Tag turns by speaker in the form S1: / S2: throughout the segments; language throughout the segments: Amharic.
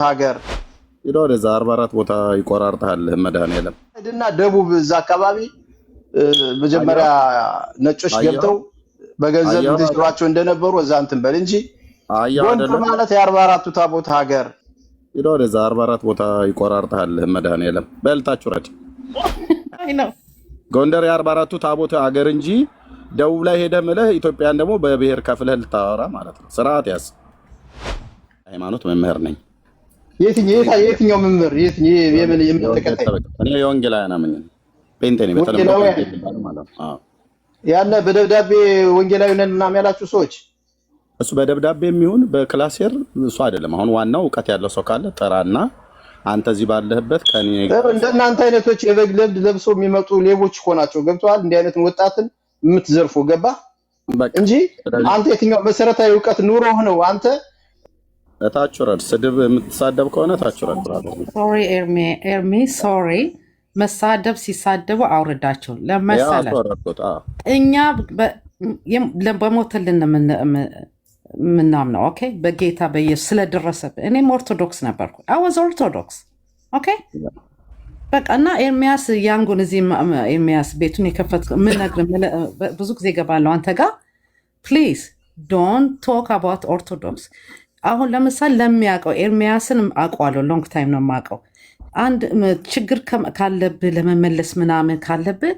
S1: ሀገር
S2: ይለው ለዛ 44 ቦታ ይቆራርጣል መድኃኒዓለም
S1: እና ደቡብ እዛ አካባቢ መጀመሪያ ነጮች ገብተው በገንዘብ እንዲስሯቸው እንደነበሩ እዛ እንትን በል እንጂ ጎንደር ማለት የ44ቱ ታቦት ሀገር
S2: ይለው ለዛ 44 ቦታ ይቆራርጣል መድኃኒዓለም በልታችሁ ረጭ
S3: አይ ነው
S2: ጎንደር የ44ቱ ታቦት ሀገር እንጂ ደቡብ ላይ ሄደ ማለት ኢትዮጵያን ደግሞ በብሔር ከፍለህ ልታወራ ማለት ነው። ስርዓት ያዝ። ሃይማኖት መምህር ነኝ።
S1: የትኛው መምህር የምን የምትከታይ?
S2: እኔ የወንጌላውያን አማኝ ነኝ። ጴንጤ ነኝ። በተለምዶ ማለት ነው።
S1: ያለ በደብዳቤ ወንጌላዊ ነን ምናምን ያላችሁ ሰዎች
S2: እሱ በደብዳቤ የሚሆን በክላሴር እሱ አይደለም። አሁን ዋናው እውቀት ያለው ሰው ካለ ጠራና አንተ እዚህ ባለህበት ከኔ
S1: እንደናንተ አይነቶች የበግ ለብድ ለብሰው የሚመጡ ሌቦች እኮ ናቸው። ገብተዋል። እንዲህ አይነት ወጣትን የምትዘርፉ ገባ እንጂ አንተ የትኛው መሰረታዊ እውቀት ኑሮህ ነው? አንተ
S2: እታች ወረድ ስድብ የምትሳደብ ከሆነ እታች ወረድ ብራዘር።
S3: ሶሪ ኤርሚ ሶሪ። መሳደብ ሲሳደቡ አውርዳቸው ለመሰለ እኛ በሞትልን ምናምነው ኦኬ፣ በጌታ በኢየሱስ ስለደረሰብን። እኔም ኦርቶዶክስ ነበርኩ። አወዝ ኦርቶዶክስ ኦኬ በቃ። እና ኤርሚያስ ያንጉን እዚህ ኤርሚያስ ቤቱን የከፈት ምነግር ብዙ ጊዜ ገባለሁ አንተ ጋር ፕሊዝ ዶንት ቶክ አባውት ኦርቶዶክስ። አሁን ለምሳሌ ለሚያውቀው ኤርሚያስን አውቀዋለሁ፣ ሎንግ ታይም ነው የማውቀው። አንድ ችግር ካለብህ ለመመለስ ምናምን ካለብህ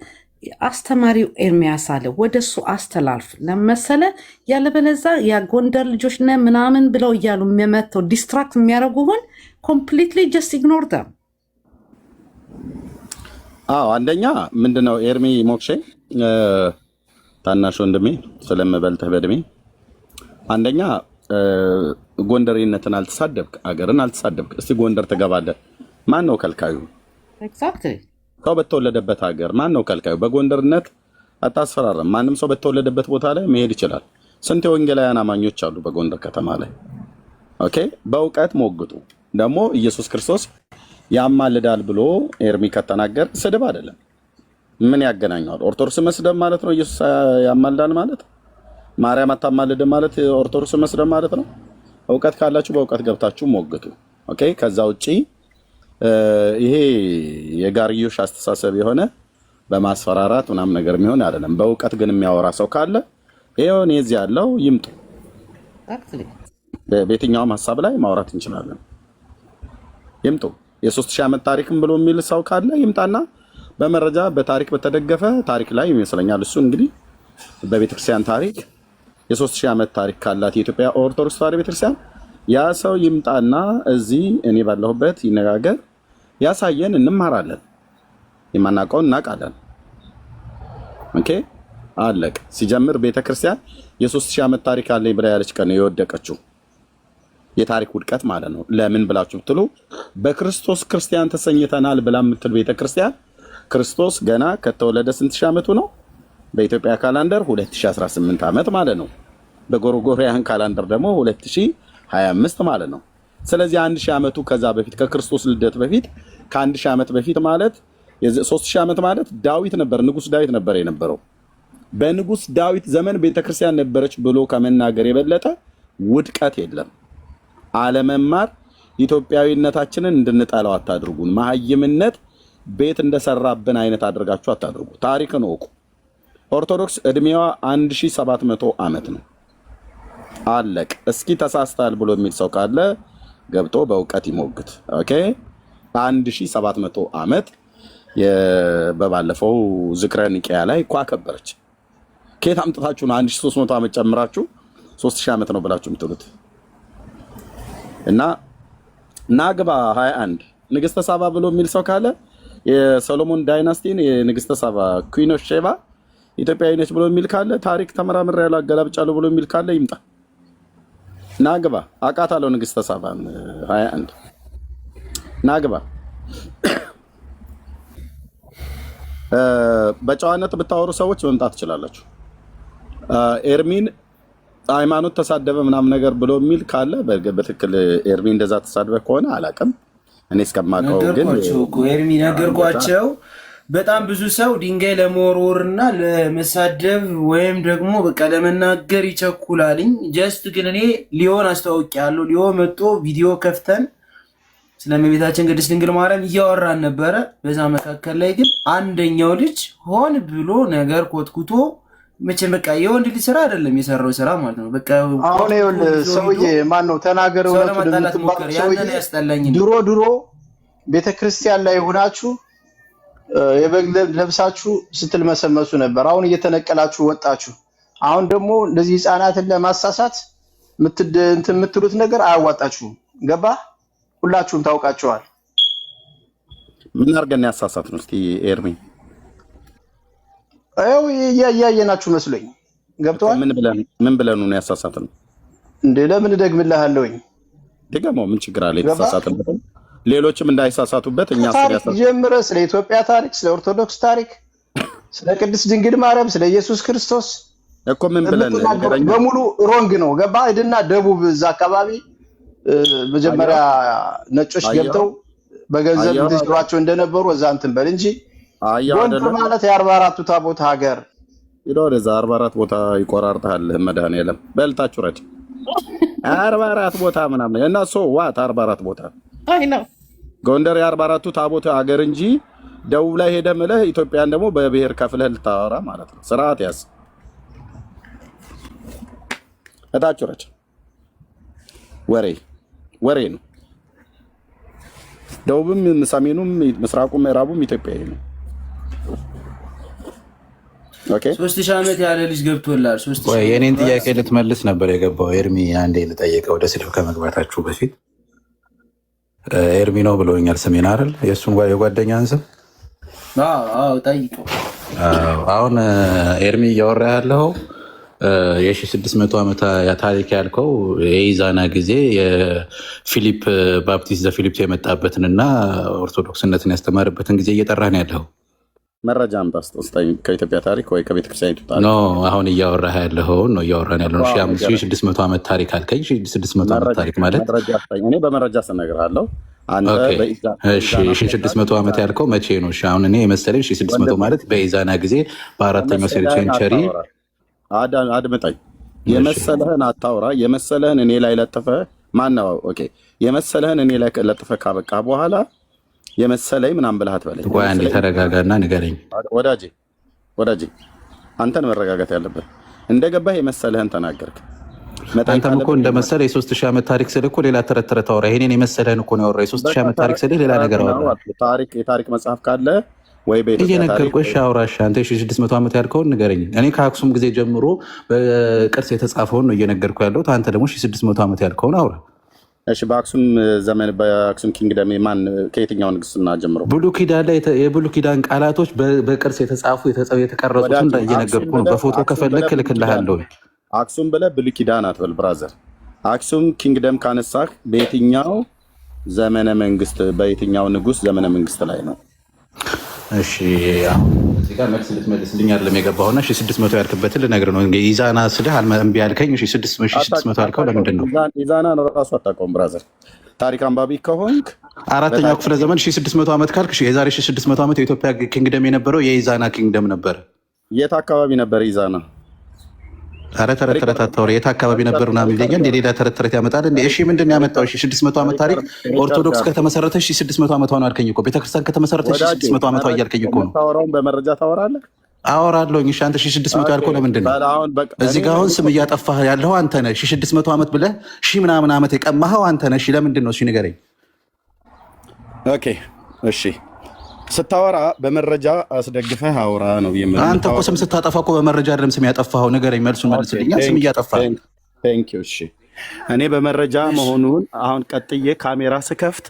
S3: አስተማሪው ኤርሚያስ አለ፣ ወደሱ አስተላልፍ ለመሰለ። ያለበለዛ የጎንደር ልጆች ነህ ምናምን ብለው እያሉ የሚመተው ዲስትራክት የሚያደርጉህን ኮምፕሊትሊ ጀስት ኢግኖር ደም።
S2: አዎ አንደኛ ምንድነው ኤርሚ ሞክሼ ታናሽ ወንድሜ ስለምበልጥህ በእድሜ አንደኛ ጎንደሬነትን አልተሳደብክ፣ አገርን አልተሳደብክ። እስቲ ጎንደር ትገባለህ፣ ማን ነው ከልካዩ?
S3: ኤግዛክትሊ
S2: ሰው በተወለደበት ሀገር ማን ነው ከልካዩ? በጎንደርነት አታስፈራራም። ማንም ሰው በተወለደበት ቦታ ላይ መሄድ ይችላል። ስንት የወንጌላውያን አማኞች አሉ በጎንደር ከተማ ላይ። ኦኬ በእውቀት ሞግቱ። ደግሞ ኢየሱስ ክርስቶስ ያማልዳል ብሎ ኤርሚ ከተናገር ስድብ አይደለም። ምን ያገናኘዋል? ኦርቶዶክስ መስደብ ማለት ነው ኢየሱስ ያማልዳል ማለት? ማርያም አታማልድ ማለት ኦርቶዶክስ መስደብ ማለት ነው? እውቀት ካላችሁ በእውቀት ገብታችሁ ሞግቱ። ኦኬ ከዛ ውጪ ይሄ የጋርዮሽ አስተሳሰብ የሆነ በማስፈራራት ምናምን ነገር የሚሆን አይደለም። በእውቀት ግን የሚያወራ ሰው ካለ ይሄውን የዚህ ያለው ይምጡ። በየትኛውም ሀሳብ ላይ ማውራት እንችላለን። ይምጡ። የ3000 ዓመት ታሪክም ብሎ የሚል ሰው ካለ ይምጣና በመረጃ በታሪክ በተደገፈ ታሪክ ላይ ይመስለኛል እሱ እንግዲህ በቤተክርስቲያን ታሪክ የ3000 ዓመት ታሪክ ካላት የኢትዮጵያ ኦርቶዶክስ ተዋሕዶ ቤተክርስቲያን ያ ሰው ይምጣና እዚህ እኔ ባለሁበት ይነጋገር፣ ያሳየን፣ እንማራለን። የማናውቀውን እናውቃለን። ኦኬ አለቅ። ሲጀምር ቤተክርስቲያን የ3000 ዓመት ታሪክ አለኝ ብላ ያለች ቀን ነው የወደቀችው። የታሪክ ውድቀት ማለት ነው። ለምን ብላችሁ ብትሉ በክርስቶስ ክርስቲያን ተሰኝተናል ብላ የምትል ቤተክርስቲያን ክርስቶስ ገና ከተወለደ ስንት ሺህ ዓመቱ ነው? በኢትዮጵያ ካላንደር 2018 ዓመት ማለት ነው። በጎርጎሪያን ካላንደር ደግሞ 2025 ማለት ነው። ስለዚህ 1000 ዓመቱ ከዛ በፊት ከክርስቶስ ልደት በፊት ከ1000 ዓመት በፊት ማለት 3000 ዓመት ማለት ዳዊት ነበር፣ ንጉስ ዳዊት ነበር የነበረው። በንጉስ ዳዊት ዘመን ቤተክርስቲያን ነበረች ብሎ ከመናገር የበለጠ ውድቀት የለም። አለመማር ኢትዮጵያዊነታችንን እንድንጠላው አታድርጉን። መሀይምነት ቤት እንደሰራብን አይነት አድርጋችሁ አታድርጉ። ታሪክን ወቁ። ኦርቶዶክስ እድሜዋ 1700 ዓመት ነው። አለቅ። እስኪ ተሳስታል ብሎ የሚል ሰው ካለ ገብቶ በእውቀት ይሞግት። ኦኬ 1700 ዓመት በባለፈው ዝክረ ኒቂያ ላይ እኮ አከበረች። ከየት አምጥታችሁ ነው 1300 ዓመት ጨምራችሁ 3000 ዓመት ነው ብላችሁ የምትሉት? እና ናግባ 21 ንግስተ ሳባ ብሎ የሚል ሰው ካለ የሶሎሞን ዳይናስቲን የንግስተ ሳባ ኩዊን ኦፍ ሼባ ኢትዮጵያዊ ነች ብሎ የሚል ካለ ታሪክ ተመራምሬ ያላገላብጫለሁ ብሎ የሚል ካለ ይምጣ። ናግባ አውቃታለሁ ንግስተ ሳባን 21 ናግባ። በጨዋነት ብታወሩ ሰዎች መምጣት ትችላላችሁ። ኤርሚን ሃይማኖት ተሳደበ ምናምን ነገር ብሎ የሚል ካለ በትክክል ኤርሚ እንደዛ ተሳደበ ከሆነ አላውቅም። እኔ እስከማውቀው ግን
S4: ኤርሚ ነገርኳቸው። በጣም ብዙ ሰው ድንጋይ ለመወርወርና ለመሳደብ ወይም ደግሞ በቃ ለመናገር ይቸኩላልኝ። ጀስት ግን እኔ ሊዮን አስተዋውቂያለሁ። ሊዮ መጥቶ ቪዲዮ ከፍተን ስለእመቤታችን ቅድስት ድንግል ማርያም እያወራን ነበረ። በዛ መካከል ላይ ግን አንደኛው ልጅ ሆን ብሎ ነገር ኮትኩቶ መቼም በቃ የወንድ ልጅ ስራ አይደለም የሰራው ስራ ማለት ነው። በቃ
S1: አሁን ይኸውልህ ሰውዬ ማን ነው ተናገር እውነቱን የምትባል ሰውዬ ድሮ ቤተክርስቲያን ላይ ሆናችሁ የበግ ለብሳችሁ ስትልመሰመሱ ነበር። አሁን እየተነቀላችሁ ወጣችሁ። አሁን ደግሞ እንደዚህ ህፃናትን ለማሳሳት የምትሉት ነገር አያዋጣችሁም። ገባ? ሁላችሁም ታውቃቸዋል።
S2: ምን አድርገን ያሳሳት ነው? እስቲ ኤርሚ
S1: አው እያየናችሁ መስሎኝ ገብቷል።
S2: ምን ብለን ነው ያሳሳት ነው
S1: እንዴ? ለምን ደግምልሃለሁኝ?
S2: ደግሞ ምን ችግር አለ? የተሳሳተበት ሌሎችም እንዳይሳሳቱበት እኛ
S1: ጀምረ ስለ ኢትዮጵያ ታሪክ፣ ስለ ኦርቶዶክስ ታሪክ፣ ስለ ቅድስት ድንግል ማርያም፣ ስለ ኢየሱስ ክርስቶስ
S2: እኮ ምን ብለን
S1: በሙሉ ሮንግ ነው። ገባ? አይደና ደቡብ እዛ አካባቢ መጀመሪያ ነጮች ገብተው በገንዘብ እንዲስሯቸው እንደነበሩ እዛ እንትን በል እንጂ ጎንደር ማለት የ44ቱ ታቦት ሀገር
S2: ይዶር እዛ 44 ቦታ ይቆራርጣል። መድኃኒዓለም በልታችሁ ረጭ 44 ቦታ ምናምን እና ሶ ዋት 44 ቦታ
S3: አይ ነው
S2: ጎንደር የ44ቱ ታቦት ሀገር እንጂ ደቡብ ላይ ሄደ ምለህ ኢትዮጵያን ደግሞ በብሔር ከፍለህ ልታወራ ማለት ነው። ስርዓት ያዝ። እታችሁ ረጭ ወሬ ነው። ደቡብም ሰሜኑም ምስራቁም ምዕራቡም ኢትዮጵያዊ ነው። ኦኬ
S4: 3000 ዓመት ያለ ልጅ ገብቶላል። 3000
S5: ወይ የኔን ጥያቄ ልትመልስ ነበር የገባው ኤርሚ። አንዴ ልጠይቀው ወደ ስድብ ከመግባታችሁ በፊት ኤርሚ ነው ብሎኛል ስሜን አይደል? የእሱን የጓደኛህን ስም
S4: ጠይቀው።
S5: አሁን ኤርሚ እያወራ ያለው የ1600 ዓመት ታሪክ ያልከው የኢዛና ጊዜ የፊሊፕ ባፕቲስት ዘፊሊፕ የመጣበትንና ኦርቶዶክስነትን ያስተማርበትን ጊዜ እየጠራን ያለው
S2: መረጃ አምጣስጠኝ ከኢትዮጵያ ታሪክ ወይ ከቤተክርስቲያን ይጣጣ
S5: ኖ አሁን እያወራህ ያለውን ነው እያወራን ያለው። 1600 ዓመት ታሪክ አልከኝ። 1600 ዓመት ታሪክ ማለት
S2: እኔ በመረጃ ስነግርሃለሁ። አንተ
S5: እሺ 1600 ዓመት ያልከው መቼ ነው? እሺ አሁን እኔ የመሰለኝ 1600 ማለት በኢዛና ጊዜ በአራተኛው ሴንቸሪ
S2: አድምጠኝ። የመሰለህን አታውራ። የመሰለህን እኔ ላይ ለጥፈ ማነው? ኦኬ የመሰለህን እኔ ላይ ለጥፈ ካበቃ በኋላ የመሰለኝ ምናምን ብለህ አትበለኝ።
S5: ቆይ አንዴ ተረጋጋና ንገረኝ።
S2: ወዳጄ አንተን መረጋጋት ያለብህ እንደገባህ የመሰለህን ተናገርክ።
S5: አንተም እኮ እንደመሰለ የ3000 ዓመት ታሪክ ስልህ እኮ ሌላ ተረት አወራ። ይሄንን የመሰለህን እኮ ነው ያወራ። የ3000 ዓመት ታሪክ ስልህ ሌላ ነገር አወራ።
S2: የታሪክ መጽሐፍ ካለ ወይ
S5: እየነገርኩሽ አውራሽ። አንተ 1600 ዓመት ያልከውን ንገረኝ። እኔ ከአክሱም ጊዜ ጀምሮ በቅርስ የተጻፈውን ነው እየነገርኩ ያለሁት። አንተ ደግሞ 1600 ዓመት ያልከውን አውራ።
S2: እሺ በአክሱም ዘመን በአክሱም ኪንግደም ማን ከየትኛው ንግስና ጀምሮ?
S5: ብሉይ ኪዳን ላይ የብሉይ ኪዳን ቃላቶች በቅርስ የተጻፉ የተቀረጹትን እየነገርኩ ነው። በፎቶ ከፈለክ እልክልሃለሁ።
S2: አክሱም ብለህ ብሉይ ኪዳን አትበል ብራዘር። አክሱም ኪንግደም ካነሳህ በየትኛው ዘመነ መንግስት በየትኛው ንጉስ ዘመነ መንግስት ላይ ነው?
S5: እሺ አሁን እዚህ ጋር መልስ ልትመልስልኝ አይደለም የገባሁና 1600 ያልክበትን ልነግርህ ነው። እንግዲህ ኢዛና ስልህ እምቢ ያልከኝ 1600 ያልከው ለምንድን ነው?
S2: ኢዛና ነው ራሱ አታውቀውም ብራዘር። ታሪክ አንባቢ ከሆንክ
S5: አራተኛው ክፍለ ዘመን 1600 ዓመት ካልክ የዛሬ 1600 ዓመት የኢትዮጵያ ኪንግደም የነበረው የኢዛና ኪንግደም ነበር።
S2: የት አካባቢ ነበር ኢዛና?
S5: ኧረ ተረት አታውሪ። የት አካባቢ ነበር ምናምን ይለኛል። ሌላ ተረት ያመጣል እንዴ? እሺ ምንድን ነው ያመጣው? 600 ዓመት ታሪክ ኦርቶዶክስ ከተመሰረተ 600 ዓመቷ ነው አልከኝ እኮ። ቤተክርስቲያን ከተመሰረተ 600 ዓመቷ እያልከኝ እኮ ነው።
S2: ታወራውን በመረጃ ታወራለህ።
S5: አወራለሁኝ። እሺ አንተ 1600 ያልከው ለምንድን ነው? እዚህ ጋር አሁን ስም እያጠፋህ ያለው አንተ ነህ። 1600 ዓመት ብለህ ምናምን ዓመት የቀማኸው አንተ ነህ። እሺ ለምንድን ነው? እሺ ንገረኝ።
S2: ኦኬ እሺ ስታወራ በመረጃ አስደግፈህ አውራ ነው የምልህ።
S5: አንተ እኮ ስም ስታጠፋ እኮ በመረጃ አይደለም ስም ያጠፋኸው። ንገረኝ፣ መልሱን መልስልኝ። ስም እያጠፋህ
S2: ቴንክ ዩ። እሺ እኔ በመረጃ መሆኑን አሁን ቀጥዬ ካሜራ ስከፍት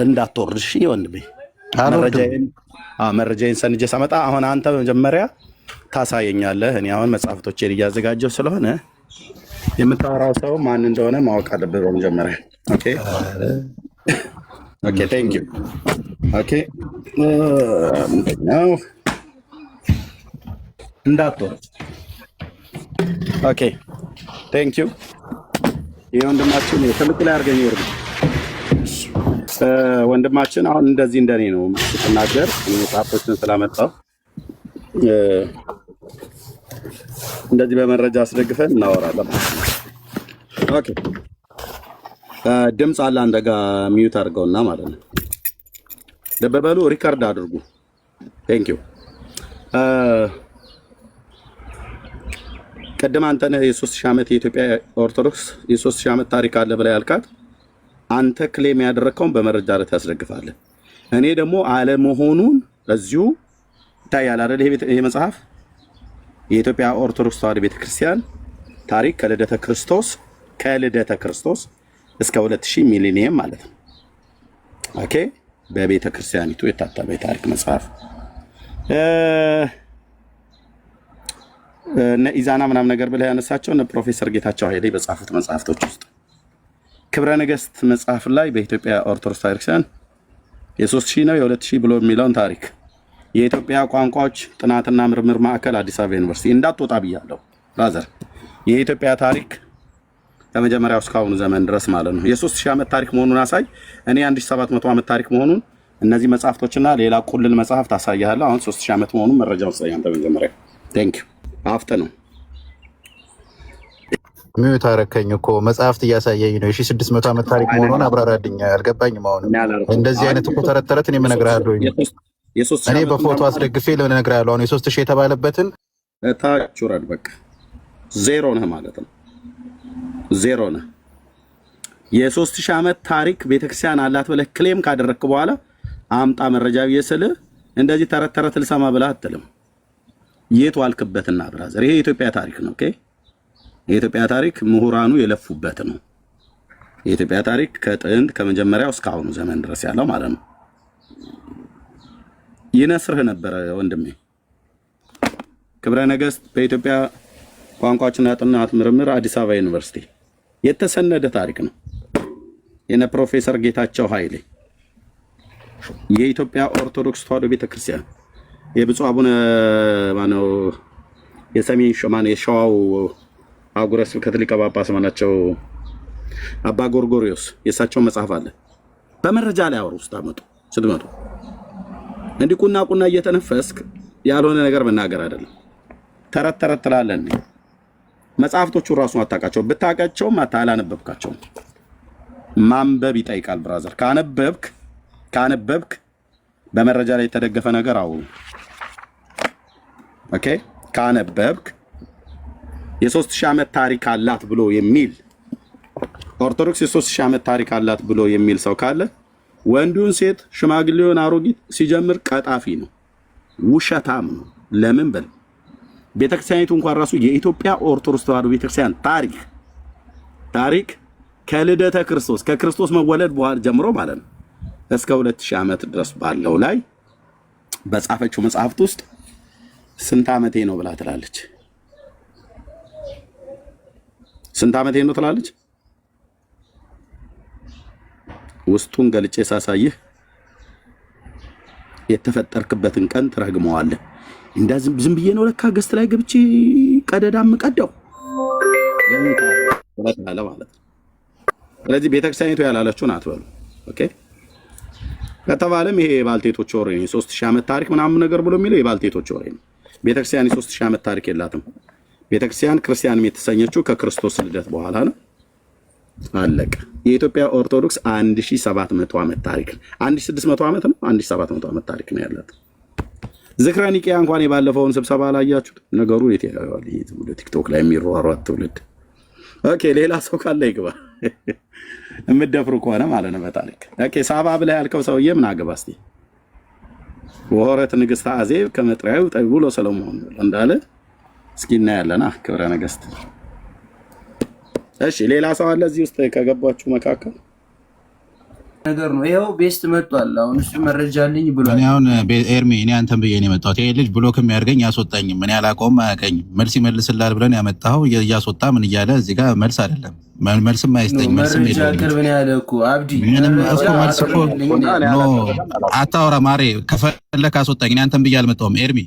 S2: እንዳትወርድ እሺ ወንድሜ። መረጃዬን ሰንጄ ሳመጣ አሁን አንተ መጀመሪያ ታሳየኛለህ። እኔ አሁን መጽሐፍቶቼን እያዘጋጀሁ ስለሆነ የምታወራው ሰው ማን እንደሆነ ማወቅ አለብህ በመጀመሪያ። ኦኬ ኦኬ ቴንክ ዩ። ኦኬ ምንድነው እንዳትወርድ። ኦኬ ቴንክ ዩ። ይሄ ወንድማችን ትልቅ ላይ አድርገኝ ይወርድ። ወንድማችን አሁን እንደዚህ እንደኔ ነው ስትናገር መጽሐፎችን ስላመጣው እንደዚህ በመረጃ አስደግፈን እናወራለን። ኦኬ ድምፅ አለ አንተ ጋር ሚዩት አድርገውና ማለት ነው። ደበበሉ ሪካርድ አድርጉ። ቴንክ ዩ። ቀደም አንተ ነህ የ3000 ዓመት የኢትዮጵያ ኦርቶዶክስ የ3000 ዓመት ታሪክ አለ ብለህ ያልካት አንተ ክሌም ያደረግከውን በመረጃ ላይ ታስደግፋለህ። እኔ ደግሞ አለመሆኑን እዚሁ ይታያል አይደል? ይሄ መጽሐፍ የኢትዮጵያ ኦርቶዶክስ ተዋሕዶ ቤተክርስቲያን ታሪክ ከልደተ ክርስቶስ እስከ 2000 ሚሊኒየም ማለት ነው። ኦኬ፣ በቤተ ክርስቲያኒቱ የታተመ የታሪክ መጽሐፍ እነ ኢዛና ምናምን ነገር ብለህ ያነሳቸው እነ ፕሮፌሰር ጌታቸው ኃይሌ በጻፉት መጽሐፍቶች ውስጥ ክብረ ነገሥት መጽሐፍ ላይ በኢትዮጵያ ኦርቶዶክስ ቤተክርስቲያን የ3000 ነው የ2000 ብሎ የሚለውን ታሪክ የኢትዮጵያ ቋንቋዎች ጥናትና ምርምር ማዕከል አዲስ አበባ ዩኒቨርሲቲ እንዳትወጣ ብያለሁ ብራዘር። የኢትዮጵያ ታሪክ ከመጀመሪያው እስካሁኑ ዘመን ድረስ ማለት ነው የ3000 ዓመት ታሪክ መሆኑን አሳይ። እኔ 1700 ዓመት ታሪክ መሆኑን እነዚህ መጽሐፍቶችና ሌላ ቁልል መጽሐፍ ታሳያለህ። አሁን 3000 ዓመት መሆኑን መረጃውን ሳይ አንተ መጀመሪያ ቴንክ ዩ አፍተ ነው
S5: ሚዩት አረከኝ እኮ መጽሐፍት እያሳየኝ ነው። 1600 ዓመት ታሪክ መሆኑን አብራራልኝ። አልገባኝም። አሁን እንደዚህ አይነት እኮ ተረት እኔ እነግርሃለሁ። እኔ በፎቶ አስደግፌ እነግርሃለሁ። አሁን የ3000 የተባለበትን
S2: ታች ወረድ። በቃ ዜሮ ነህ ማለት ነው። ዜሮ ነህ። የ3000 ዓመት ታሪክ ቤተክርስቲያን አላት ብለህ ክሌም ካደረግክ በኋላ አምጣ መረጃ ብዬ ስልህ እንደዚህ ተረት ልሰማ ብለህ አትልም። የት ዋልክበትና ብራዘር? ይሄ የኢትዮጵያ ታሪክ ነው። ኦኬ፣ የኢትዮጵያ ታሪክ ምሁራኑ የለፉበት ነው። የኢትዮጵያ ታሪክ ከጥንት ከመጀመሪያው እስከ አሁኑ ዘመን ድረስ ያለው ማለት ነው። ይነስርህ ነበረ ወንድሜ። ክብረ ነገሥት በኢትዮጵያ ቋንቋዎችና ጥናት ምርምር አዲስ አበባ ዩኒቨርሲቲ የተሰነደ ታሪክ ነው። የነ ፕሮፌሰር ጌታቸው ኃይሌ የኢትዮጵያ ኦርቶዶክስ ተዋሕዶ ቤተክርስቲያን የብፁዕ አቡነ ማነው የሰሜን የሸዋው አህጉረ ስብከት ሊቀ ጳጳስ ማናቸው አባ ጎርጎሪዮስ የእሳቸው መጽሐፍ አለ። በመረጃ ላይ አወሩ ውስጥ ስትመጡ እንዲህ ቁና እየተነፈስክ ያልሆነ ነገር መናገር አይደለም። ተረት ትላለህ። መጽሐፍቶቹ ራሱ አታውቃቸው። ብታውቃቸውም አላነበብካቸውም። ማንበብ ይጠይቃል ብራዘር። ካነበብክ በመረጃ ላይ የተደገፈ ነገር አውሩ። ኦኬ፣ ካነበብክ የ3000 ዓመት ታሪክ አላት ብሎ የሚል ኦርቶዶክስ የ3000 ዓመት ታሪክ አላት ብሎ የሚል ሰው ካለ ወንዱን፣ ሴት፣ ሽማግሌውን፣ አሮጊት ሲጀምር ቀጣፊ ነው፣ ውሸታም ነው። ለምን በል ቤተክርስቲያኒቱ እንኳን ራሱ የኢትዮጵያ ኦርቶዶክስ ተዋሕዶ ቤተክርስቲያን ታሪክ ከልደተ ክርስቶስ ከክርስቶስ መወለድ በኋላ ጀምሮ ማለት ነው እስከ 2000 ዓመት ድረስ ባለው ላይ በጻፈችው መጽሐፍት ውስጥ ስንት ዓመቴ ነው ብላ ትላለች? ስንት ዓመቴ ነው ትላለች? ውስጡን ገልጬ ሳሳይህ የተፈጠርክበትን ቀን ትረግመዋለህ። እንደዚህ ዝም ብዬ ነው ለካ ገስት ላይ ገብቼ ቀደዳም ቀደው ማለት ነው። ስለዚህ ቤተክርስቲያኒቱ ያላለችውን አትበሉ። ኦኬ ከተባለም ይሄ የባልቴቶች ወሬ ነው። 3000 ዓመት ታሪክ ምናምን ነገር ብሎ የሚለው የባልቴቶች ወሬ ነው። ቤተክርስቲያን የ3000 ዓመት ታሪክ የላትም። ቤተክርስቲያን ክርስቲያንም የተሰኘችው ከክርስቶስ ልደት በኋላ ነው። አለቀ። የኢትዮጵያ ኦርቶዶክስ 1700 ዓመት ታሪክ 1600 ዓመት ነው 1700 ዓመት ታሪክ ነው ያላት። ዝክረ ኒቂያ እንኳን የባለፈውን ስብሰባ አላያችሁት? ነገሩ የት ያለው ቲክቶክ ላይ የሚሯሯጥ ትውልድ። ኦኬ ሌላ ሰው ካለ ይግባ የምትደፍሩ ከሆነ ማለት ነው በታሪክ። ኦኬ ሳባ ብለህ ያልከው ሰውዬ ምን አገባ እስቲ? ወሆረት ንግስት አዜብ ከመጥሪያው ጠይቡሎ ሰለሞን እንዳለ እስኪ እናያለና ክብረ ነገስት። እሺ ሌላ ሰው አለ እዚህ ውስጥ ከገባችሁ መካከል
S4: ነገር ነው። ይሄው ቤስት መጥቷል። አሁን እሱ መረጃ አለኝ ብሏል።
S5: እኔ አሁን ኤርሚ እኔ አንተን ብዬ ነው የመጣሁት። ይሄ ልጅ ብሎክ የሚያደርገኝ ያስወጣኝም እኔ አላውቀውም አያውቀኝም። መልስ ይመልስላል ብለን ያመጣኸው እያስወጣ ምን እያለ እዚህ ጋር መልስ አይደለም መልስም አይስጠኝ መልስም
S4: መረጃ ቅርብ ነው ያለ እኮ አብዲ
S5: ምንም እኮ መልስ እኮ ኖ አታወራ ማሬ። ከፈለክ አስወጣኝ። እኔ አንተን ብዬ አልመጣሁም ኤርሚ።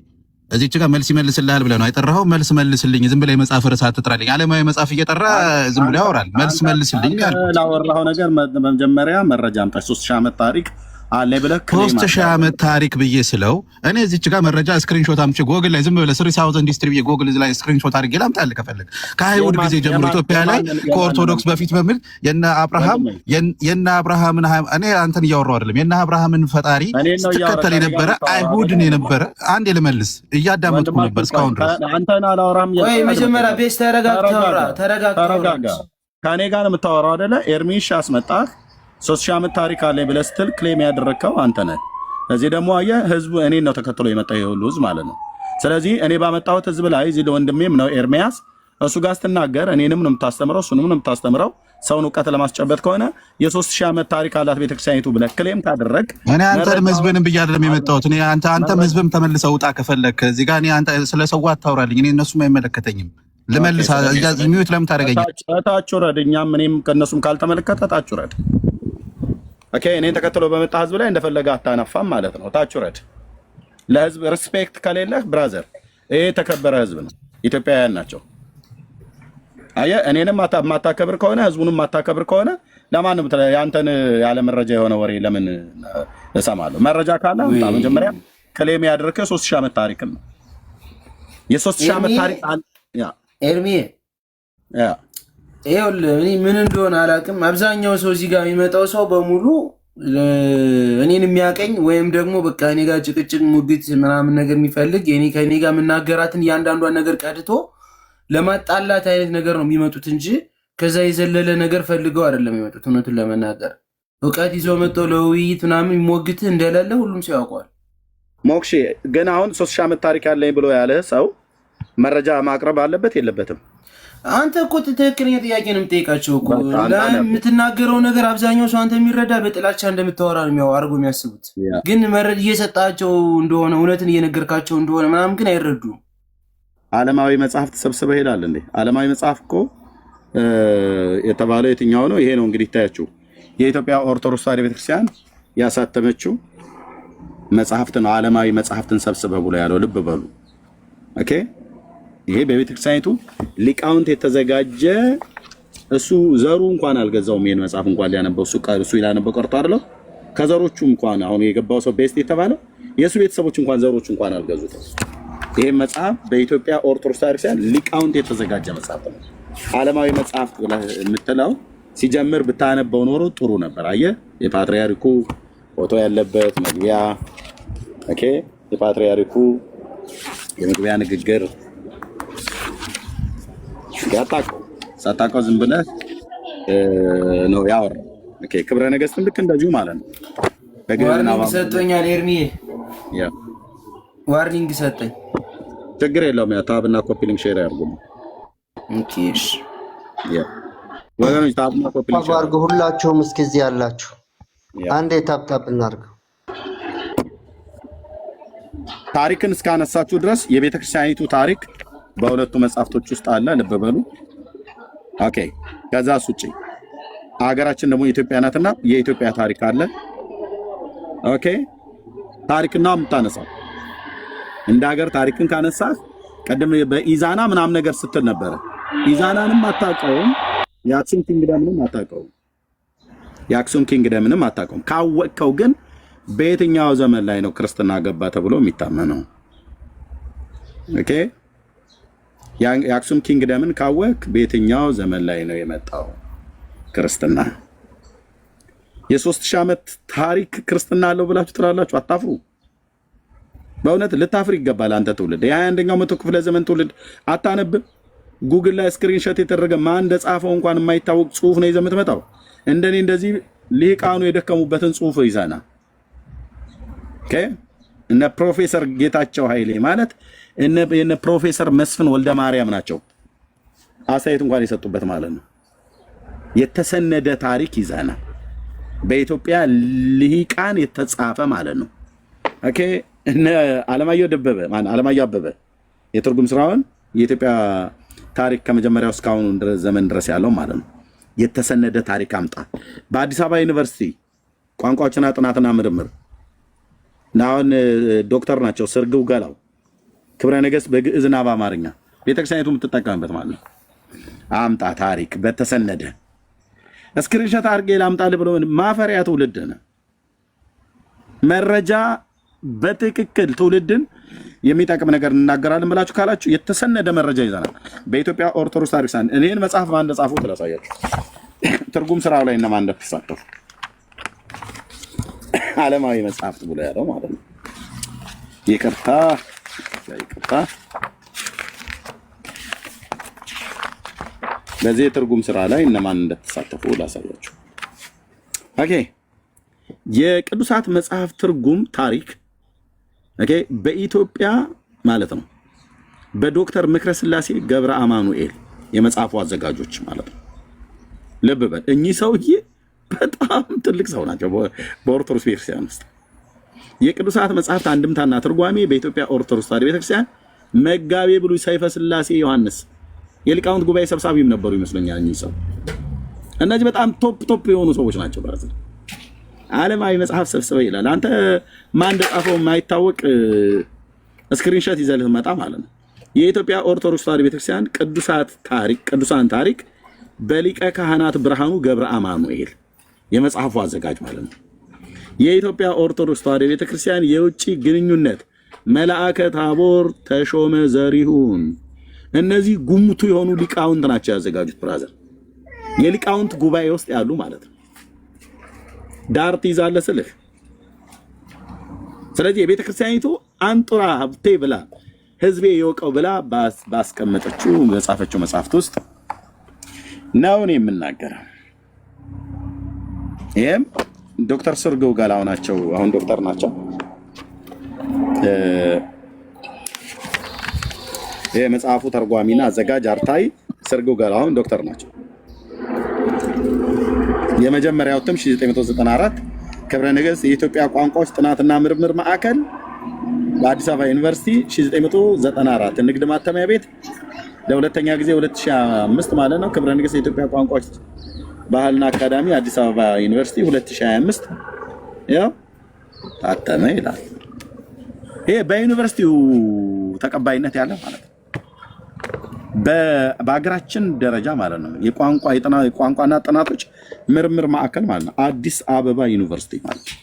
S5: እዚች ጋር መልስ ይመልስልሃል ብለህ ነው አይጠራኸው። መልስ መልስልኝ። ዝም ብለህ የመጽሐፍ ርዕስ አትጥራልኝ። ዓለማዊ መጽሐፍ እየጠራ ዝም ብለህ ያወራል። መልስ መልስልኝ ያልኩት
S2: ላወራኸው ነገር መጀመሪያ መረጃ አምጣ። 3000 ዓመት ታሪክ አለ ብለህ
S5: 3000 ዓመት ታሪክ ብዬ ስለው እኔ እዚች ጋር መረጃ ስክሪንሾት አምጪ ጎግል ላይ ዝም ብለህ 3000 ኢንዱስትሪ ብዬ ጎግል ላይ ስክሪንሾት አድርጌ ላምጣልህ ከፈለግ ከአይሁድ ጊዜ ጀምሮ ኢትዮጵያ ላይ ከኦርቶዶክስ በፊት በሚል የነ አብርሃምን እኔ አንተን እያወራሁ አይደለም የነ አብርሃምን ፈጣሪ ስትከተል የነበረ አይሁድን የነበረ አንድ ልመልስ እያዳመጥኩ ነበር እስካሁን ድረስ
S2: አንተን አላወራም
S4: ወይ መጀመሪያ ቤስ ተረጋጋ
S2: ከኔ ጋር የምታወራው አይደለ ኤርሚሽ አስመጣህ 3000 ዓመት ታሪክ አለኝ ብለህ ስትል ክሌም ያደረግከው አንተ ነህ። እዚህ ደግሞ አየህ ህዝቡ እኔን ነው ተከትሎ የመጣው ይሄ ሁሉ ህዝብ ማለት ነው። ስለዚህ እኔ ባመጣሁት ህዝብ ላይ እዚህ ለወንድሜም ነው ኤርሚያስ እሱ ጋር ስትናገር እኔንም ነው የምታስተምረው እሱንም ነው የምታስተምረው። ሰውን እውቀት ለማስጨበጥ ከሆነ የ3000 ዓመት ታሪክ አላት ቤተክርስቲያኒቱ ብለህ ክሌም ካደረግ
S5: እኔ አንተንም ህዝብንም ብዬ አይደለም የመጣሁት። እኔ አንተም ህዝብም ተመልሰው ውጣ ከፈለክ እዚህ ጋር እኔ አንተ ስለ ሰው አታውራልኝ። እኔ እነሱም አይመለከተኝም። ልመልስ ሚዩት ለምን ታደርገኛለህ?
S2: ታች ወረድ። እኛም እኔም ከእነሱም ካልተመለከተ ታች ወረድ። ኦኬ እኔን ተከትሎ በመጣ ህዝብ ላይ እንደፈለገ አታነፋም ማለት ነው። ታች ወረድ። ለህዝብ ሪስፔክት ከሌለህ ብራዘር ይሄ የተከበረ ህዝብ ነው። ኢትዮጵያውያን ናቸው። አየህ እኔንም ማታከብር ከሆነ ህዝቡንም ማታከብር ከሆነ ለማንም ያንተን ያለ መረጃ የሆነ ወሬ ለምን እሰማለሁ? መረጃ ካለ አምጣ። መጀመሪያ ክሌም ያደረከው 3000 ዓመት ታሪክ ነው። የ3000 ዓመት ታሪክ ያ
S4: ኤርሚ ያ እኔ ምን እንደሆነ አላውቅም። አብዛኛው ሰው እዚህ ጋር የሚመጣው ሰው በሙሉ እኔን የሚያቀኝ ወይም ደግሞ በቃ እኔ ጋር ጭቅጭቅ ሙግት ምናምን ነገር የሚፈልግ ከእኔ ጋር የምናገራትን እያንዳንዷን ነገር ቀድቶ ለማጣላት አይነት ነገር ነው የሚመጡት እንጂ ከዛ የዘለለ ነገር ፈልገው አይደለም የሚመጡት። እውነቱን ለመናገር እውቀት ይዘው መጥተው ለውይይት ምናምን የሚሞግትህ እንደሌለ ሁሉም ሰው ያውቀዋል።
S2: ሞክሼ ግን አሁን 3000 ዓመት ታሪክ ያለኝ ብሎ ያለ ሰው መረጃ ማቅረብ አለበት የለበትም?
S4: አንተ እኮ ትክክለኛ ጥያቄ ነው የምጠይቃቸው እኮ። የምትናገረው ነገር አብዛኛው ሰው አንተ የሚረዳ በጥላቻ እንደምታወራ ነው አድርጎ የሚያስቡት። ግን መረጃ እየሰጣቸው እንደሆነ እውነትን እየነገርካቸው እንደሆነ ምናምን ግን አይረዱም።
S2: ዓለማዊ መጽሐፍ ተሰብስበህ ሄዳል እንዴ? ዓለማዊ መጽሐፍ እኮ የተባለው የትኛው ነው? ይሄ ነው እንግዲህ ታያችሁ። የኢትዮጵያ ኦርቶዶክስ ተዋሕዶ ቤተክርስቲያን ያሳተመችው መጽሐፍት ነው። ዓለማዊ መጽሐፍትን ሰብስበህ ብሎ ያለው ልብ በሉ። ኦኬ ይሄ በቤተክርስቲያኒቱ ሊቃውንት የተዘጋጀ እሱ ዘሩ እንኳን አልገዛውም። ይሄን መጽሐፍ እንኳን ሊያነበው እሱ ይላነበው ቀርቶ አይደለም ከዘሮቹ እንኳን አሁን የገባው ሰው ቤስት የተባለው የእሱ ቤተሰቦች እንኳን ዘሮቹ እንኳን አልገዙትም። ይሄ መጽሐፍ በኢትዮጵያ ኦርቶዶክስ ቤተክርስቲያን ሊቃውንት የተዘጋጀ መጽሐፍ ነው። ዓለማዊ መጽሐፍ የምትለው ሲጀምር ብታነበው ኖሮ ጥሩ ነበር። አየህ የፓትርያርኩ ፎቶ ያለበት መግቢያ ኦኬ የፓትርያርኩ የመግቢያ ንግግር ሳታውቀው ዝም ብለህ ነው ያወራው። ኦኬ ክብረ ነገሥትም ልክ እንደዚሁ ማለት ነው።
S4: ዋርኒንግ ሰጥቶኛል ኤርሚዬ፣ ዋርኒንግ ሰጠኝ።
S2: ችግር የለውም። ያ ታብና ኮፒ ሊንክ ሼር ያድርጉልኝ።
S4: ኦኬ እሺ
S2: ያ ወገኖች ታብና ኮፒ ሊንክ ሼር
S6: አድርጉ። ሁላችሁም እስከዚህ ያላችሁ አንዴ ታፕ እናድርግ።
S2: ታሪክን እስካነሳችሁ ድረስ የቤተክርስቲያኒቱ ታሪክ በሁለቱ መጽሐፍቶች ውስጥ አለ። ልብ በሉ። ኦኬ ከዛስ ውጪ ሀገራችን ደግሞ የኢትዮጵያ ናትና የኢትዮጵያ ታሪክ አለ። ኦኬ ታሪክና የምታነሳው እንደ ሀገር ታሪክን ካነሳህ ቀደም በኢዛና ምናምን ነገር ስትል ነበረ። ኢዛናንም አታውቀውም፣ የአክሱም ኪንግደምንም አታውቀውም። የአክሱም ኪንግደምንም አታውቀውም። ካወቅከው ግን በየትኛው ዘመን ላይ ነው ክርስትና ገባ ተብሎ የሚታመነው? ኦኬ የአክሱም ኪንግደምን ካወቅ በየትኛው ዘመን ላይ ነው የመጣው ክርስትና? የ3000 ዓመት ታሪክ ክርስትና አለው ብላችሁ ትላላችሁ? አታፍሩ። በእውነት ልታፍር ይገባል። አንተ ትውልድ የ21ኛው መቶ ክፍለ ዘመን ትውልድ አታነብም? ጉግል ላይ ስክሪንሾት የተደረገ ማን እንደጻፈው እንኳን የማይታወቅ ጽሁፍ ነው ይዘህ የምትመጣው። እንደኔ እንደዚህ ሊቃኑ የደከሙበትን ጽሁፍ ይዘና ኦኬ እነ ፕሮፌሰር ጌታቸው ኃይሌ ማለት እነ ፕሮፌሰር መስፍን ወልደ ማርያም ናቸው አስተያየት እንኳን የሰጡበት ማለት ነው። የተሰነደ ታሪክ ይዘና በኢትዮጵያ ልሂቃን የተጻፈ ማለት ነው። ኦኬ እነ አለማየሁ ደበበ አለማየሁ አበበ የትርጉም ስራውን የኢትዮጵያ ታሪክ ከመጀመሪያው እስካሁን ዘመን ድረስ ያለው ማለት ነው። የተሰነደ ታሪክ አምጣ። በአዲስ አበባ ዩኒቨርሲቲ ቋንቋዎችና ጥናትና ምርምር ናውን ዶክተር ናቸው ስርግው ገላው ክብረ ነገሥት በግዕዝና በአማርኛ ቤተክርስቲያኒቱ የምትጠቀምበት ማለት ነው። አምጣ ታሪክ በተሰነደ ስክሪንሾት አድርጌ ላምጣልህ ብሎ ማፈሪያ ትውልድ ነህ። መረጃ በትክክል ትውልድን የሚጠቅም ነገር እናገራለን ብላችሁ ካላችሁ የተሰነደ መረጃ ይዘናል። በኢትዮጵያ ኦርቶዶክስ ታሪክ ሳን እኔን መጽሐፍ ማን እንደጻፈው ትላሳያችሁ። ትርጉም ስራው ላይ እነማን እንደተሳተፉ ዓለማዊ መጽሐፍት ብሎ ያለው ማለት ነው። ይቅርታ በዚህ ትርጉም ስራ ላይ እነማን እንደተሳተፉ ላሳያችሁ። ኦኬ የቅዱሳት መጽሐፍ ትርጉም ታሪክ ኦኬ በኢትዮጵያ ማለት ነው በዶክተር ምክረ ስላሴ ገብረ አማኑኤል የመጽሐፉ አዘጋጆች ማለት ነው። ልብ በል እኚህ ሰውዬ በጣም ትልቅ ሰው ናቸው በኦርቶዶክስ ቤተክርስቲያን ውስጥ። የቅዱሳት መጽሐፍት አንድምታና ትርጓሜ በኢትዮጵያ ኦርቶዶክስ ተዋሕዶ ቤተክርስቲያን መጋቤ ብሉይ ሰይፈ ስላሴ ዮሐንስ የሊቃውንት ጉባኤ ሰብሳቢም ነበሩ ይመስለኛል እኚህ ሰው። እነዚህ በጣም ቶፕ የሆኑ ሰዎች ናቸው ማለት ነው። ዓለማዊ መጽሐፍ ሰብስበው ይላል። አንተ ማን እንደጻፈው የማይታወቅ ስክሪንሾት ይዘህ መጣ ማለት ነው። የኢትዮጵያ ኦርቶዶክስ ተዋሕዶ ቤተክርስቲያን ቅዱሳን ታሪክ በሊቀ ካህናት ብርሃኑ ገብረ አማኑኤል የመጽሐፉ አዘጋጅ ማለት ነው። የኢትዮጵያ ኦርቶዶክስ ተዋሕዶ ቤተክርስቲያን የውጭ ግንኙነት መልአከ ታቦር ተሾመ ዘሪሁን። እነዚህ ጉምቱ የሆኑ ሊቃውንት ናቸው ያዘጋጁት። ብራዘር የሊቃውንት ጉባኤ ውስጥ ያሉ ማለት ነው። ዳር ትይዛለህ ስልህ። ስለዚህ የቤተክርስቲያኒቱ አንጡራ ሀብቴ ብላ ህዝቤ የወቀው ብላ ባስቀመጠችው በጻፈችው መጽሐፍት ውስጥ ነው የምናገረው። ይሄም ዶክተር ስርገው ጋላው ናቸው። አሁን ዶክተር ናቸው። ይሄ መጽሐፉ ተርጓሚና አዘጋጅ አርታይ ስርገው ጋላው አሁን ዶክተር ናቸው። የመጀመሪያው እትም 1994 ክብረ ነገሥት የኢትዮጵያ ቋንቋዎች ጥናትና ምርምር ማዕከል በአዲስ አበባ ዩኒቨርሲቲ 1994 ንግድ ማተሚያ ቤት ለሁለተኛ ጊዜ 2005 ማለት ነው። ክብረ ነገሥት የኢትዮጵያ ቋንቋዎች ባህልና አካዳሚ አዲስ አበባ ዩኒቨርሲቲ 2025 ያው ታተመ ይላል። ይሄ በዩኒቨርሲቲው ተቀባይነት ያለ ማለት ነው። በአገራችን ደረጃ ማለት ነው የቋንቋና ጥናቶች ምርምር ማዕከል ማለት ነው አዲስ አበባ ዩኒቨርሲቲ ማለት ነው።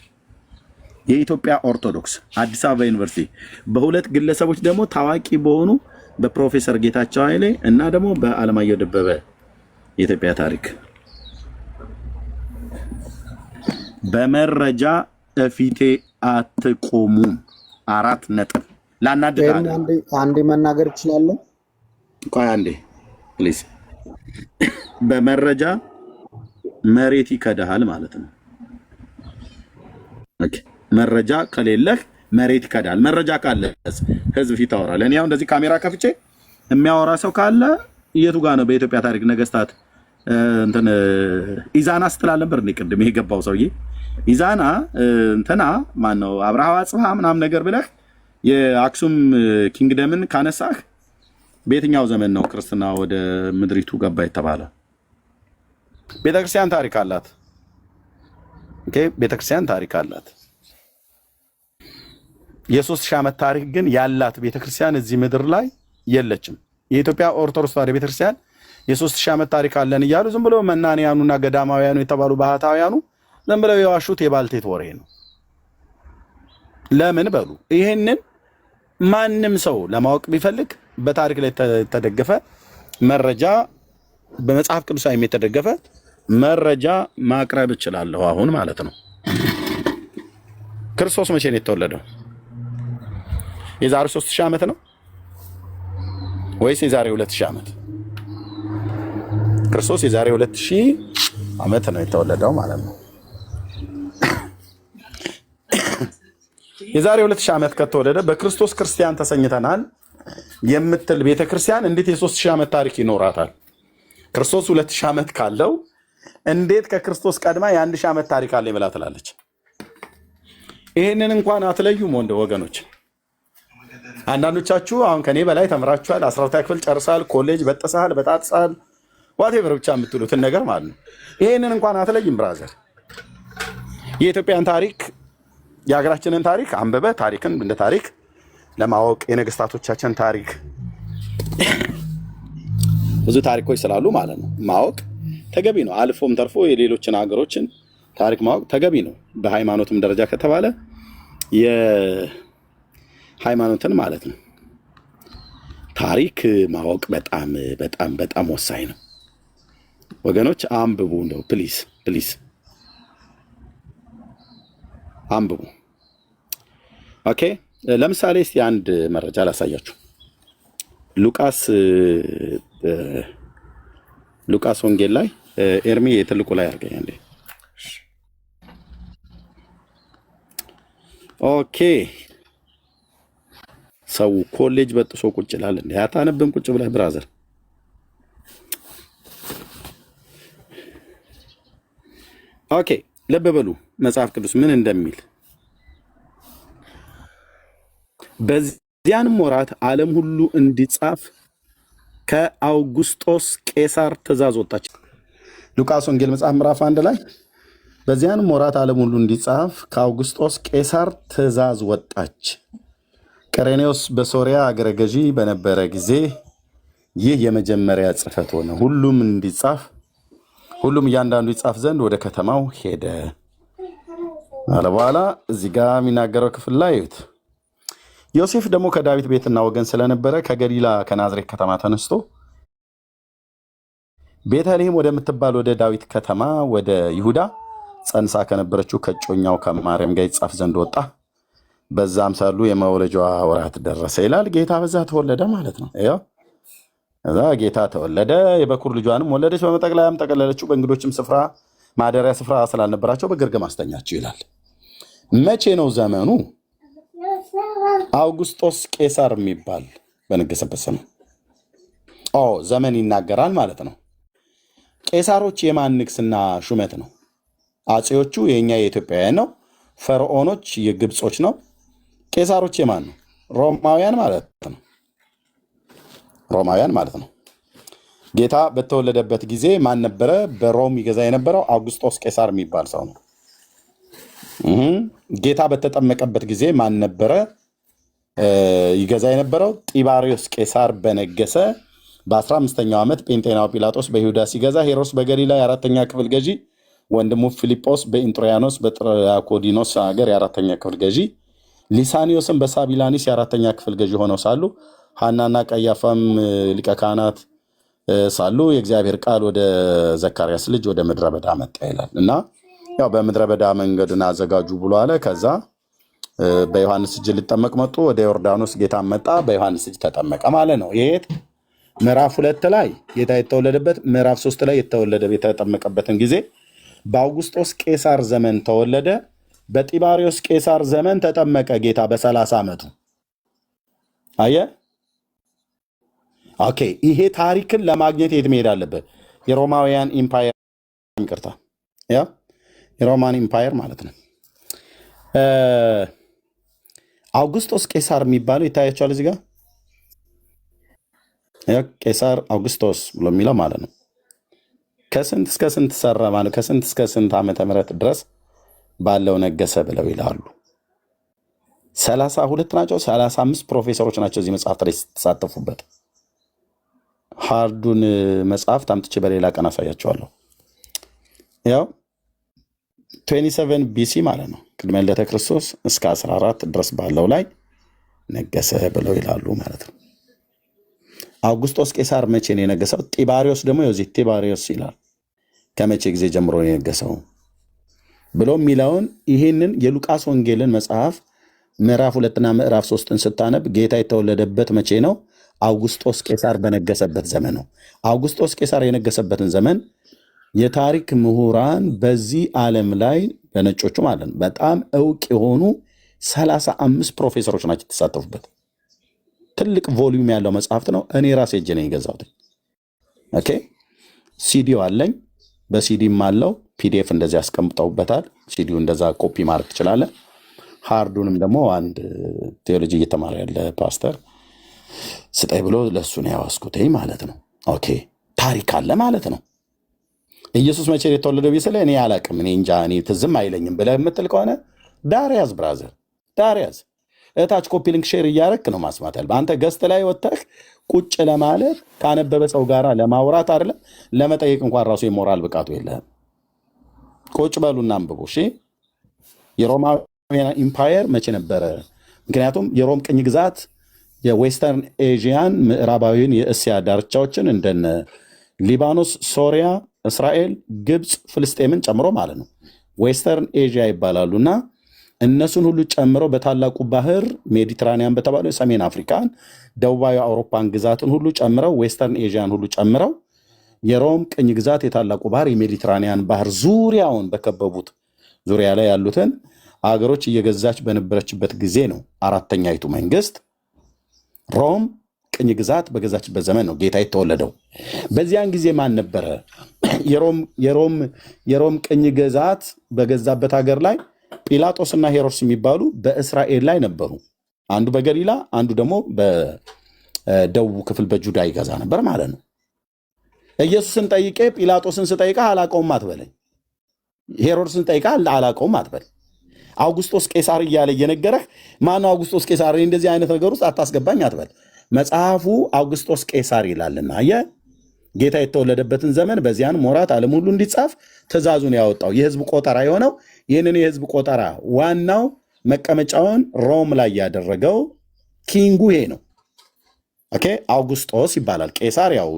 S2: የኢትዮጵያ ኦርቶዶክስ አዲስ አበባ ዩኒቨርሲቲ በሁለት ግለሰቦች ደግሞ ታዋቂ በሆኑ በፕሮፌሰር ጌታቸው ኃይሌ እና ደግሞ በአለማየሁ ደበበ የኢትዮጵያ ታሪክ በመረጃ እፊቴ አትቆሙም። 4 ነጥብ ላናድዳለ
S1: አንዴ መናገር እችላለሁ።
S2: ቆይ አንዴ ፕሊዝ። በመረጃ መሬት ይከዳሃል ማለት ነው። ኦኬ መረጃ ከሌለህ መሬት ይከዳል። መረጃ ካለ ህዝብ ፊት ታወራለህ። እኔ አሁን እንደዚህ ካሜራ ከፍቼ የሚያወራ ሰው ካለ የቱ ጋር ነው በኢትዮጵያ ታሪክ ነገስታት እንትን ኢዛና ስትላል ነበር እንዴ? ቅድም ይሄ ገባው ሰውዬ ኢዛና እንትና ማን ነው አብርሃ አጽብሃ ምናምን ነገር ብለህ የአክሱም ኪንግደምን ካነሳህ በየትኛው ዘመን ነው ክርስትና ወደ ምድሪቱ ገባ የተባለ? ቤተክርስቲያን ታሪክ አላት። ኦኬ ቤተክርስቲያን ታሪክ አላት። የ3000 ዓመት ታሪክ ግን ያላት ቤተክርስቲያን እዚህ ምድር ላይ የለችም። የኢትዮጵያ ኦርቶዶክስ ተዋሕዶ ቤተክርስቲያን የ3000 ዓመት ታሪክ አለን እያሉ ዝም ብለው መናንያኑና ገዳማውያኑ የተባሉ ባህታውያኑ ዝም ብለው የዋሹት የባልቴት ወሬ ነው። ለምን በሉ ይሄንን ማንም ሰው ለማወቅ ቢፈልግ በታሪክ ላይ የተደገፈ መረጃ በመጽሐፍ ቅዱሳዊ የተደገፈ መረጃ ማቅረብ እችላለሁ አሁን ማለት ነው። ክርስቶስ መቼ ነው የተወለደው? የዛሬ 3000 ዓመት ነው ወይስ የዛሬ 2000 ዓመት? ክርስቶስ የዛሬ 2000 ዓመት ነው የተወለደው ማለት ነው። የዛሬ 2000 ዓመት ከተወለደ በክርስቶስ ክርስቲያን ተሰኝተናል የምትል ቤተክርስቲያን እንዴት የ3000 ዓመት ታሪክ ይኖራታል? ክርስቶስ 2000 ዓመት ካለው እንዴት ከክርስቶስ ቀድማ የ1000 ዓመት ታሪክ አለ ብላ ትላለች? ይሄንን እንኳን አትለዩም ወገኖች። አንዳንዶቻችሁ አሁን ከኔ በላይ ተምራችኋል፣ 12ኛ ክፍል ጨርሳል፣ ኮሌጅ በጥሳል፣ በጣጥሳል ዋቴቨር ብቻ የምትሉትን ነገር ማለት ነው። ይሄንን እንኳን አትለይም ብራዘር። የኢትዮጵያን ታሪክ የሀገራችንን ታሪክ አንበበ ታሪክን እንደ ታሪክ ለማወቅ የነገስታቶቻችን ታሪክ ብዙ ታሪኮች ስላሉ ማለት ነው ማወቅ ተገቢ ነው። አልፎም ተርፎ የሌሎችን ሀገሮችን ታሪክ ማወቅ ተገቢ ነው። በሃይማኖትም ደረጃ ከተባለ የሃይማኖትን ማለት ነው። ታሪክ ማወቅ በጣም በጣም በጣም ወሳኝ ነው ወገኖች። አንብቡ እንደው ፕሊዝ ፕሊዝ አንብቡ። ኦኬ ለምሳሌ እስቲ አንድ መረጃ ላሳያችሁ። ሉቃስ ወንጌል ላይ ኤርሚ የትልቁ ላይ አድርገኝ እንዴ። ኦኬ ሰው ኮሌጅ በጥሶ ቁጭ ይላል እንዴ? አታነብም ቁጭ ብለህ ብራዘር? ኦኬ ልብ በሉ መጽሐፍ ቅዱስ ምን እንደሚል። በዚያንም ወራት ዓለም ሁሉ እንዲጻፍ ከአውጉስጦስ ቄሳር ትእዛዝ ወጣች። ሉቃስ ወንጌል መጽሐፍ ምዕራፍ 1 ላይ በዚያንም ወራት ዓለም ሁሉ እንዲጻፍ ከአውጉስጦስ ቄሳር ትእዛዝ ወጣች። ቀሬኔዎስ በሶሪያ አገረ ገዢ በነበረ ጊዜ ይህ የመጀመሪያ ጽሕፈት ሆነ። ሁሉም እያንዳንዱ ይጻፍ ዘንድ ወደ ከተማው ሄደ አለ። በኋላ እዚህ ጋር የሚናገረው ክፍል ላይ እዩት። ዮሴፍ ደግሞ ከዳዊት ቤትና ወገን ስለነበረ ከገሊላ ከናዝሬት ከተማ ተነስቶ ቤተልሔም ወደምትባል ወደ ዳዊት ከተማ ወደ ይሁዳ ጸንሳ ከነበረችው ከጮኛው ከማርያም ጋር ይጻፍ ዘንድ ወጣ። በዛም ሳሉ የመውለጃዋ ወራት ደረሰ ይላል። ጌታ በዛ ተወለደ ማለት ነው። ያው እዛ ጌታ ተወለደ፣ የበኩር ልጇንም ወለደች፣ በመጠቅለያም ጠቀለለችው፣ በእንግዶችም ስፍራ ማደሪያ ስፍራ ስላልነበራቸው በግርግም አስተኛችው ይላል። መቼ ነው ዘመኑ? አውጉስጦስ ቄሳር የሚባል በነገሰበት ዘመን ዘመን ይናገራል ማለት ነው። ቄሳሮች የማን ንግስና ሹመት ነው? አጼዎቹ የኛ የኢትዮጵያውያን ነው። ፈርዖኖች የግብጾች ነው። ቄሳሮች የማን ነው? ሮማውያን ማለት ነው። ሮማውያን ማለት ነው። ጌታ በተወለደበት ጊዜ ማን ነበረ በሮም ይገዛ የነበረው? አውጉስጦስ ቄሳር የሚባል ሰው ነው። ጌታ በተጠመቀበት ጊዜ ማን ነበረ ይገዛ የነበረው? ጢባሪዮስ ቄሳር በነገሰ በ15ኛው ዓመት ጴንጤናው ጲላጦስ በይሁዳ ሲገዛ፣ ሄሮድስ በገሊላ የአራተኛ ክፍል ገዢ፣ ወንድሙ ፊልጶስ በኢንጥሪያኖስ በጥራኮዲኖስ ሀገር የአራተኛ ክፍል ገዢ፣ ሊሳኒዮስም በሳቢላኒስ የአራተኛ ክፍል ገዢ ሆነው ሳሉ፣ ሐናና ቀያፋም ሊቀ ካህናት ሳሉ የእግዚአብሔር ቃል ወደ ዘካርያስ ልጅ ወደ ምድረ በዳ መጣ ይላል። እና ያው በምድረ በዳ መንገድን አዘጋጁ ብሎ አለ። ከዛ በዮሐንስ እጅ ሊጠመቅ መጡ። ወደ ዮርዳኖስ ጌታ መጣ፣ በዮሐንስ እጅ ተጠመቀ ማለት ነው። ይሄ ምዕራፍ 2 ላይ ጌታ የተወለደበት፣ ምዕራፍ 3 ላይ የተወለደ የተጠመቀበትን ጊዜ በአውጉስጦስ ቄሳር ዘመን ተወለደ። በጢባሪዮስ ቄሳር ዘመን ተጠመቀ ጌታ በ30 ዓመቱ። አየ ኦኬ። ይሄ ታሪክን ለማግኘት የት መሄድ አለበት? የሮማውያን ኢምፓየር ይቅርታ፣ ያ የሮማን ኢምፓየር ማለት ነው። አውጉስጦስ ቄሳር የሚባለው ይታያቸዋል እዚህ ጋር ቄሳር አውጉስጦስ ብሎ የሚለው ማለት ነው። ከስንት እስከ ስንት ሰራ ማለት ከስንት እስከ ስንት ዓመተ ምህረት ድረስ ባለው ነገሰ ብለው ይላሉ። 32 ናቸው። 35 ፕሮፌሰሮች ናቸው እዚህ መጽሐፍ ላይ ተሳተፉበት። ሃርዱን መጽሐፍ ታምጥቼ በሌላ ቀን አሳያቸዋለሁ። ያው 27 ቢሲ ማለት ነው ቅድመ ልደተ ክርስቶስ እስከ 14 ድረስ ባለው ላይ ነገሰ ብለው ይላሉ ማለት ነው። አውጉስጦስ ቄሳር መቼ ነው የነገሰው? ጢባሪዮስ ደግሞ የዚህ ጢባሪዮስ ይላል ከመቼ ጊዜ ጀምሮ ነው የነገሰው ብሎ የሚለውን ይህንን የሉቃስ ወንጌልን መጽሐፍ ምዕራፍ 2 እና ምዕራፍ 3ን ስታነብ ጌታ የተወለደበት መቼ ነው? አውጉስጦስ ቄሳር በነገሰበት ዘመን ነው። አውጉስጦስ ቄሳር የነገሰበትን ዘመን የታሪክ ምሁራን በዚህ ዓለም ላይ በነጮቹ ማለት ነው በጣም እውቅ የሆኑ 35 ፕሮፌሰሮች ናቸው የተሳተፉበት። ትልቅ ቮሊዩም ያለው መጽሐፍት ነው። እኔ ራሴ እጄ ነኝ የገዛሁት። ኦኬ ሲዲው አለኝ፣ በሲዲም አለው። ፒዲኤፍ እንደዚህ ያስቀምጠውበታል። ሲዲው እንደዛ ኮፒ ማድረግ ትችላለህ። ሃርዱንም ደግሞ አንድ ቴዎሎጂ እየተማረ ያለ ፓስተር ስጠኝ ብሎ ለእሱ ነው ያዋስኩትኝ ማለት ነው። ኦኬ ታሪክ አለ ማለት ነው። ኢየሱስ መቼ የተወለደው ቢስለ እኔ አላቅም፣ እኔ እንጃ፣ እኔ ትዝም አይለኝም ብለህ የምትል ከሆነ ዳርያዝ ብራዘር ዳርያዝ እታች ኮፒ ሊንክ ሼር እያረክ ነው ማስማት ያለብህ። አንተ ገስት ላይ ወጥተህ ቁጭ ለማለት ካነበበ ሰው ጋር ለማውራት አይደለም ለመጠየቅ እንኳን ራሱ የሞራል ብቃቱ የለህም። ቁጭ በሉና አንብቡ። እሺ የሮማ ኢምፓየር መቼ ነበረ? ምክንያቱም የሮም ቅኝ ግዛት የዌስተርን ኤዥያን ምዕራባዊን የእስያ ዳርቻዎችን እንደነ ሊባኖስ፣ ሶሪያ፣ እስራኤል፣ ግብፅ፣ ፍልስጤምን ጨምሮ ማለት ነው ዌስተርን ኤዥያ ይባላሉ እና እነሱን ሁሉ ጨምረው በታላቁ ባህር ሜዲትራኒያን በተባለው ሰሜን አፍሪካን፣ ደቡባዊ አውሮፓን ግዛትን ሁሉ ጨምረው ዌስተርን ኤዥያን ሁሉ ጨምረው የሮም ቅኝ ግዛት የታላቁ ባህር የሜዲትራኒያን ባህር ዙሪያውን በከበቡት ዙሪያ ላይ ያሉትን አገሮች እየገዛች በነበረችበት ጊዜ ነው አራተኛይቱ መንግስት ሮም ቅኝ ግዛት በገዛችበት ዘመን ነው ጌታ የተወለደው። በዚያን ጊዜ ማን ነበረ? የሮም ቅኝ ግዛት በገዛበት ሀገር ላይ ጲላጦስና ሄሮድስ የሚባሉ በእስራኤል ላይ ነበሩ። አንዱ በገሊላ አንዱ ደግሞ በደቡብ ክፍል በጁዳ ይገዛ ነበር ማለት ነው። ኢየሱስን ጠይቄ ጲላጦስን ስጠይቃ አላቀውም አትበለኝ። ሄሮድስን ጠይቃ አላቀውም አትበል። አውግስጦስ ቄሳር እያለ እየነገረህ ማነው አውግስጦስ ቄሳር? እንደዚህ አይነት ነገር ውስጥ አታስገባኝ አትበል። መጽሐፉ አውግስጦስ ቄሳር ይላልና ጌታ የተወለደበትን ዘመን በዚያን ሞራት ዓለም ሁሉ እንዲጻፍ ትእዛዙን ያወጣው የህዝብ ቆጠራ የሆነው ይህንን የህዝብ ቆጠራ ዋናው መቀመጫውን ሮም ላይ ያደረገው ኪንጉ ይሄ ነው። ኦኬ አውግስጦስ ይባላል። ቄሳር ያው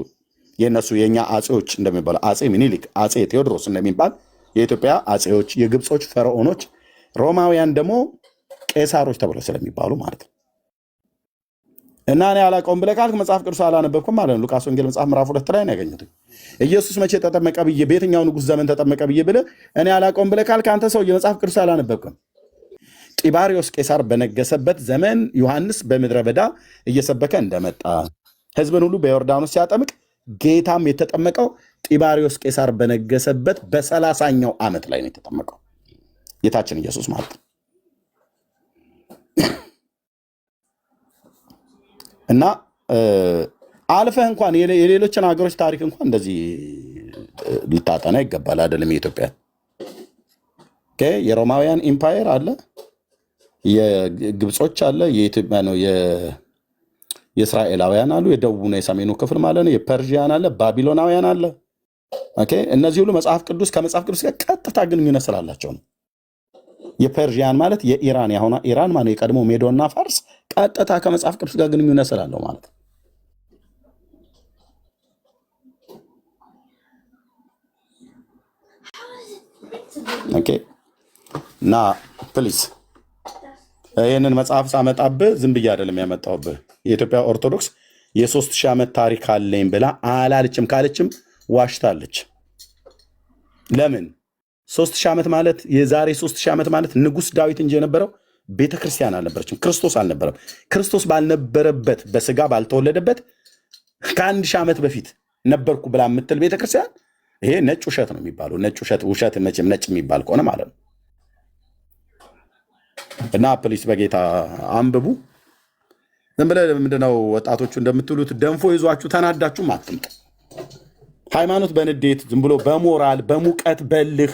S2: የነሱ የኛ አጼዎች እንደሚባሉ አጼ ሚኒሊክ፣ አጼ ቴዎድሮስ እንደሚባል የኢትዮጵያ አጼዎች፣ የግብጾች ፈርዖኖች፣ ሮማውያን ደግሞ ቄሳሮች ተብለው ስለሚባሉ ማለት ነው። እና እኔ አላውቀውም ብለህ ካልክ መጽሐፍ ቅዱስ አላነበብኩም ማለት ነው። ሉቃስ ወንጌል መጽሐፍ ምዕራፍ 2 ላይ ነው ያገኘሁት። ኢየሱስ መቼ ተጠመቀ ብዬ በየትኛው ንጉሥ ዘመን ተጠመቀ ብዬ ብለህ እኔ አላውቀውም ብለህ ካልክ አንተ ሰው የመጽሐፍ ቅዱስ አላነበብኩም። ጢባሪዮስ ቄሳር በነገሰበት ዘመን ዮሐንስ በምድረ በዳ እየሰበከ እንደመጣ ህዝብን ሁሉ በዮርዳኖስ ሲያጠምቅ ጌታም የተጠመቀው ጢባሪዮስ ቄሳር በነገሰበት በ30ኛው ዓመት ላይ ነው የተጠመቀው ጌታችን ኢየሱስ ማለት ነው። እና አልፈህ እንኳን የሌሎችን ሀገሮች ታሪክ እንኳን እንደዚህ ልታጠና ይገባል። አይደለም የኢትዮጵያ የሮማውያን ኢምፓየር አለ፣ የግብጾች አለ፣ የኢትዮጵያ ነው የእስራኤላውያን አሉ፣ የደቡብና የሰሜኑ ክፍል ማለት ነው፣ የፐርዥያን አለ፣ ባቢሎናውያን አለ። እነዚህ ሁሉ መጽሐፍ ቅዱስ ከመጽሐፍ ቅዱስ ጋር ቀጥታ ግንኙነት ስላላቸው ነው። የፐርዥያን ማለት የኢራን ያሆነ ኢራን ማለት የቀድሞ ሜዶና ፋርስ ቀጥታ ከመጽሐፍ ቅዱስ ጋር ግንኙነት ስላለው ማለት ነው። ኦኬ እና ፕሊዝ ይህንን መጽሐፍ ሳመጣብህ ዝም ብዬ አይደለም ያመጣሁብህ። የኢትዮጵያ ኦርቶዶክስ የ3000 ዓመት ታሪክ አለኝ ብላ አላለችም። ካለችም ዋሽታለች። ለምን 3000 ዓመት ማለት የዛሬ 3000 ዓመት ማለት ንጉሥ ዳዊት እንጂ የነበረው ቤተክርስቲያን አልነበረችም። ክርስቶስ አልነበረም። ክርስቶስ ባልነበረበት በስጋ ባልተወለደበት ከ1000 ዓመት በፊት ነበርኩ ብላ የምትል ቤተክርስቲያን ይሄ ነጭ ውሸት ነው የሚባለው። ነጭ ውሸት መቼም ነጭ የሚባል ከሆነ ማለት ነው። እና ፕሊስ በጌታ አንብቡ። ዝም ብለህ ምንድነው ወጣቶቹ እንደምትሉት ደንፎ ይዟችሁ ተናዳችሁም አትምጡ። ሃይማኖት በንዴት ዝም ብሎ በሞራል በሙቀት በልህ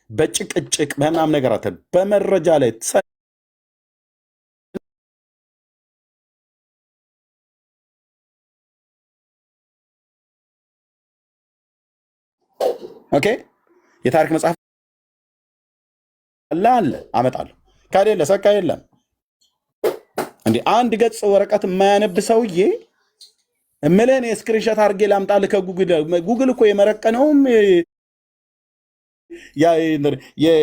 S2: በጭቅጭቅ በምናም ነገር አተ በመረጃ ላይ ኦኬ የታሪክ መጽሐፍ አለ አመጣለሁ። ከሌለ ሰካ የለም እንዴ አንድ ገጽ ወረቀት የማያነብ ሰውዬ እምለን የስክሪንሾት አድርጌ ላምጣልህ ከጉግል እኮ የመረቀነውም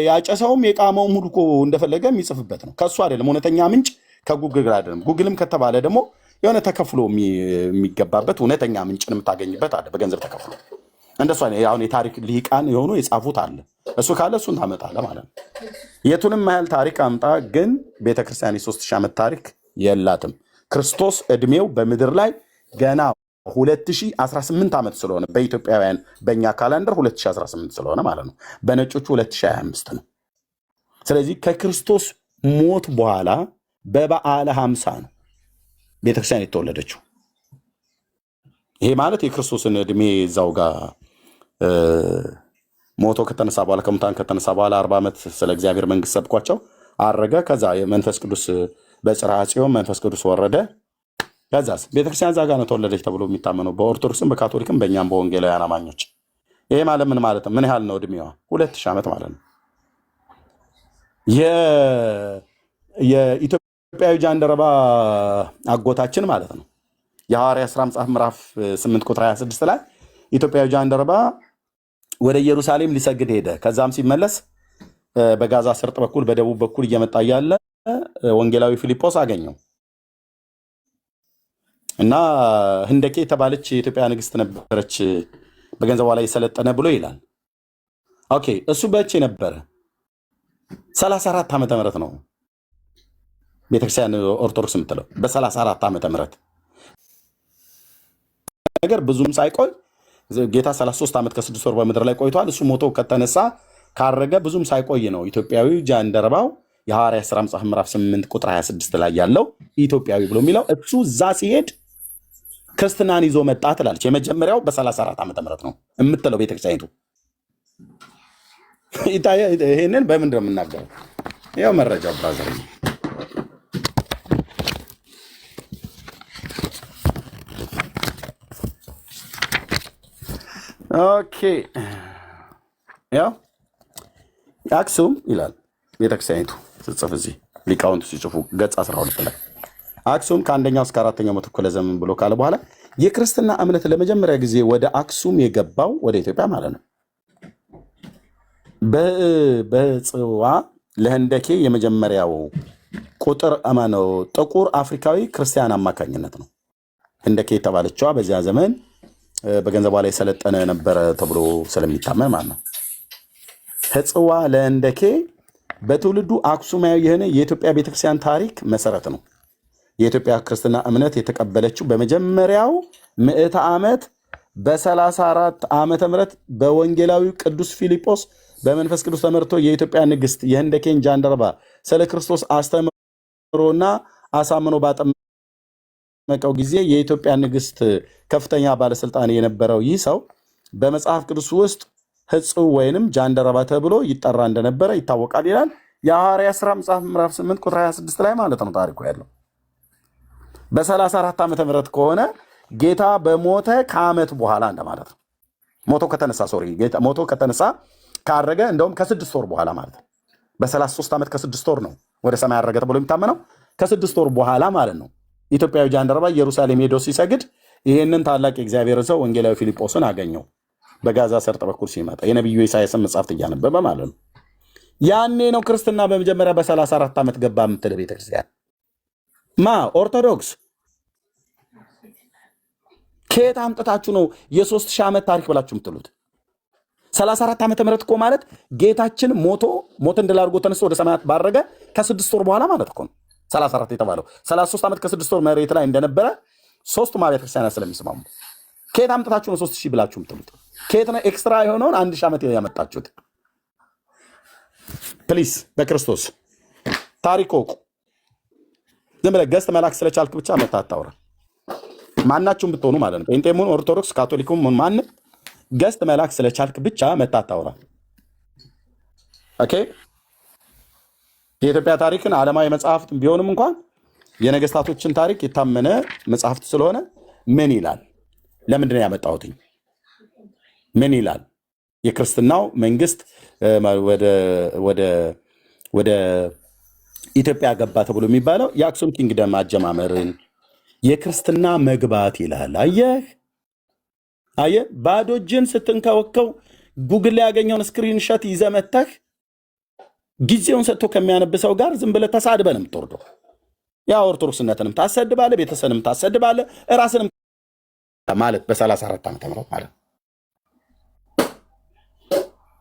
S2: ያጨሰውም የቃመውም ሁሉ እኮ እንደፈለገ የሚጽፍበት ነው። ከሱ አይደለም እውነተኛ ምንጭ ከጉግል አይደለም። ጉግልም ከተባለ ደግሞ የሆነ ተከፍሎ የሚገባበት እውነተኛ ምንጭን የምታገኝበት አለ፣ በገንዘብ ተከፍሎ እንደሱ አሁን የታሪክ ሊቃን የሆኑ የጻፉት አለ። እሱ ካለ እሱን ታመጣለህ ማለት ነው። የቱንም ያህል ታሪክ አምጣ፣ ግን ቤተክርስቲያን የ3000 ዓመት ታሪክ የላትም። ክርስቶስ እድሜው በምድር ላይ ገና 2018 ዓመት ስለሆነ በኢትዮጵያውያን በእኛ ካላንደር 2018 ስለሆነ ማለት ነው። በነጮቹ 2025 ነው። ስለዚህ ከክርስቶስ ሞት በኋላ በበዓለ 50 ነው ቤተክርስቲያን የተወለደችው። ይሄ ማለት የክርስቶስን እድሜ እዛው ጋር ሞቶ ከተነሳ በኋላ ከሙታን ከተነሳ በኋላ 40 ዓመት ስለ እግዚአብሔር መንግስት ሰብኳቸው አረገ። ከዛ መንፈስ ቅዱስ በጽርሐ ጽዮን መንፈስ ቅዱስ ወረደ። ከዛስ ቤተክርስቲያን እዛ ጋር ነው ተወለደች ተብሎ የሚታመነው በኦርቶዶክስም በካቶሊክም በእኛም በወንጌላውያን አማኞች። ይሄ ማለት ምን ማለት ነው? ምን ያህል ነው እድሜዋ? 2000 ዓመት ማለት ነው። የኢትዮጵያዊ ጃንደረባ አጎታችን ማለት ነው። የሐዋርያት ሥራ መጽሐፍ ምዕራፍ 8 ቁጥር 26 ላይ ኢትዮጵያዊ ጃንደረባ ወደ ኢየሩሳሌም ሊሰግድ ሄደ። ከዛም ሲመለስ በጋዛ ሰርጥ በኩል በደቡብ በኩል እየመጣ ያለ ወንጌላዊ ፊልጶስ አገኘው እና ህንደኬ የተባለች የኢትዮጵያ ንግስት ነበረች በገንዘቧ ላይ የሰለጠነ ብሎ ይላል። ኦኬ እሱ በቼ ነበረ 34 ዓመተ ምህረት ነው ቤተክርስቲያን ኦርቶዶክስ የምትለው በ34 ዓመተ ምህረት ነገር ብዙም ሳይቆይ ጌታ 33 ዓመት ከ6 ወር በምድር ላይ ቆይቷል። እሱ ሞቶ ከተነሳ ካረገ ብዙም ሳይቆይ ነው ኢትዮጵያዊ ጃንደረባው የሐዋርያት ሥራ መጽሐፍ ምዕራፍ 8 ቁጥር 26 ላይ ያለው ኢትዮጵያዊ ብሎ የሚለው እሱ እዛ ሲሄድ ክርስትናን ይዞ መጣ ትላለች። የመጀመሪያው በ34 ዓመተ ምህረት ነው የምትለው ቤተክርስቲያኒቱ። ይሄንን በምንድን ነው የምናገረው? ያው መረጃው ብራዘር ኦኬ ያው አክሱም ይላል ቤተክርስቲያኒቱ ጽፍ እዚህ ሊቃውንቱ ሲጽፉ ገጽ 12 ላይ አክሱም ከአንደኛው እስከ አራተኛው መቶ ክፍለ ዘመን ብሎ ካለ በኋላ የክርስትና እምነት ለመጀመሪያ ጊዜ ወደ አክሱም የገባው ወደ ኢትዮጵያ ማለት ነው በጽዋ ለህንደኬ የመጀመሪያው ቁጥር አማነው ጥቁር አፍሪካዊ ክርስቲያን አማካኝነት ነው። ህንደኬ የተባለችዋ በዚያ ዘመን በገንዘቧ ላይ ሰለጠነ ነበረ ተብሎ ስለሚታመን ማለት ነው። ህጽዋ ለህንደኬ በትውልዱ አክሱማዊ የሆነ የኢትዮጵያ ቤተክርስቲያን ታሪክ መሰረት ነው። የኢትዮጵያ ክርስትና እምነት የተቀበለችው በመጀመሪያው ምዕተ ዓመት በ34 ዓመተ ምህረት በወንጌላዊ ቅዱስ ፊልጶስ በመንፈስ ቅዱስ ተመርቶ የኢትዮጵያ ንግስት የህንደኬን ጃንደረባ ስለ ክርስቶስ አስተምሮና አሳምኖ ባጠመቀው ጊዜ የኢትዮጵያ ንግስት ከፍተኛ ባለስልጣን የነበረው ይህ ሰው በመጽሐፍ ቅዱስ ውስጥ ህጽው ወይንም ጃንደረባ ተብሎ ይጠራ እንደነበረ ይታወቃል ይላል። የሐዋርያት ሥራ መጽሐፍ ምዕራፍ 8 ቁጥር 26 ላይ ማለት ነው ታሪኩ ያለው። በ34 ዓመተ ምህረት ከሆነ ጌታ በሞተ ከዓመት በኋላ እንደማለት ነው። ሞቶ ከተነሳ ካረገ እንደውም ከ6 ወር በኋላ ማለት ነው። በ33 ዓመት ከ6 ወር ነው ወደ ሰማይ ያረገ ተብሎ የሚታመነው ከ6 ወር በኋላ ማለት ነው። ኢትዮጵያዊ ጃንደረባ ኢየሩሳሌም ሄዶ ሲሰግድ ይህንን ታላቅ የእግዚአብሔር ሰው ወንጌላዊ ፊልጶስን አገኘው በጋዛ ሰርጥ በኩል ሲመጣ የነቢዩ ኢሳያስን መጽሐፍት እያነበበ ማለት ነው። ያኔ ነው ክርስትና በመጀመሪያ በ34 ዓመት ገባ የምትል ቤተክርስቲያን ኦርቶዶክስ ከየት አምጥታችሁ ነው የ3000 ዓመት ታሪክ ብላችሁ የምትሉት? 34 ዓመተ ምህረት እኮ ማለት ጌታችን ሞት እንድል አድርጎ ተነስቶ ወደ ሰማያት ባረገ ከ6 ወር በኋላ ማለት እኮ ነው 34 የተባለው። 33 ዓመት ከ6 ወር መሬት ላይ እንደነበረ ሶስቱም አብያተ ክርስቲያናት ስለሚስማሙ ከየት አምጥታችሁ ነው 3000 ብላችሁ የምትሉት? ከየት ነው ኤክስትራ የሆነውን 1000 ዓመት ያመጣችሁት? ፕሊስ በክርስቶስ ታሪክ ወቁ። ዝም ብለህ ገዝት መላክ ስለቻልክ ብቻ መታታውራ ማናችሁም ብትሆኑ ማለት ነው ጴንጤም ሆኑ ኦርቶዶክስ ካቶሊኩም ሆኑ ማንም ገዝት መላክ ስለቻልክ ብቻ መታታውራ። ኦኬ የኢትዮጵያ ታሪክን ዓለማዊ መጽሐፍት ቢሆንም እንኳን የነገስታቶችን ታሪክ የታመነ መጽሐፍት ስለሆነ ምን ይላል? ለምንድን ነው ያመጣሁትኝ? ምን ይላል? የክርስትናው መንግስት ወደ ኢትዮጵያ ገባ ተብሎ የሚባለው የአክሱም ኪንግደም አጀማመርን የክርስትና መግባት ይላል። አየህ ባዶ እጅን ስትንከወከው ጉግል ላይ ያገኘውን ስክሪንሾት ይዘህ መተህ ጊዜውን ሰጥቶ ከሚያነብሰው ጋር ዝም ብለህ ተሳድበህ ነው የምትወርደው። ያ ኦርቶዶክስነትንም ታሰድባለህ፣ ቤተሰብንም ታሰድባለህ፣ ራስንም ማለት በ34 ዓመተ ምህረት ማለት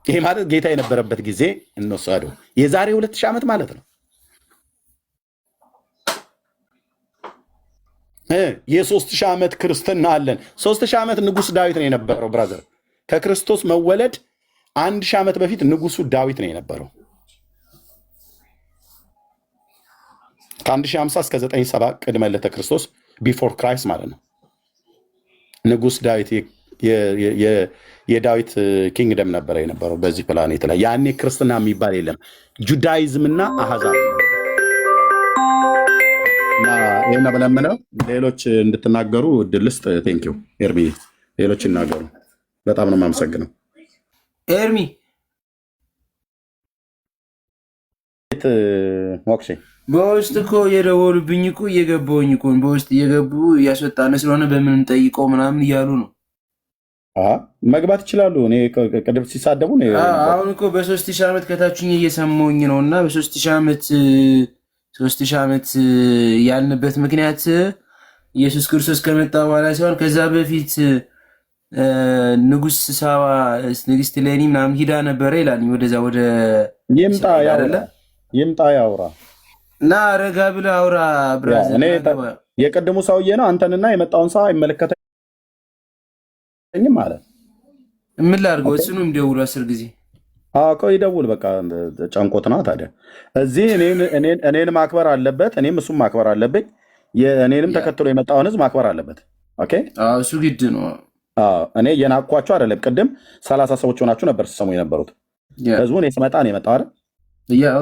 S2: ይሄ ማለት ጌታ የነበረበት ጊዜ እንወስደው የዛሬ 2000 ዓመት ማለት ነው። የ3000 ዓመት ክርስትና አለን። 3000 ዓመት ንጉስ ዳዊት ነው የነበረው ብራዘር። ከክርስቶስ መወለድ 1000 ዓመት በፊት ንጉሱ ዳዊት ነው የነበረው። ከ1050 እስከ 97 ቅድመ ልደተ ክርስቶስ ቢፎር ክራይስት ማለት ነው። ንጉስ ዳዊት የዳዊት ኪንግደም ነበረ የነበረው በዚህ ፕላኔት ላይ። ያኔ ክርስትና የሚባል የለም። ጁዳይዝምና አህዛብ ይህን ብለምነው ሌሎች እንድትናገሩ እድል ስጥ። ቴንኪው ኤርሚ፣ ሌሎች ይናገሩ። በጣም ነው የማመሰግነው።
S4: ኤርሚ
S2: ሞክሼ
S4: በውስጥ እኮ የደወሉብኝ እኮ እየገባሁኝ እኮ በውስጥ እየገቡ እያስወጣን ስለሆነ በምን ጠይቀው ምናምን እያሉ ነው።
S2: መግባት ይችላሉ። እኔ ቅድም ሲሳደቡ ነው።
S4: አሁን እኮ በ3000 ዓመት ከታችኝ እየሰማሁኝ ነው። እና በ3000 ዓመት ያልንበት ምክንያት ኢየሱስ ክርስቶስ ከመጣ በኋላ ሲሆን ከዛ በፊት ንጉስ ሳባ ንግስት ሌኒ ምናምን ሂዳ ነበረ ይላል። ወደዛ ወደ
S2: ይምጣ ያውራ
S4: እና ረጋ ብለህ አውራ ብራዘር።
S2: የቀድሙ ሰውዬ ነው። አንተንና የመጣውን ሰው አይመለከተኝም ማለት
S4: ምን ላድርገው? እሱንም ደውሉ 10 ጊዜ
S2: እኮ ይደውል። በቃ ጨንቆት ነው ታዲያ። እዚህ እኔን ማክበር አለበት፣ እኔም እሱም ማክበር አለብኝ። እኔንም ተከትሎ የመጣውን ህዝብ ማክበር አለበት። ኦኬ
S4: እሱ ግድ ነው።
S2: እኔ የናኳቸው አይደለም። ቅድም 30 ሰዎች ሆናችሁ ነበር ሲሰሙ የነበሩት። ህዝቡን ስመጣ ነው የመጣው አይደል?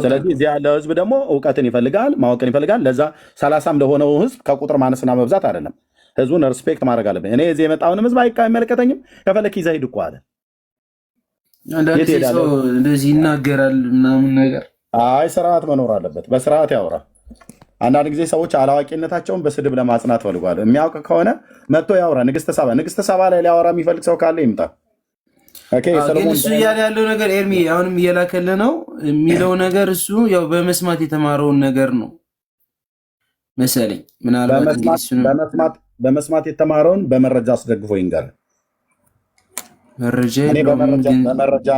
S2: ስለዚህ እዚህ ያለ ህዝብ ደግሞ እውቀትን ይፈልጋል፣ ማወቅን ይፈልጋል። ለዛ 30 ለሆነው ህዝብ ከቁጥር ማነስና መብዛት አይደለም፣ ህዝቡን ሪስፔክት ማድረግ አለብን። እኔ እዚህ የመጣውንም ህዝብ አይመለከተኝም፣ ከፈለክ ይዘህ ሂድ እኮ አለ።
S4: አንዳንድ ሰው እንደዚህ ይናገራል ምናምን ነገር።
S2: አይ ስርዓት መኖር አለበት፣ በስርዓት ያወራ። አንዳንድ ጊዜ ሰዎች አላዋቂነታቸውን በስድብ ለማጽናት ፈልጓል። የሚያውቅ ከሆነ መጥቶ ያወራ። ንግስተ ሳባ ላይ ሊያወራ የሚፈልግ ሰው ካለ ይምጣ።
S4: ግን እሱ እያለ ያለው ነገር ኤርሚ አሁንም እየላከልህ ነው የሚለው ነገር እሱ ያው በመስማት የተማረውን ነገር ነው መሰለኝ። ምናልባት
S2: በመስማት የተማረውን በመረጃ አስደግፎ ይንገር።
S4: መረጃ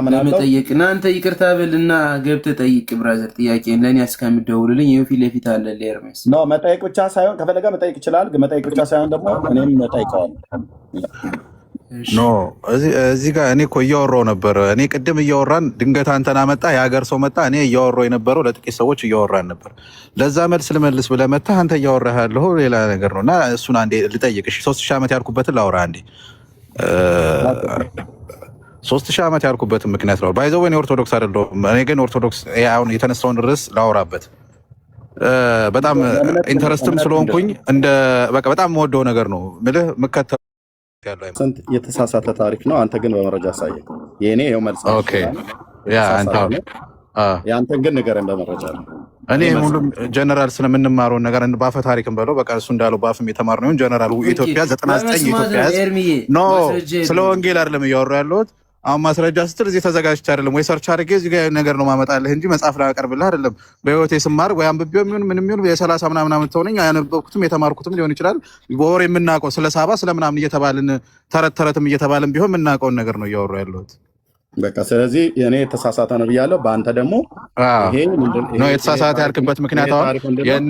S4: ለመጠየቅ እናንተ ይቅርታ በልና ገብተህ ጠይቅ ብራዘር። ጥያቄን ለእኔ እስከምትደውልልኝ ይኸው ፊት ለፊት አለ ኤርሜስ።
S2: መጠየቅ ብቻ ሳይሆን ከፈለገ መጠየቅ ይችላል። ግን መጠየቅ ብቻ ሳይሆን ደግሞ እኔም እጠይቀዋለሁ።
S5: ኖ እዚህ ጋር እኔ እኮ እያወራሁ ነበር። እኔ ቅድም እያወራን ድንገት አንተን አመጣ፣ የሀገር ሰው መጣ። እኔ እያወራሁ የነበረው ለጥቂት ሰዎች እያወራን ነበር። ለዛ መልስ ልመልስ ብለህ መጣህ። አንተ እያወራህ ያለኸው ሌላ ነገር ነው። እና እሱን አንዴ ልጠይቅሽ። 3000 ዓመት ያልኩበትን ላውራ አንዴ። 3000 ዓመት ያልኩበትን ምክንያት ነው። ባይዘው እኔ ኦርቶዶክስ አይደለሁም። እኔ ግን ኦርቶዶክስ አሁን የተነሳውን ርዕስ ላውራበት በጣም ኢንተረስትም ስለሆንኩኝ በቃ በጣም የምወደው ነገር ነው ምልህ ምከተል
S2: ስንት የተሳሳተ ታሪክ ነው። አንተ ግን በመረጃ አሳየህ። የኔ ይኸው መልስ የአንተን ግን ንገረን በመረጃ ነው።
S5: እኔ ሁሉም ጀነራል ስለምንማረውን ነገር በአፈ ታሪክም በለው በቃ እሱ እንዳለው በአፍም የተማርነው ጀነራል ኢትዮጵያ 99 ኢትዮጵያ ኖ ስለ ወንጌል አይደለም እያወራሁ ያለሁት። አሁን ማስረጃ ስትል እዚህ ተዘጋጅቼ አይደለም ወይ ሰርች አድርጌ እዚህ ጋር ነገር ነው ማመጣልህ እንጂ መጽሐፍ ላቀርብልህ አይደለም። በህይወቴ ስማር ወይ አንብቤው የሚሆን ምንም ይሁን የ30 ምናምን ዓመት ተሆነኝ ያነበብኩትም የተማርኩትም ሊሆን ይችላል። በወሬ የምናውቀው ስለ ሳባ ስለምናምን እየተባልን ተረትም እየተባልን ቢሆን የምናውቀውን ነገር ነው እያወራሁ ያለሁት።
S2: በቃ ስለዚህ እኔ የተሳሳተ ነው ብያለሁ። በአንተ ደግሞ ይሄ
S5: ነው የተሳሳተ ያልክበት ምክንያት አሁን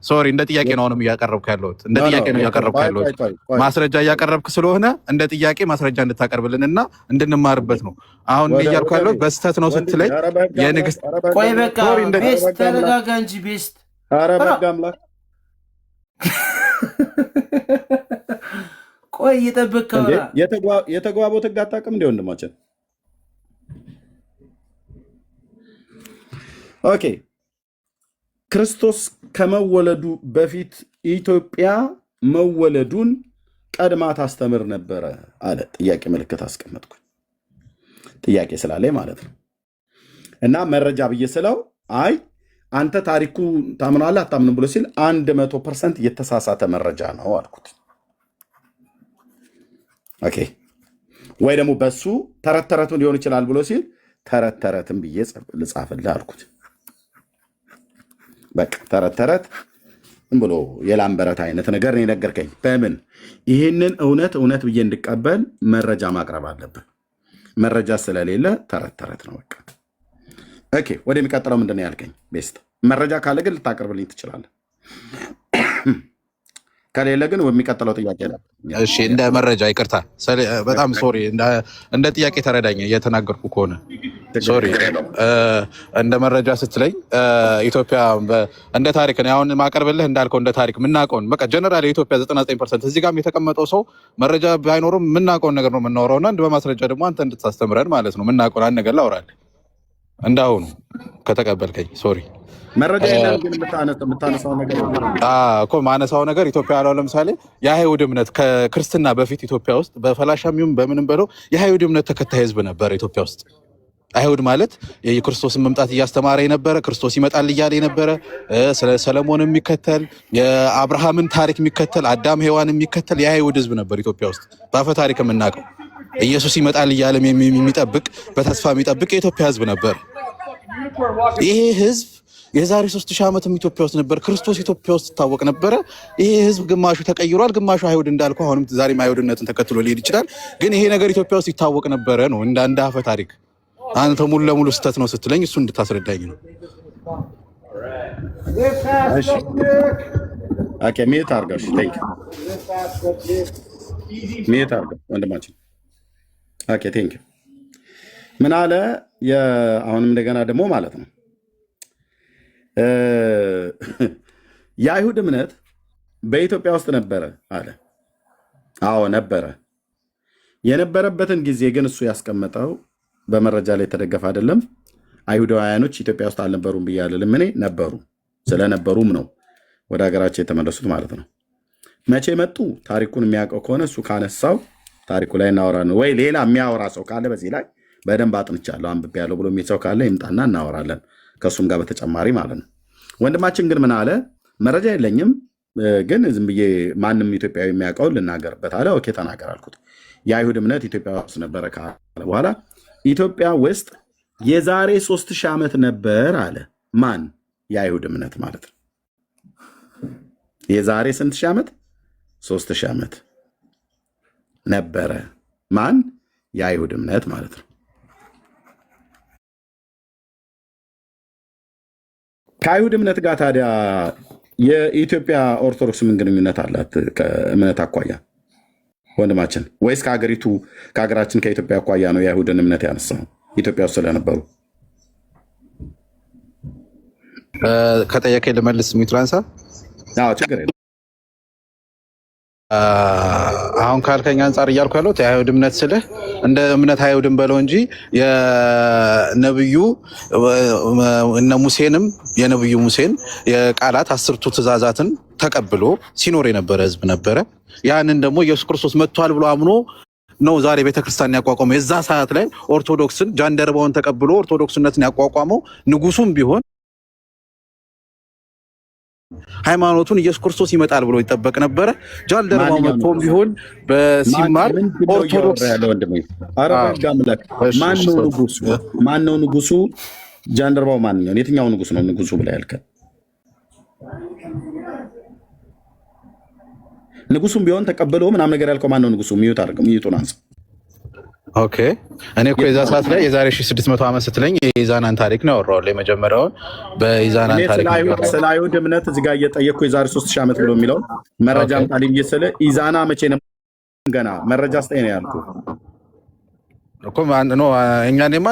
S5: ሶሪ እንደ ጥያቄ ነው አሁንም እያቀረብኩ ያለሁት እንደ ጥያቄ ነው እያቀረብኩ ያለሁት። ማስረጃ እያቀረብክ ስለሆነ እንደ ጥያቄ ማስረጃ እንድታቀርብልንና እንድንማርበት ነው አሁን እያልኩ ያለሁት። በስተት ነው ስትለኝ የንግስት
S4: ቆይ በቃ ቤስት ተረጋጋ እንጂ ቤስት።
S2: ኧረ በቃ አምላክ
S4: ቆይ እየጠበቅከው
S2: የተግባቦት ህግ አታውቅም እንደ ወንድማችን። ኦኬ ክርስቶስ ከመወለዱ በፊት ኢትዮጵያ መወለዱን ቀድማ ታስተምር ነበረ አለ። ጥያቄ ምልክት አስቀመጥኩ። ጥያቄ ስላለኝ ማለት ነው። እና መረጃ ብዬ ስለው አይ አንተ ታሪኩ ታምናለህ አታምንም ብሎ ሲል 100% የተሳሳተ መረጃ ነው አልኩት። ኦኬ ወይ ደግሞ በሱ ተረት ተረቱን ሊሆን ይችላል ብሎ ሲል ተረት ተረትም ብዬ ልጻፍልህ አልኩት። በቃ ተረት ተረት ብሎ የላምበረት አይነት ነገር ነው የነገርከኝ። በምን ይህንን እውነት ብዬ እንድቀበል መረጃ ማቅረብ አለብን። መረጃ ስለሌለ ተረት ተረት ነው በቃ። ኦኬ ወደሚቀጥለው ምንድን ነው ያልከኝ? ቤስት መረጃ ካለ ግን ልታቀርብልኝ ትችላለህ። ከሌለ ግን የሚቀጥለው ጥያቄ ነው።
S5: እሺ እንደ መረጃ ይቅርታ፣ በጣም ሶሪ፣ እንደ ጥያቄ ተረዳኝ እየተናገርኩ ከሆነ ሶሪ። እንደ መረጃ ስትለኝ ኢትዮጵያ እንደ ታሪክ ነው አሁን ማቀርብልህ እንዳልከው እንደ ታሪክ የምናውቀውን በቃ ጀነራል የኢትዮጵያ 99% እዚህ ጋርም የተቀመጠው ሰው መረጃ ባይኖርም የምናውቀውን ነገር ነው የምናወራውና እንደ በማስረጃ ደግሞ አንተ እንድታስተምረን ማለት ነው የምናውቀውን አንድ ነገር ላውራልህ እንዳሁኑ ከተቀበልከኝ ሶሪ።
S2: መረጃ የለም ግን የምታነሳው ነገር
S5: እኮ ማነሳው ነገር ኢትዮጵያ ያለው ለምሳሌ የአይሁድ እምነት ከክርስትና በፊት ኢትዮጵያ ውስጥ በፈላሻም ይሁን በምንም በለው የአይሁድ እምነት ተከታይ ህዝብ ነበር ኢትዮጵያ ውስጥ አይሁድ ማለት የክርስቶስን መምጣት እያስተማረ የነበረ ክርስቶስ ይመጣል እያለ የነበረ ስለ ሰለሞን የሚከተል የአብርሃምን ታሪክ የሚከተል አዳም ሔዋን የሚከተል የአይሁድ ህዝብ ነበር ኢትዮጵያ ውስጥ በአፈ ታሪክ የምናውቀው። ኢየሱስ ይመጣል እያለ የሚጠብቅ በተስፋ የሚጠብቅ የኢትዮጵያ ህዝብ ነበር። ይሄ ህዝብ የዛሬ 3000 ዓመትም ኢትዮጵያ ውስጥ ነበር። ክርስቶስ ኢትዮጵያ ውስጥ ይታወቅ ነበረ። ይሄ ህዝብ ግማሹ ተቀይሯል፣ ግማሹ አይሁድ እንዳልኩ አሁንም ዛሬም አይሁድነትን ተከትሎ ሊሄድ ይችላል። ግን ይሄ ነገር ኢትዮጵያ ውስጥ ይታወቅ ነበረ ነው እንደ አፈ ታሪክ። አንተ ሙሉ ለሙሉ ስተት ነው ስትለኝ እሱ እንድታስረዳኝ ነው።
S2: እሺ ኦኬ ሜት አርጋሽ ቴንክ ሜት አርጋ ወንድማችን ኦኬ ቴንክ ምን አለ አሁንም እንደገና ደግሞ ማለት ነው የአይሁድ እምነት በኢትዮጵያ ውስጥ ነበረ አለ። አዎ ነበረ። የነበረበትን ጊዜ ግን እሱ ያስቀመጠው በመረጃ ላይ የተደገፈ አይደለም። አይሁዳውያኖች ኢትዮጵያ ውስጥ አልነበሩም ብያለሁ። እኔ ነበሩ፣ ስለነበሩም ነው ወደ ሀገራቸው የተመለሱት ማለት ነው። መቼ መጡ? ታሪኩን የሚያውቀው ከሆነ እሱ ካነሳው ታሪኩ ላይ እናወራለን። ወይ ሌላ የሚያወራ ሰው ካለ በዚህ ላይ በደንብ አጥንቻለሁ አንብቤያለሁ ብሎ የሚል ሰው ካለ ይምጣና እናወራለን ከእሱም ጋር በተጨማሪ ማለት ነው። ወንድማችን ግን ምን አለ? መረጃ የለኝም ግን ዝም ብዬ ማንም ኢትዮጵያዊ የሚያውቀውን ልናገርበት አለ። ኦኬ ተናገር አልኩት። የአይሁድ እምነት ኢትዮጵያ ውስጥ ነበረ ካለ በኋላ ኢትዮጵያ ውስጥ የዛሬ 3000 ዓመት ነበር አለ። ማን? የአይሁድ እምነት ማለት ነው። የዛሬ ስንት ሺህ ዓመት? 3000 ዓመት ነበረ። ማን? የአይሁድ እምነት ማለት ነው። ከአይሁድ እምነት ጋር ታዲያ የኢትዮጵያ ኦርቶዶክስ ምን ግንኙነት አላት ከእምነት አኳያ ወንድማችን? ወይስ ከሀገራችን ከኢትዮጵያ አኳያ ነው የአይሁድን እምነት ያነሳው ኢትዮጵያ ውስጥ ስለነበሩ?
S5: ከጠየቀኝ ልመልስ ሚትራንሳ
S2: ችግር የለም።
S5: አሁን ካልከኝ አንጻር እያልኩ ያለሁት የአይሁድ እምነት ስልህ እንደ እምነት አይሁድን በለው እንጂ የነብዩ እነ ሙሴንም የነብዩ ሙሴን የቃላት 10ቱ ትእዛዛትን ተቀብሎ ሲኖር የነበረ ህዝብ ነበረ። ያንን ደግሞ ኢየሱስ ክርስቶስ መጥቷል ብሎ አምኖ ነው ዛሬ ቤተክርስቲያን ያቋቋመው። የዛ ሰዓት ላይ ኦርቶዶክስን ጃንደረባውን ተቀብሎ ኦርቶዶክስነትን ያቋቋመው ንጉሱም ቢሆን ሃይማኖቱን ኢየሱስ ክርስቶስ ይመጣል ብሎ ይጠበቅ ነበረ። ጃንደረባው መጥቶም ቢሆን በሲማር ኦርቶዶክስ
S2: ያለው ወንድሜ አረጋጋ አምላክ ማን ነው ንጉሱ? ጃንደረባው ማን ነው? የትኛው ንጉስ ነው ንጉሱ ብላ ያልከ? ንጉሱም ቢሆን ተቀበለው ምናምን ነገር ያልከው ማን ነው ንጉሱ? ሚዩቱን አንሳ።
S5: ኦኬ እኔ እኮ የዛ ሰዓት ላይ የዛሬ 1600 ዓመት ስትለኝ የኢዛናን ታሪክ ነው ያወራው። የመጀመሪያውን በኢዛናን ታሪክ
S2: ስለ አይሁድ እምነት እዚህ ጋር እየጠየቅኩ የዛሬ 3000 ዓመት ብሎ የሚለው መረጃም ጣልኝ ስለ ኢዛና መቼ ነው? ገና መረጃ ስጠኝ ነው ያልኩህ
S5: እኮ ነው። እኛኔማ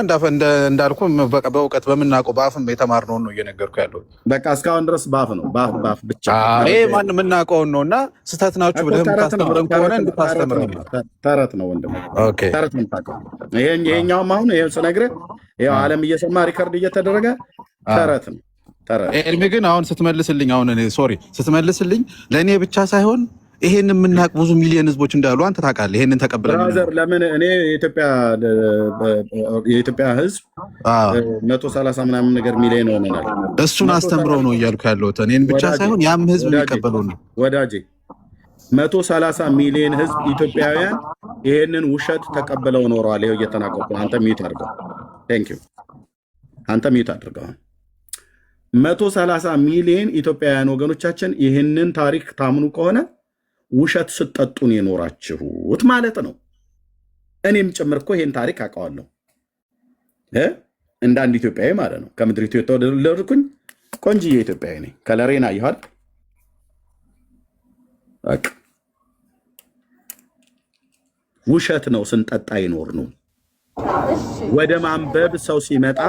S5: እንዳልኩ በእውቀት በምናውቀው በአፍም የተማርነውን ነው እየነገርኩ ያለው።
S2: በቃ እስካሁን ድረስ በአፍ ነው በአፍ ብቻ።
S5: ይሄ ማን የምናውቀውን ነው። እና ስህተት ናችሁ ብለህ የምታስተምረን ከሆነ እንድታስተምረን
S2: ተረት ነው ወንድም። ተረት ነው የምታውቀው። ይሄኛውም አሁን ይሄ ስነግርህ ይኸው ዓለም እየሰማ ሪከርድ እየተደረገ ተረት ነው ተረት።
S5: ኤልሚ ግን አሁን ስትመልስልኝ ስትመልስልኝ ለእኔ ብቻ ሳይሆን ይሄን የምናውቅ ብዙ ሚሊዮን ህዝቦች እንዳሉ አንተ ታውቃለህ። ይሄንን ተቀብለን
S2: ለምን እኔ የኢትዮጵያ ህዝብ 130 ምናምን ነገር ሚሊዮን ሆነናል።
S5: እሱን አስተምረው ነው እያልኩ ያለሁት። እኔን ብቻ ሳይሆን ያም ህዝብ የሚቀበለው ነው
S2: ወዳጄ። 130 ሚሊዮን ህዝብ ኢትዮጵያውያን ይሄንን ውሸት ተቀብለው ኖረዋል። ይሄው እየተናገርኩ አንተ ሚዩት አድርገው። ቴንክ ዩ አንተ ሚዩት አድርገው። 130 ሚሊዮን ኢትዮጵያውያን ወገኖቻችን ይህንን ታሪክ ታምኑ ከሆነ ውሸት ስጠጡን የኖራችሁት ማለት ነው። እኔም ጭምር እኮ ይሄን ታሪክ አውቀዋለሁ እንደ አንድ ኢትዮጵያዊ ማለት ነው። ከምድሪቱ የተወለድኩኝ ቆንጅዬ ኢትዮጵያዊ ነኝ። ከለሬን አየኋል። ውሸት ነው ስንጠጣ ይኖር ነው። ወደ ማንበብ ሰው ሲመጣ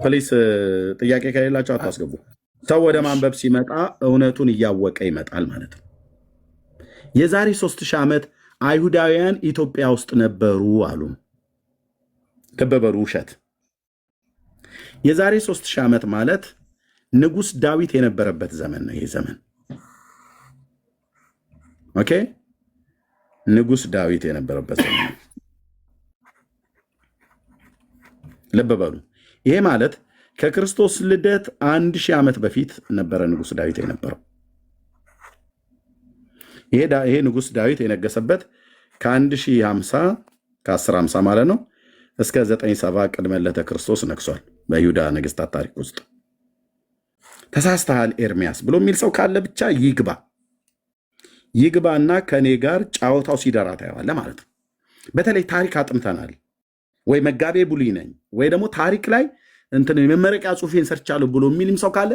S2: ፕሊስ ጥያቄ ከሌላቸው አታስገቡ። ሰው ወደ ማንበብ ሲመጣ እውነቱን እያወቀ ይመጣል ማለት ነው። የዛሬ 3000 ዓመት አይሁዳውያን ኢትዮጵያ ውስጥ ነበሩ አሉ። ከበበሩ ውሸት። የዛሬ 3000 ዓመት ማለት ንጉሥ ዳዊት የነበረበት ዘመን ነው። ይሄ ዘመን ኦኬ፣ ንጉሥ ዳዊት የነበረበት ዘመን ነው። ልብ በሉ። ይሄ ማለት ከክርስቶስ ልደት 1000 ዓመት በፊት ነበረ ንጉሥ ዳዊት የነበረው። ይሄ ንጉሥ ዳዊት የነገሰበት ከ1050 ከ1050 ማለት ነው እስከ 97 ቅድመ ልደተ ክርስቶስ ነግሷል። በይሁዳ ነገስታት ታሪክ ውስጥ ተሳስተሃል ኤርሚያስ ብሎ የሚል ሰው ካለ ብቻ ይግባና ከኔ ጋር ጫወታው ሲደራ ታየዋለህ ማለት ነው። በተለይ ታሪክ አጥንተናል ወይ መጋቤ ብሉይ ነኝ ወይ ደግሞ ታሪክ ላይ እንትን የመመረቂያ ጽሑፌን ሰርቻለሁ ብሎ የሚልም ሰው ካለ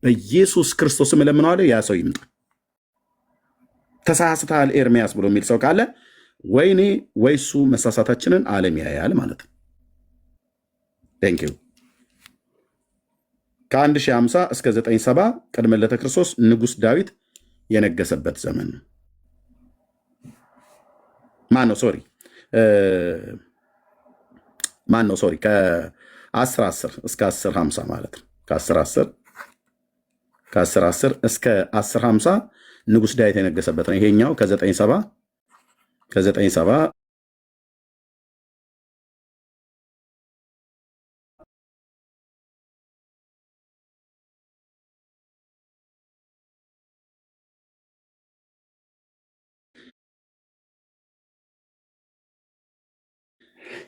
S2: በኢየሱስ ክርስቶስም እለምነዋለሁ ያ ሰው ይምጣ። ተሳስተሃል ኤርሚያስ ብሎ የሚል ሰው ካለ ወይኔ ወይ እሱ መሳሳታችንን ዓለም ያያል ማለት ነው። ቴንክ ዩ። ከ1050 እስከ 97 ቅድመ ልደተ ክርስቶስ ንጉሥ ዳዊት የነገሰበት ዘመን ነው። ማን ነው ሶሪ ከ1010 እስከ 1050 ማለት ነው። ከ1010 እስከ 1050 ንጉሥ ዳዊት የነገሰበት ነው። ይሄኛው ከ97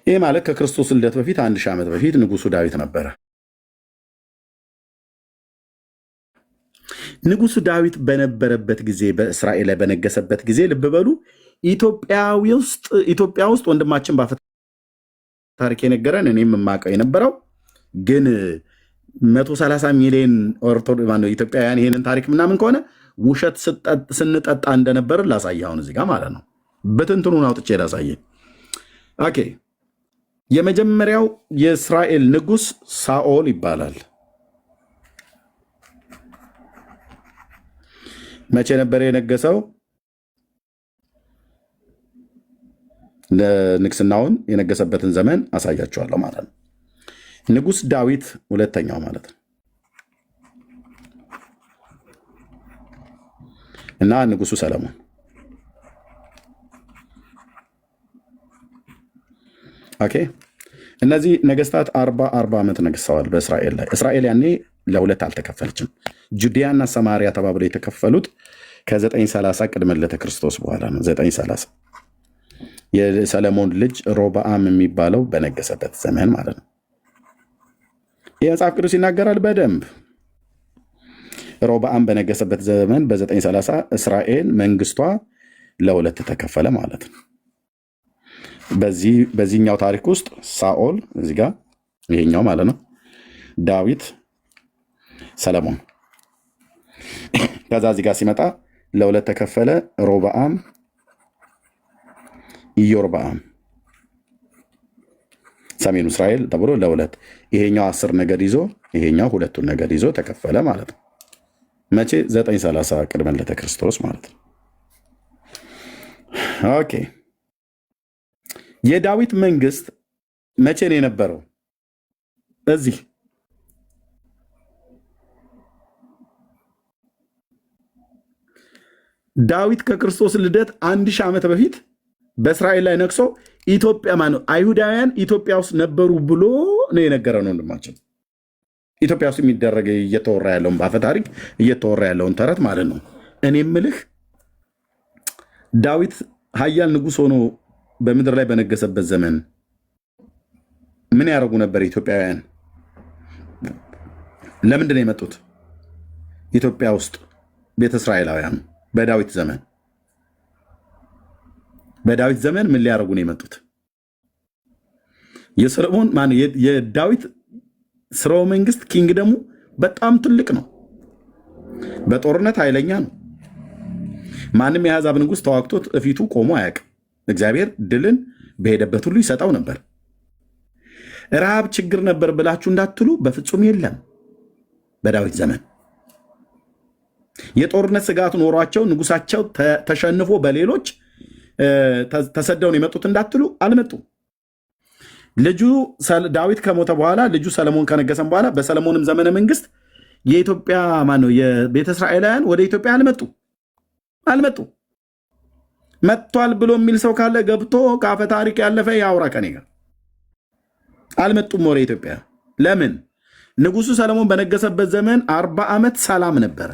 S2: ይህ ማለት ከክርስቶስ ልደት በፊት 1000 ዓመት በፊት ንጉሱ ዳዊት ነበረ። ንጉሱ ዳዊት በነበረበት ጊዜ በእስራኤል ላይ በነገሰበት ጊዜ ልብ በሉ ኢትዮጵያ ውስጥ ወንድማችን ባፈ ታሪክ የነገረን እኔም የማውቀው የነበረው ግን 130 ሚሊዮን ኢትዮጵያውያን ይሄንን ታሪክ ምናምን ከሆነ ውሸት ስንጠጣ እንደነበር ላሳየህ አሁን እዚህ ጋር ማለት ነው። በትንትኑን አውጥቼ ላሳየህ። ኦኬ የመጀመሪያው የእስራኤል ንጉስ ሳኦል ይባላል። መቼ ነበር የነገሰው? ንግስናውን የነገሰበትን ዘመን አሳያቸዋለሁ ማለት ነው። ንጉስ ዳዊት ሁለተኛው ማለት ነው እና ንጉሱ ሰለሞን። ኦኬ እነዚህ ነገስታት 40 ዓመት ነግሰዋል በእስራኤል ላይ። እስራኤል ያኔ ለሁለት አልተከፈለችም። ጁዲያና ሰማሪያ ተባብለው የተከፈሉት ከ930 ቅድመ ልደተ ክርስቶስ በኋላ ነው። 930 የሰለሞን ልጅ ሮብዓም የሚባለው በነገሰበት ዘመን ማለት ነው። ይህ መጽሐፍ ቅዱስ ይናገራል በደንብ። ሮብዓም በነገሰበት ዘመን በ930 እስራኤል መንግስቷ ለሁለት ተከፈለ ማለት ነው። በዚህኛው ታሪክ ውስጥ ሳኦል እዚህ ጋር ይሄኛው ማለት ነው፣ ዳዊት፣ ሰለሞን። ከዛ እዚህ ጋር ሲመጣ ለሁለት ተከፈለ። ሮብዓም፣ ኢዮርብዓም፣ ሰሜኑ እስራኤል ተብሎ ለሁለት። ይሄኛው 10 ነገድ ይዞ ይሄኛው 2 ነገድ ይዞ ተከፈለ ማለት ነው። መቼ? 930 ቅድመ ልደተ ክርስቶስ ማለት ነው። ኦኬ የዳዊት መንግስት መቼ ነው የነበረው? እዚህ ዳዊት ከክርስቶስ ልደት 1000 ዓመት በፊት በእስራኤል ላይ ነግሶ ኢትዮጵያ ማነው አይሁዳውያን ኢትዮጵያ ውስጥ ነበሩ ብሎ ነው የነገረን ወንድማችን። ኢትዮጵያ ውስጥ የሚደረግ እየተወራ ያለውን በአፈ ታሪክ እየተወራ ያለውን ተረት ማለት ነው። እኔ የምልህ ዳዊት ኃያል ንጉሥ ሆኖ በምድር ላይ በነገሰበት ዘመን ምን ያደርጉ ነበር ኢትዮጵያውያን? ለምንድን ነው የመጡት ኢትዮጵያ ውስጥ ቤተ እስራኤላውያን? በዳዊት ዘመን ምን ሊያደርጉ ነው የመጡት? የሰሎሞን የዳዊት ስርወ መንግስት ኪንግ ደግሞ በጣም ትልቅ ነው። በጦርነት ኃይለኛ ነው። ማንም የአሕዛብ ንጉሥ ተዋግቶት እፊቱ ቆሞ አያውቅም። እግዚአብሔር ድልን በሄደበት ሁሉ ይሰጠው ነበር። ረሃብ ችግር ነበር ብላችሁ እንዳትሉ፣ በፍጹም የለም። በዳዊት ዘመን የጦርነት ስጋት ኖሯቸው ንጉሳቸው ተሸንፎ በሌሎች ተሰደው ነው የመጡት እንዳትሉ፣ አልመጡም። ልጁ ዳዊት ከሞተ በኋላ ልጁ ሰለሞን ከነገሰም በኋላ በሰለሞንም ዘመነ መንግስት የኢትዮጵያ ማነው የቤተ እስራኤላውያን ወደ ኢትዮጵያ አልመጡ። መጥቷል ብሎ የሚል ሰው ካለ ገብቶ ከአፈ ታሪክ ያለፈ ያውራ ከኔ ጋር። አልመጡም ወደ ኢትዮጵያ። ለምን? ንጉሱ ሰለሞን በነገሰበት ዘመን 40 ዓመት ሰላም ነበረ።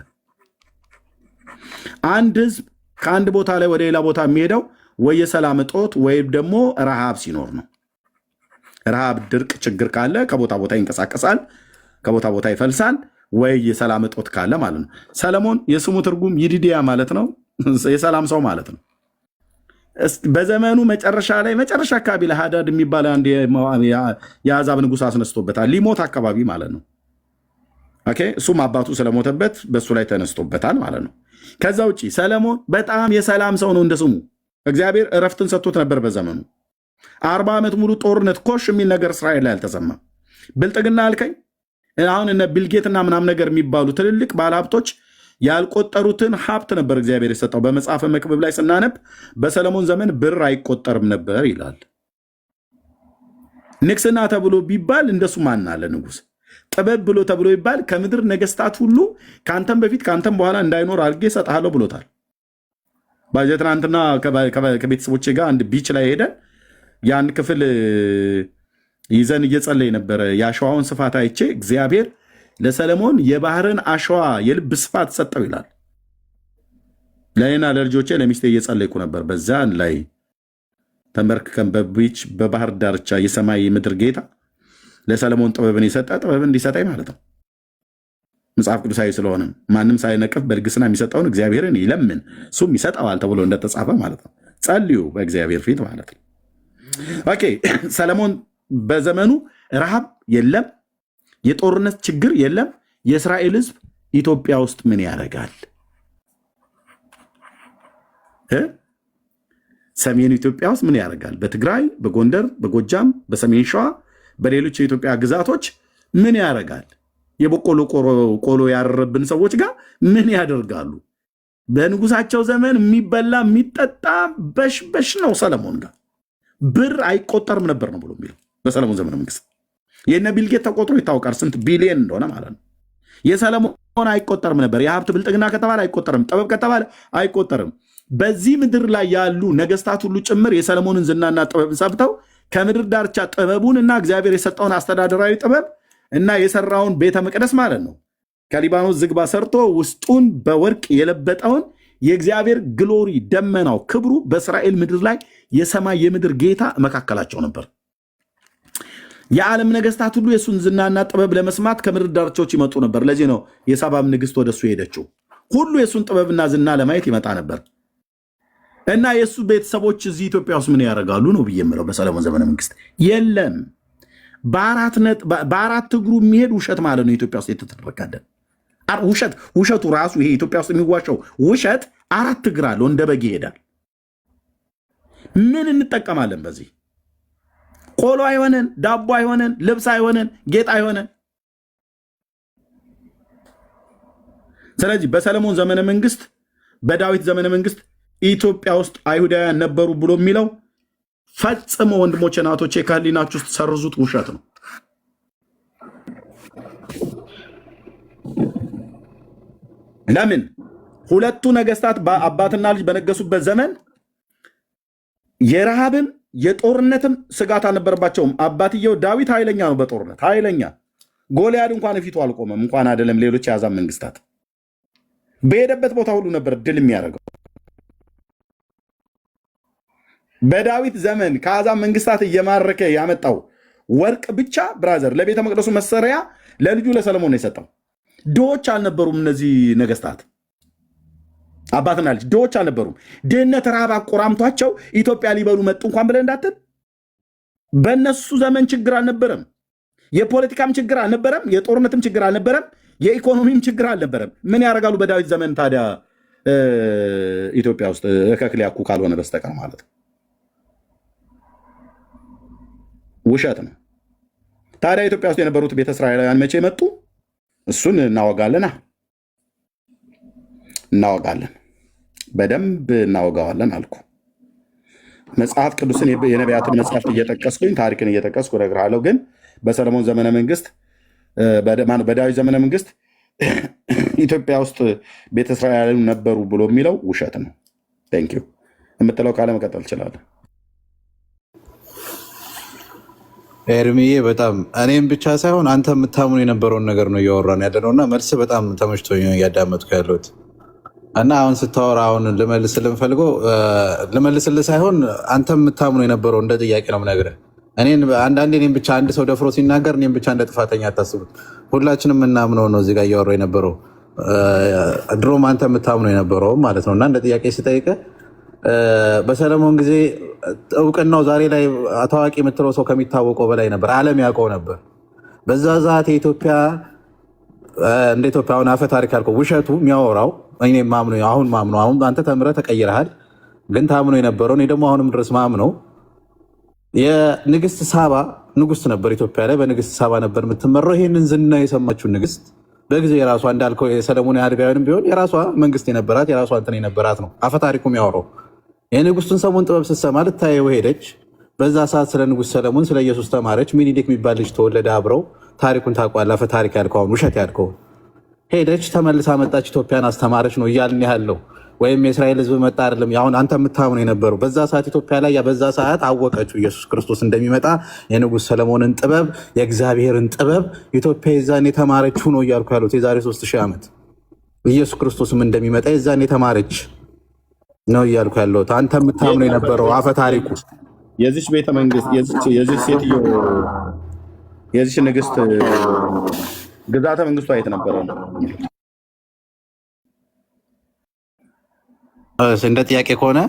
S2: አንድ ህዝብ ከአንድ ቦታ ላይ ወደ ሌላ ቦታ የሚሄደው ወይ የሰላም እጦት ወይም ደግሞ ረሃብ ሲኖር ነው። ረሃብ፣ ድርቅ፣ ችግር ካለ ከቦታ ቦታ ይንቀሳቀሳል፣ ከቦታ ቦታ ይፈልሳል። ወይ የሰላም እጦት ካለ ማለት ነው። ሰለሞን የስሙ ትርጉም ይዲዲያ ማለት ነው፣ የሰላም ሰው ማለት ነው። በዘመኑ መጨረሻ አካባቢ ላይ ሃዳድ የሚባል አንድ የአሕዛብ ንጉሥ አስነስቶበታል። ሊሞት አካባቢ ማለት ነው። ኦኬ፣ እሱም አባቱ ስለሞተበት በሱ ላይ ተነስቶበታል ማለት ነው። ከዛ ውጪ ሰለሞን በጣም የሰላም ሰው ነው። እንደ ስሙ እግዚአብሔር እረፍትን ሰጥቶት ነበር በዘመኑ። 40 ዓመት ሙሉ ጦርነት ኮሽ የሚል ነገር እስራኤል ላይ አልተሰማም። ብልጥግና አልከኝ። አሁን እነ ቢልጌትና ምናም ነገር የሚባሉ ትልልቅ ባለሀብቶች ያልቆጠሩትን ሀብት ነበር እግዚአብሔር የሰጠው። በመጽሐፈ መክብብ ላይ ስናነብ በሰለሞን ዘመን ብር አይቆጠርም ነበር ይላል። ንግስና ተብሎ ቢባል እንደሱ ማን አለ ንጉስ? ጥበብ ብሎ ተብሎ ይባል ከምድር ነገስታት ሁሉ ከአንተም በፊት ከአንተም በኋላ እንዳይኖር አድርጌ እሰጥሃለሁ ብሎታል። ትናንትና ከቤተሰቦቼ ጋር አንድ ቢች ላይ ሄደን ያን ክፍል ይዘን እየጸለይ ነበረ። የአሸዋውን ስፋት አይቼ እግዚአብሔር ለሰለሞን የባህርን አሸዋ የልብ ስፋት ሰጠው ይላል። ለእኔና ለልጆቼ ለሚስቴ እየጸለይኩ ነበር። በዛን ላይ ተንበርክከን በቢች በባህር ዳርቻ የሰማይ ምድር ጌታ ለሰለሞን ጥበብን የሰጠ ጥበብን እንዲሰጠኝ ማለት ነው። መጽሐፍ ቅዱሳዊ ስለሆነ ማንም ሳይነቅፍ በልግስና የሚሰጠውን እግዚአብሔርን ይለምን እሱም ይሰጠዋል ተብሎ እንደተጻፈ ማለት ነው። ጸልዩ በእግዚአብሔር ፊት ማለት ነው። ኦኬ፣ ሰለሞን በዘመኑ ረሃብ የለም፣ የጦርነት ችግር የለም። የእስራኤል ህዝብ ኢትዮጵያ ውስጥ ምን ያደርጋል? ሰሜኑ ኢትዮጵያ ውስጥ ምን ያደርጋል? በትግራይ፣ በጎንደር፣ በጎጃም፣ በሰሜን ሸዋ፣ በሌሎች የኢትዮጵያ ግዛቶች ምን ያደርጋል? የበቆሎ ቆሎ ያረረብን ሰዎች ጋር ምን ያደርጋሉ? በንጉሳቸው ዘመን የሚበላ የሚጠጣ በሽበሽ ነው። ሰለሞን ጋር ብር አይቆጠርም ነበር ነው ብሎ የሚለው በሰለሞን ዘመነ መንግስት። የነ ቢልጌት ተቆጥሮ ይታወቃል ስንት ቢሊየን እንደሆነ ማለት ነው። የሰለሞን አይቆጠርም ነበር። የሀብት ብልጥግና ከተባለ አይቆጠርም፣ ጥበብ ከተባለ አይቆጠርም። በዚህ ምድር ላይ ያሉ ነገስታት ሁሉ ጭምር የሰለሞንን ዝናና ጥበብ ሰብተው ከምድር ዳርቻ ጥበቡን እና እግዚአብሔር የሰጠውን አስተዳደራዊ ጥበብ እና የሰራውን ቤተ መቅደስ ማለት ነው ከሊባኖስ ዝግባ ሰርቶ ውስጡን በወርቅ የለበጠውን የእግዚአብሔር ግሎሪ ደመናው ክብሩ በእስራኤል ምድር ላይ የሰማይ የምድር ጌታ መካከላቸው ነበር። የዓለም ነገስታት ሁሉ የእሱን ዝናና ጥበብ ለመስማት ከምድር ዳርቻዎች ይመጡ ነበር። ለዚህ ነው የሳባም ንግስት ወደሱ ሄደችው። ሁሉ የእሱን ጥበብና ዝና ለማየት ይመጣ ነበር። እና የእሱ ቤተሰቦች እዚህ ኢትዮጵያ ውስጥ ምን ያደርጋሉ ነው ብዬ የምለው። በሰለሞን ዘመነ መንግስት የለም። በአራት እግሩ የሚሄድ ውሸት ማለት ነው ኢትዮጵያ ውስጥ የተተረካለን ውሸቱ ራሱ ይሄ ኢትዮጵያ ውስጥ የሚዋሸው ውሸት 4 እግር አለው፣ እንደ በግ ይሄዳል። ምን እንጠቀማለን በዚህ? ቆሎ አይሆነን፣ ዳቦ አይሆነን፣ ልብስ አይሆነን፣ ጌጥ አይሆነን። ስለዚህ በሰለሞን ዘመነ መንግስት፣ በዳዊት ዘመነ መንግስት ኢትዮጵያ ውስጥ አይሁዳውያን ነበሩ ብሎ የሚለው ፈጽሞ ወንድሞቼ እናቶቼ ከህሊናችሁ ውስጥ ሰርዙት፣ ውሸት ነው። ለምን? ሁለቱ ነገስታት አባትና ልጅ በነገሱበት ዘመን የረሃብም የጦርነትም ስጋት አልነበረባቸውም። አባትየው ዳዊት ኃይለኛ ነው፣ በጦርነት ኃይለኛ። ጎልያድ እንኳን ፊቱ አልቆመም፣ እንኳን አይደለም ሌሎች የአሕዛብ መንግስታት። በሄደበት ቦታ ሁሉ ነበር ድል የሚያደርገው። በዳዊት ዘመን ከአሕዛብ መንግስታት እየማረከ ያመጣው ወርቅ ብቻ ብራዘር ለቤተ መቅደሱ መሰሪያ ለልጁ ለሰለሞን ነው የሰጠው። ድሆች አልነበሩም እነዚህ ነገስታት፣ አባትና ልጅ ድሆች አልነበሩም። ድህነት ረሃብ አቆራምቷቸው ኢትዮጵያ ሊበሉ መጡ እንኳን ብለህ እንዳትል። በእነሱ ዘመን ችግር አልነበረም። የፖለቲካም ችግር አልነበረም። የጦርነትም ችግር አልነበረም። የኢኮኖሚም ችግር አልነበረም። ምን ያደርጋሉ በዳዊት ዘመን ታዲያ ኢትዮጵያ ውስጥ ከክሊያኩ ካልሆነ በስተቀር ማለት ነው። ውሸት ነው። ታዲያ ኢትዮጵያ ውስጥ የነበሩት ቤተ እስራኤላውያን መቼ መጡ? እሱን እናወጋለን በደንብ እናወጋዋለን አልኩ። መጽሐፍ ቅዱስን የነቢያትን መጽሐፍት እየጠቀስኩኝ ታሪክን እየጠቀስኩ እነግርሃለሁ። ግን በሰለሞን ዘመነ መንግስት፣ በዳዊት ዘመነ መንግስት ኢትዮጵያ ውስጥ ቤተ እስራኤላውያን ነበሩ ብሎ የሚለው ውሸት ነው። ቴንክ ዩ የምትለው ካለ መቀጠል እችላለሁ።
S5: ኤርሚዬ በጣም እኔም ብቻ ሳይሆን አንተ የምታምኑ የነበረውን ነገር ነው እያወራን ያለ ነው እና መልስ በጣም ተመችቶኝ እያዳመጥኩ ያለሁት እና አሁን ስታወራ አሁን ልመልስልህ ሳይሆን አንተ የምታምኑ የነበረው እንደ ጥያቄ ነው የምነግርህ። አንዳንዴ እኔም ብቻ አንድ ሰው ደፍሮ ሲናገር እኔም ብቻ እንደ ጥፋተኛ አታስቡት። ሁላችንም የምናምነው ነው እዚህ ጋር እያወራሁ የነበረው ድሮም አንተ የምታምነው የነበረው ማለት ነው እና እንደ ጥያቄ ስጠይቅህ በሰለሞን ጊዜ እውቅናው ዛሬ ላይ ታዋቂ የምትለው ሰው ከሚታወቀው በላይ ነበር። ዓለም ያውቀው ነበር። በዛ ሰዓት የኢትዮጵያ እንደ ኢትዮጵያ አሁን አፈ ታሪክ ያልከው ውሸቱ የሚያወራው እኔ አሁን ማምነው አሁን አንተ ተምረህ ተቀይረሃል፣ ግን ታምኖ የነበረው እኔ ደግሞ አሁንም ድረስ ማምነው የንግስት ሳባ ንጉስ ነበር። ኢትዮጵያ ላይ በንግስት ሳባ ነበር የምትመራው። ይህንን ዝና የሰማችው ንግስት በጊዜ የራሷ እንዳልከው የሰለሞን ያህል ቢሆን የራሷ መንግስት የነበራት የራሷ እንትን የነበራት ነው አፈ ታሪኩ የሚያወራው። የንጉስቱን ሰሞን ጥበብ ስትሰማ ልታየው ሄደች። በዛ ሰዓት ስለ ንጉስ ሰለሞን ስለ ኢየሱስ ተማረች። ሚኒሊክ የሚባል ልጅ ተወለደ። አብረው ታሪኩን ታውቋል። አፈ ታሪክ ያልከው አሁን ውሸት ያልከው ሄደች፣ ተመልሳ መጣች፣ ኢትዮጵያን አስተማረች ነው እያልን ያለው። ወይም የእስራኤል ህዝብ መጣ አይደለም። አሁን አንተ የምታምነው የነበረው በዛ ሰዓት ኢትዮጵያ ላይ በዛ ሰዓት አወቀችው ኢየሱስ ክርስቶስ እንደሚመጣ የንጉስ ሰለሞንን ጥበብ የእግዚአብሔርን ጥበብ ኢትዮጵያ የዛን የተማረችው ነው እያልኩ ያሉት የዛሬ 3000 ዓመት ኢየሱስ ክርስቶስም እንደሚመጣ የዛን የተማረች ነው እያልኩ ያለሁት። አንተ የምታምነው የነበረው አፈ ታሪኩ
S2: የዚች ቤተ መንግስት የዚች ሴትዮ የዚች ንግስት ግዛተ መንግስቷ የት ነበረ ነው?
S5: እንደ ጥያቄ ከሆነ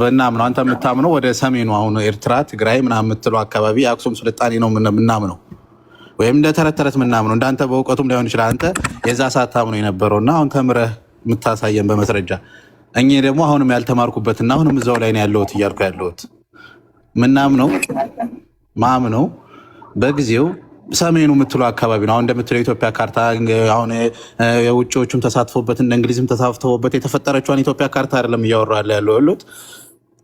S5: በእናምነው አንተ የምታምነው ወደ ሰሜኑ አሁን ኤርትራ፣ ትግራይ ምናምን የምትለው አካባቢ የአክሱም ስልጣኔ ነው ምናምነው፣ ወይም እንደ ተረት ተረት ምናምነው እንዳንተ በእውቀቱም ላይሆን ይችላል። አንተ የዛ ሰዓት ታምነው የነበረውና አሁን ተምረህ የምታሳየን በመስረጃ እኔ ደግሞ አሁንም ያልተማርኩበትና አሁንም እዛው ላይ ነው ያለሁት እያልኩ ያለሁት ምናምነው ማምነው በጊዜው ሰሜኑ የምትለው አካባቢ ነው። አሁን እንደምትለው የኢትዮጵያ ካርታ አሁን የውጭዎቹም ተሳትፎበት እንደ እንግሊዝም ተሳትፎበት የተፈጠረችዋን ኢትዮጵያ ካርታ አይደለም እያወራለ ያለሁት።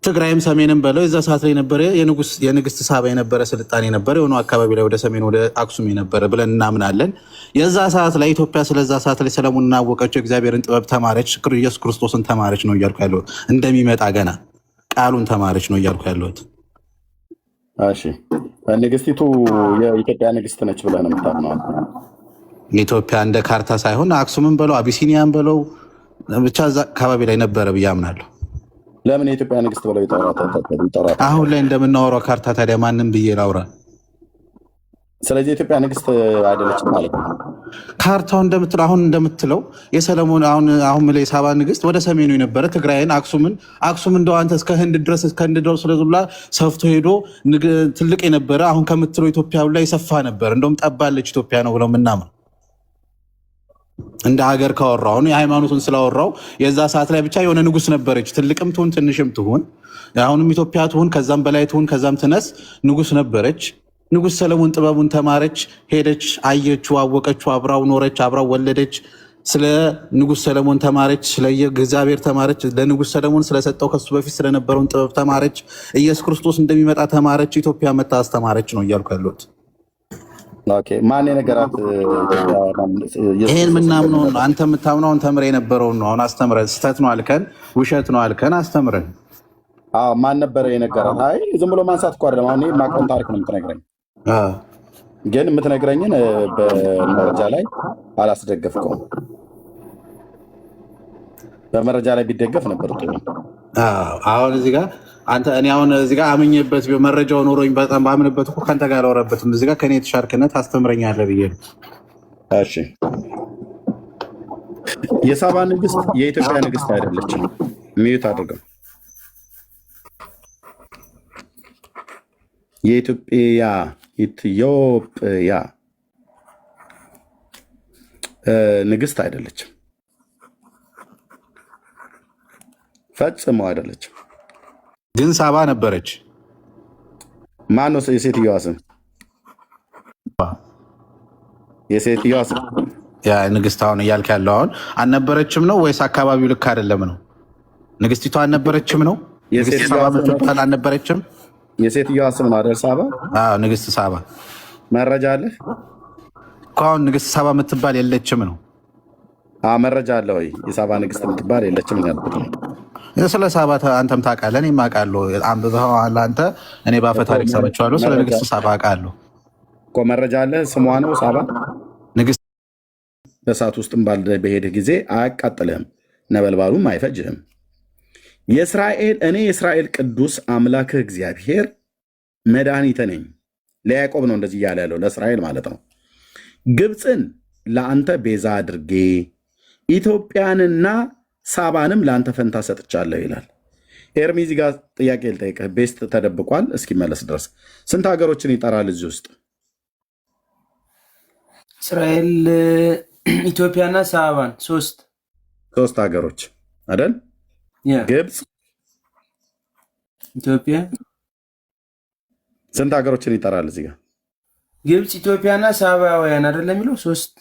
S5: ትግራይም ሰሜንም በለው የዛ ሰዓት ላይ የነበረ የንግስት ሳባ የነበረ ስልጣኔ ነበረ የሆነ አካባቢ ላይ ወደ ሰሜን ወደ አክሱም የነበረ ብለን እናምናለን። የዛ ሰዓት ላይ ኢትዮጵያ ስለዛ ሰዓት ላይ ሰለሞን እናወቀችው እግዚአብሔርን ጥበብ ተማረች፣ ኢየሱስ ክርስቶስን ተማረች ነው እያልኩ ያለሁት። እንደሚመጣ ገና ቃሉን ተማረች ነው እያልኩ ያለሁት።
S2: እሺ ንግስቲቱ የኢትዮጵያ ንግስት ነች ብለህ ነው የምታምነው?
S5: ኢትዮጵያ እንደ ካርታ ሳይሆን አክሱምን በለው አቢሲኒያን በለው ብቻ እዛ አካባቢ ላይ ነበረ ብዬ አምናለሁ።
S2: ለምን የኢትዮጵያ ንግስት ብለው ይጠራታል?
S5: አሁን ላይ እንደምናወራው ካርታ ታዲያ ማንም ብዬ ላውራ?
S2: ስለዚህ የኢትዮጵያ ንግስት አይደለችም ማለት ነው።
S5: ካርታው አሁን እንደምትለው የሰለሞን አሁን ላይ የሳባ ንግስት ወደ ሰሜኑ የነበረ ትግራይን አክሱም እንደው አንተ እስከ ህንድ ድረስ ስለዙላ ሰፍቶ ሄዶ ትልቅ የነበረ አሁን ከምትለው ኢትዮጵያ ላይ የሰፋ ነበር። እንደውም ጠባለች ኢትዮጵያ ነው ብለው ምናምን እንደ ሀገር ካወራው አሁን የሃይማኖቱን ስላወራው የዛ ሰዓት ላይ ብቻ የሆነ ንጉስ ነበረች። ትልቅም ትሁን ትንሽም ትሁን አሁንም ኢትዮጵያ ትሁን ከዛም በላይ ትሁን ከዛም ትነስ ንጉስ ነበረች። ንጉስ ሰለሞን ጥበቡን ተማረች፣ ሄደች፣ አየችው፣ አወቀችው፣ አብራው ኖረች፣ አብራው ወለደች። ስለ ንጉስ ሰለሞን ተማረች፣ ስለ እግዚአብሔር ተማረች፣ ለንጉስ ሰለሞን ስለሰጠው ከሱ በፊት ስለነበረውን ጥበብ ተማረች፣ ኢየሱስ ክርስቶስ እንደሚመጣ ተማረች፣ ኢትዮጵያ መታ አስተማረች ነው እያልኩ ያለሁት።
S2: ማን የነገራት?
S5: ይሄን ምናምነው ነው አንተ የምታምነውን ተምረ የነበረውን ነው አሁን አስተምረን። ስህተት ነው አልከን፣ ውሸት ነው አልከን፣ አስተምረን።
S2: ማን ነበረ የነገራት? አይ ዝም ብሎ ማንሳት እኮ አይደለም። አሁን የማውቀውን ታሪክ ነው የምትነግረኝ፣ ግን የምትነግረኝን በመረጃ ላይ አላስደገፍከውም። በመረጃ ላይ ቢደገፍ ነበር ጥሩ።
S5: አሁን እዚህ ጋር እኔ አሁን እዚህ ጋር አምኜበት መረጃው ኖሮኝ በጣም ባምንበት እኮ ከአንተ ጋር አላወራበትም። እዚህ ጋር ከኔ የተሻልክነት አስተምረኛለህ ብዬ ነው።
S2: እሺ የሳባ ንግስት የኢትዮጵያ ንግስት አይደለችም። ሚዩት አድርገው። የኢትዮጵያ ንግስት አይደለችም፣ ፈጽሞ አይደለችም።
S5: ግን ሳባ ነበረች።
S2: ማን ነው የሴትዮዋ ስም? የሴትዮዋ ስም
S5: ያ ንግስት አሁን እያልክ ያለው አሁን አልነበረችም ነው ወይስ አካባቢው ልክ አይደለም ነው? ንግስቲቷ አልነበረችም ነው? ንግስት ሳባ ምትባል አልነበረችም?
S2: የሴትዮዋ ስም ነው አይደል? ሳባ።
S5: ንግስት ሳባ
S2: መረጃ አለህ?
S5: አሁን ንግስት ሳባ የምትባል የለችም ነው?
S2: መረጃ አለ ወይ? የሳባ ንግስት የምትባል የለችም ያልኩት ነው።
S5: ስለ ሳባ አንተም ታውቃለህ፣ እኔም አውቃለሁ። አንብበኸዋል አንተ። እኔ በአፈ ታሪክ ሰምቼዋለሁ። ስለ ንግስት ሳባ አውቃለሁ።
S2: እኮ መረጃ አለ። ስሟ ነው ሳባ።
S5: ንግስት
S2: በእሳት ውስጥም በሄድህ ጊዜ አያቃጥልህም፣ ነበልባሉም አይፈጅህም። እኔ የእስራኤል ቅዱስ አምላክህ እግዚአብሔር መድኃኒትህ ነኝ። ለያዕቆብ ነው እንደዚህ እያለ ያለው፣ ለእስራኤል ማለት ነው። ግብፅን ለአንተ ቤዛ አድርጌ ኢትዮጵያንና ሳባንም ለአንተ ፈንታ ሰጥቻለሁ ይላል። ኤርሚ እዚህ ጋር ጥያቄ ልጠይቅህ። ቤስት ተደብቋል እስኪመለስ ድረስ ስንት ሀገሮችን ይጠራል እዚህ ውስጥ?
S4: እስራኤል፣ ኢትዮጵያና ሳባን
S2: ሶስት ሀገሮች አይደል? ግብፅ፣
S4: ኢትዮጵያ።
S2: ስንት ሀገሮችን ይጠራል እዚህ ጋር?
S4: ግብፅ፣ ኢትዮጵያና ሳባውያን አይደለም የሚለው ሶስት።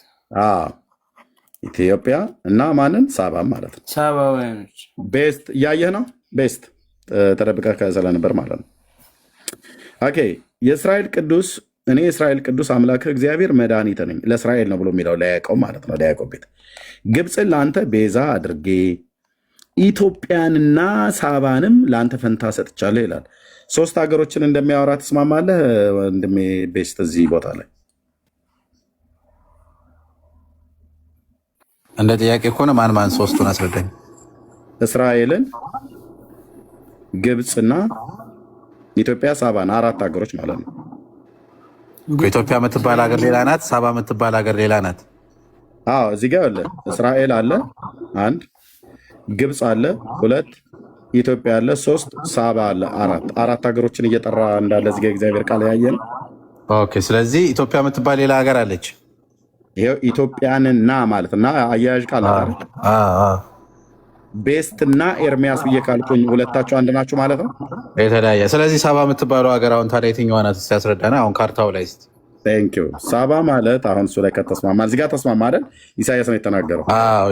S2: ኢትዮጵያ እና ማንን? ሳባን ማለት ነው።
S4: ሳባውያኖች።
S2: ቤስት እያየህ ነው። ቤስት ተደብቀህ ስለነበር ማለት ነው። ኦኬ። እኔ የእስራኤል ቅዱስ አምላክህ እግዚአብሔር መድኃኒትህ ነኝ። ለእስራኤል ነው ብሎ የሚለው ለያዕቆብ ማለት ነው፣ ለያዕቆብ ቤት። ግብፅን ለአንተ ቤዛ አድርጌ ኢትዮጵያንና ሳባንም ለአንተ ፈንታ ሰጥቻለሁ ይላል። ሶስት ሀገሮችን እንደሚያወራ ትስማማለህ ወንድሜ ቤስት? እዚህ ቦታ ላይ
S5: እንደ ጥያቄ ከሆነ ማን ሶስቱን አስረዳኝ።
S2: እስራኤልን፣ ግብፅና ኢትዮጵያ፣ ሳባን፣ አራት ሀገሮች ማለት ነው።
S5: ኢትዮጵያ የምትባል ሀገር ሌላ ናት፣ ሳባ የምትባል ሀገር ሌላ ናት።
S2: እዚህ ጋር አለ እስራኤል አለ አንድ፣ ግብፅ አለ ሁለት፣ ኢትዮጵያ አለ ሶስት፣ ሳባ አለ አራት ሀገሮችን እየጠራ እንዳለ እዚህ ጋር እግዚአብሔር ቃል ያየን።
S5: ኦኬ። ስለዚህ ኢትዮጵያ የምትባል ሌላ ሀገር አለች።
S2: ይሄው ኢትዮጵያንና ማለት እና አያያዥ ቃል አለ። ቤስት እና ኤርሚያስ ብዬ ካልኩኝ ሁለታቸው አንድ ናቸው ማለት ነው፣
S5: የተለያየ። ስለዚህ ሳባ የምትባለው ሀገር አሁን ታዲያ የትኛዋ ናት ሲያስረዳና አሁን ካርታው ላይ እስኪ።
S2: ቴንክ ዩ። ሳባ ማለት አሁን እሱ ላይ ከተስማማ እዚህ ጋር ተስማማ አይደል? ኢሳያስ ነው የተናገረው።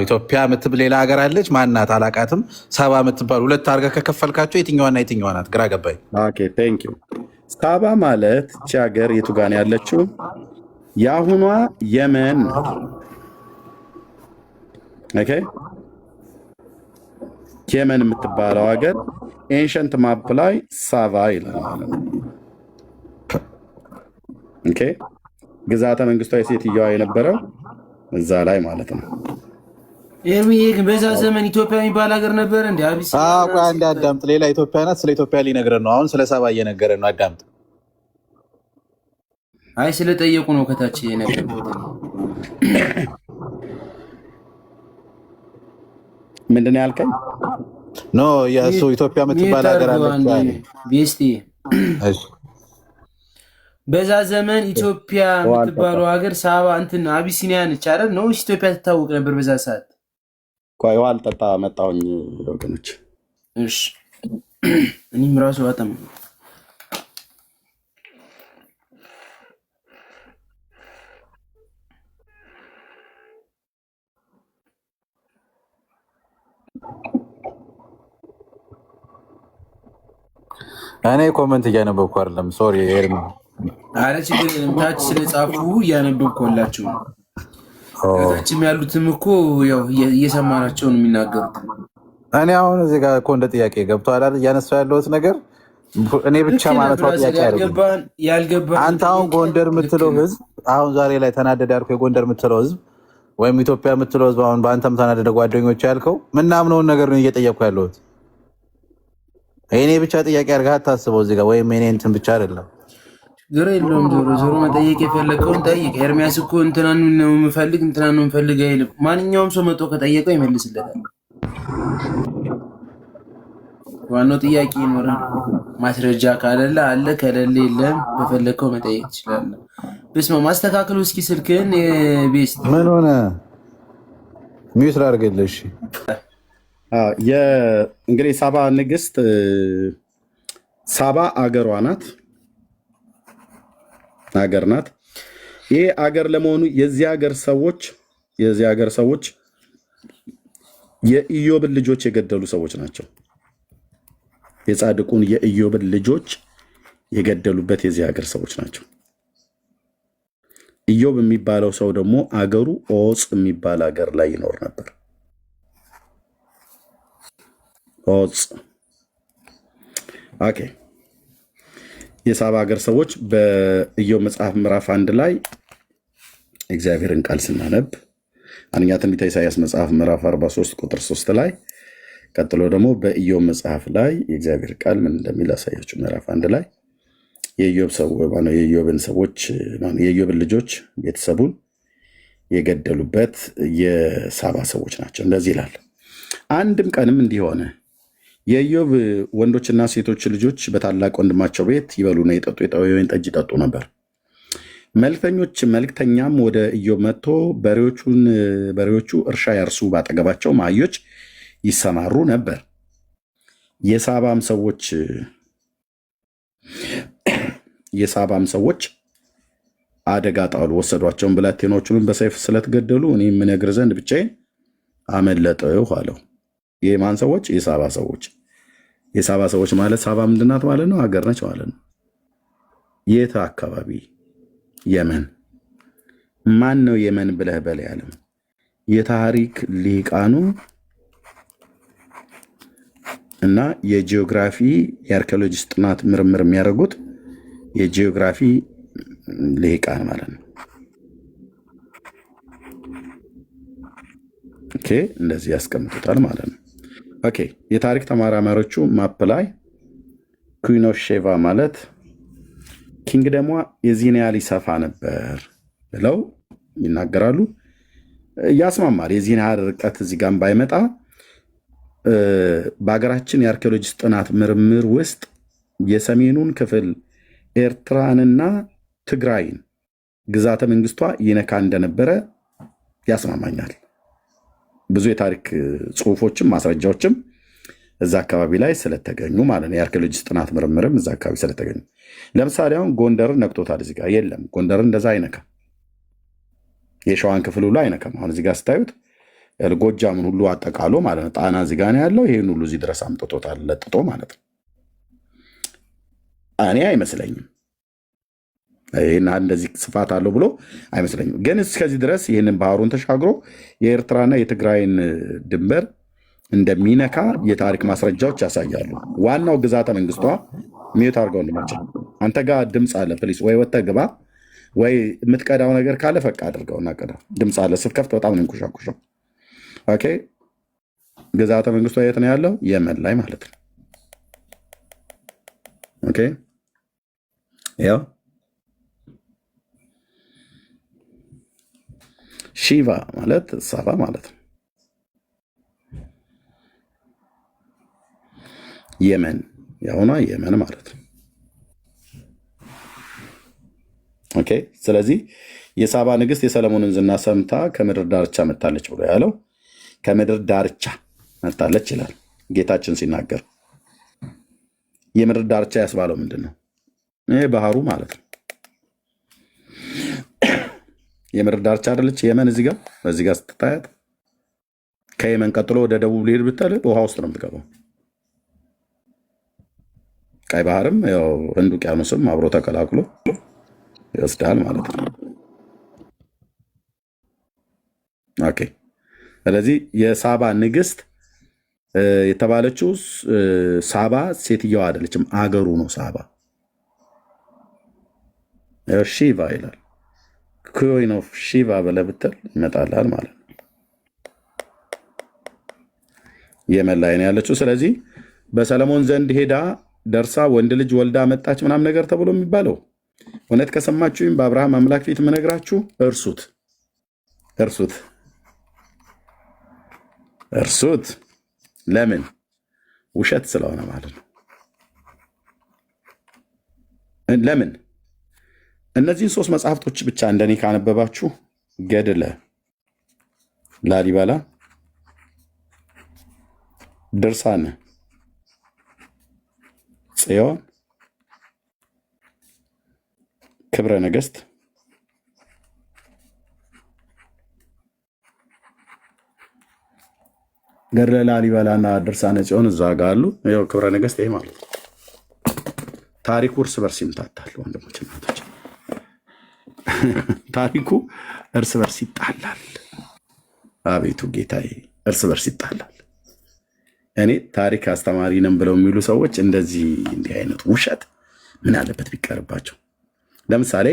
S5: ኢትዮጵያ የምትባል ሌላ ሀገር አለች። ማናት? አላቃትም። ሳባ የምትባል ሁለት አድርገህ ከከፈልካቸው የትኛዋና የትኛዋ ናት? ግራ ገባኝ።
S2: ኦኬ ቴንክ ዩ። ሳባ ማለት እቺ ሀገር የቱ ጋር ነው ያለችው? የአሁኗ የመን። ኦኬ የመን የምትባለው ሀገር ኤንሸንት ማፕ ላይ ሳባ ይላል ማለት ነው። ኦኬ ግዛተ መንግስቷ የሴትዮዋ የነበረው እዛ ላይ ማለት ነው።
S4: በዛ ዘመን ኢትዮጵያ የሚባል ሀገር ነበር እንዴ?
S5: አንድ አዳምጥ። ሌላ ኢትዮጵያ ናት። ስለ ኢትዮጵያ ሊነግረን ነው። አሁን ስለ ሳባ እየነገረን ነው። አዳምጥ።
S4: አይ ስለጠየቁ ነው ከታች የነገርኩት።
S2: ምንድን ነው ያልከኝ?
S5: ኖ የእሱ ኢትዮጵያ የምትባል ሀገር አለች።
S4: ቤስቲ በዛ ዘመን ኢትዮጵያ የምትባለው ሀገር ሳባ እንትን አቢሲኒያ ነች አይደል? ነው ኢትዮጵያ ትታወቅ ነበር በዛ ሰዓት።
S2: ቆይ ውሃ ልጠጣ መጣሁኝ ወገኖች።
S4: እሺ እኔም ራሱ በጣም
S5: እኔ ኮመንት እያነበብኩ አይደለም። ሶሪ ኤርሚ።
S4: አረ ችግር የለም። ታች ስለጻፉ እያነበብኩላችሁ ነው። ታችም ያሉትም እኮ ያው እየሰማናቸው ነው የሚናገሩት።
S5: እኔ አሁን እዚህ ጋር እኮ እንደ ጥያቄ ገብቶሃል አይደል? እያነሳሁ ያለሁት ነገር እኔ ብቻ ማለት ነው ጥያቄ
S4: ያልገባ
S5: አንተ አሁን ጎንደር የምትለው ህዝብ አሁን ዛሬ ላይ ተናደደ ያልከው የጎንደር የምትለው ህዝብ ወይም ኢትዮጵያ የምትለው ህዝብ አሁን በአንተም ተናደደ ጓደኞች ያልከው ምናምነውን ነገር ነው እየጠየቅኩ ያለሁት። እኔ ብቻ ጥያቄ አድርገህ አታስበው እዚህ ጋር ወይም እኔ እንትን ብቻ አይደለም።
S4: ዞሮ የለውም። ዞሮ መጠየቅ የፈለግከውን ጠይቅ። ኤርሚያስ እኮ እንትናን ነው የምፈልግ እንትናን ነው የምፈልግ አይልም። ማንኛውም ሰው መጥቶ ከጠየቀው ይመልስለታል። ዋናው ጥያቄ ይኖራል። ማስረጃ ካለለ አለ፣ ከሌለ የለም። በፈለግከው መጠየቅ ትችላለህ። በስመ ማስተካከሉ እስኪ ስልክህን ቤስት
S5: ምን ሆነ ሚውት ላድርግልህ? እሺ
S2: እንግዲህ ሳባ ንግስት ሳባ አገሯ ናት፣ አገር ናት። ይሄ አገር ለመሆኑ የዚህ ሀገር ሰዎች የኢዮብን ልጆች የገደሉ ሰዎች ናቸው። የጻድቁን የኢዮብን ልጆች የገደሉበት የዚህ ሀገር ሰዎች ናቸው። ኢዮብ የሚባለው ሰው ደግሞ አገሩ ኦጽ የሚባል ሀገር ላይ ይኖር ነበር። ኦጽ ኦኬ። የሳባ ሀገር ሰዎች በኢዮብ መጽሐፍ ምዕራፍ 1 ላይ እግዚአብሔርን ቃል ስናነብ አንደኛ ትንቢተ ኢሳይያስ መጽሐፍ ምዕራፍ 43 ቁጥር 3 ላይ ቀጥሎ ደግሞ በኢዮብ መጽሐፍ ላይ የእግዚአብሔር ቃል ምን እንደሚል አሳያችሁ። ምዕራፍ 1 ላይ የኢዮብን ልጆች ቤተሰቡን የገደሉበት የሳባ ሰዎች ናቸው። እንደዚህ ይላል። አንድም ቀንም እንዲህ ሆነ፣ የኢዮብ ወንዶችና ሴቶች ልጆች በታላቅ ወንድማቸው ቤት ይበሉና ይጠጡ የወይን ጠጅ ይጠጡ ነበር። መልክተኛም ወደ ኢዮብ መጥቶ በሬዎቹ እርሻ ያርሱ፣ ባጠገባቸው አህዮች ይሰማሩ ነበር። የሳባም ሰዎች አደጋ ጣሉ፣ ወሰዷቸውን፣ ብላቴኖቹንም በሰይፍ ስለተገደሉ እኔ የምነግር ዘንድ ብቻዬን አመለጥሁ አለው። የማን ሰዎች? የሳባ ሰዎች። የሳባ ሰዎች ማለት ሳባ ምንድናት ማለት ነው? ሀገር ነች ማለት ነው። የት አካባቢ? የመን። ማን ነው የመን ብለህ በላይ ያለም የታሪክ ሊቃኑ እና የጂኦግራፊ የአርኪኦሎጂስት ጥናት ምርምር የሚያደርጉት የጂኦግራፊ ሊቃን ማለት ነው። ኦኬ፣ እንደዚህ ያስቀምጡታል ማለት ነው። ኦኬ፣ የታሪክ ተመራማሪዎቹ ማፕ ላይ ኩዊን ኦፍ ሼቫ ማለት ኪንግደሟ የዚህን ያህል ይሰፋ ነበር ብለው ይናገራሉ። ያስማማል። የዚህን ያህል ርቀት እዚህ ጋር ባይመጣ በሀገራችን የአርኪኦሎጂስት ጥናት ምርምር ውስጥ የሰሜኑን ክፍል ኤርትራንና ትግራይን ግዛተ መንግስቷ ይነካ እንደነበረ ያስማማኛል። ብዙ የታሪክ ጽሁፎችም ማስረጃዎችም እዛ አካባቢ ላይ ስለተገኙ ማለት ነው። የአርኪኦሎጂስት ጥናት ምርምርም እዛ አካባቢ ስለተገኙ፣ ለምሳሌ አሁን ጎንደርን ነክቶታል። እዚህ ጋር የለም፣ ጎንደርን እንደዛ አይነካም። የሸዋን ክፍል ሁሉ አይነካም። አሁን እዚህ ጋር ስታዩት ጎጃምን ሁሉ አጠቃሎ ማለት ነው። ጣና እዚህ ጋር ነው ያለው። ይህን ሁሉ እዚህ ድረስ አምጥቶታል፣ ለጥጦ ማለት ነው። እኔ አይመስለኝም ይህን እንደዚህ ስፋት አለው ብሎ አይመስለኝም። ግን እስከዚህ ድረስ ይህንን ባህሩን ተሻግሮ የኤርትራና የትግራይን ድንበር እንደሚነካ የታሪክ ማስረጃዎች ያሳያሉ። ዋናው ግዛተ መንግስቷ ሚዩት አድርገው እንድመቸው አንተ ጋር ድምፅ አለ ፕሊስ፣ ወይ ወጥተህ ግባ፣ ወይ የምትቀዳው ነገር ካለ ፈቅ አድርገውና ቅዳ። ድምፅ አለ ስትከፍት በጣም ነው እንኩሻኩሻው። ኦኬ፣ ግዛተ መንግስቷ የት ነው ያለው? የመን ላይ ማለት ነው። ኦኬ፣ ያው ሺቫ ማለት ሳባ ማለት ነው። የመን ያሁኗ የመን ማለት ነው። ኦኬ፣ ስለዚህ የሳባ ንግስት የሰለሞንን ዝና ሰምታ ከምድር ዳርቻ መታለች ብሎ ያለው ከምድር ዳርቻ መታለች ይላል ጌታችን ሲናገር። የምድር ዳርቻ ያስባለው ምንድን ነው? ይሄ ባህሩ ማለት ነው። የምድር ዳርቻ አይደለች የመን? እዚህ ጋር ስትታያት ከየመን ቀጥሎ ወደ ደቡብ ሊሄድ ብትል ውሃ ውስጥ ነው የምትገባው። ቀይ ባህርም ህንድ ውቅያኖስም አብሮ ተቀላቅሎ ይወስዳል ማለት ነው። ኦኬ፣ ስለዚህ የሳባ ንግስት የተባለችው ሳባ ሴትየዋ አይደለችም፣ አገሩ ነው ሳባ። ሺቫ ይላል። ኩዊን ኦፍ ሺቫ ብለህ ብትል ይመጣልሃል ማለት ነው። የመን ላይ ነው ያለችው። ስለዚህ በሰለሞን ዘንድ ሄዳ ደርሳ ወንድ ልጅ ወልዳ መጣች ምናምን ነገር ተብሎ የሚባለው እውነት ከሰማችሁም በአብርሃም አምላክ ፊት የምነግራችሁ እርሱት። ለምን? ውሸት ስለሆነ ማለት ነው። ለምን? እነዚህን 3 መጽሐፍቶች ብቻ እንደኔ ካነበባችሁ ገድለ ላሊበላ፣ ድርሳነ ጽዮን፣ ክብረ ነገስት፣ ገድለ ላሊበላና ድርሳነ ጽዮን እዛ ጋ አሉ። ያው ክብረ ነገስት ይሄ ማለት ነው። ታሪኩ እርስ በርስ ይምታታል ወንድሞች እናቶች። ታሪኩ እርስ በርስ ይጣላል። አቤቱ ጌታዬ፣ እርስ በርስ ይጣላል። እኔ ታሪክ አስተማሪ ነን ብለው የሚሉ ሰዎች እንዲህ አይነት ውሸት ምን ያለበት ቢቀርባቸው። ለምሳሌ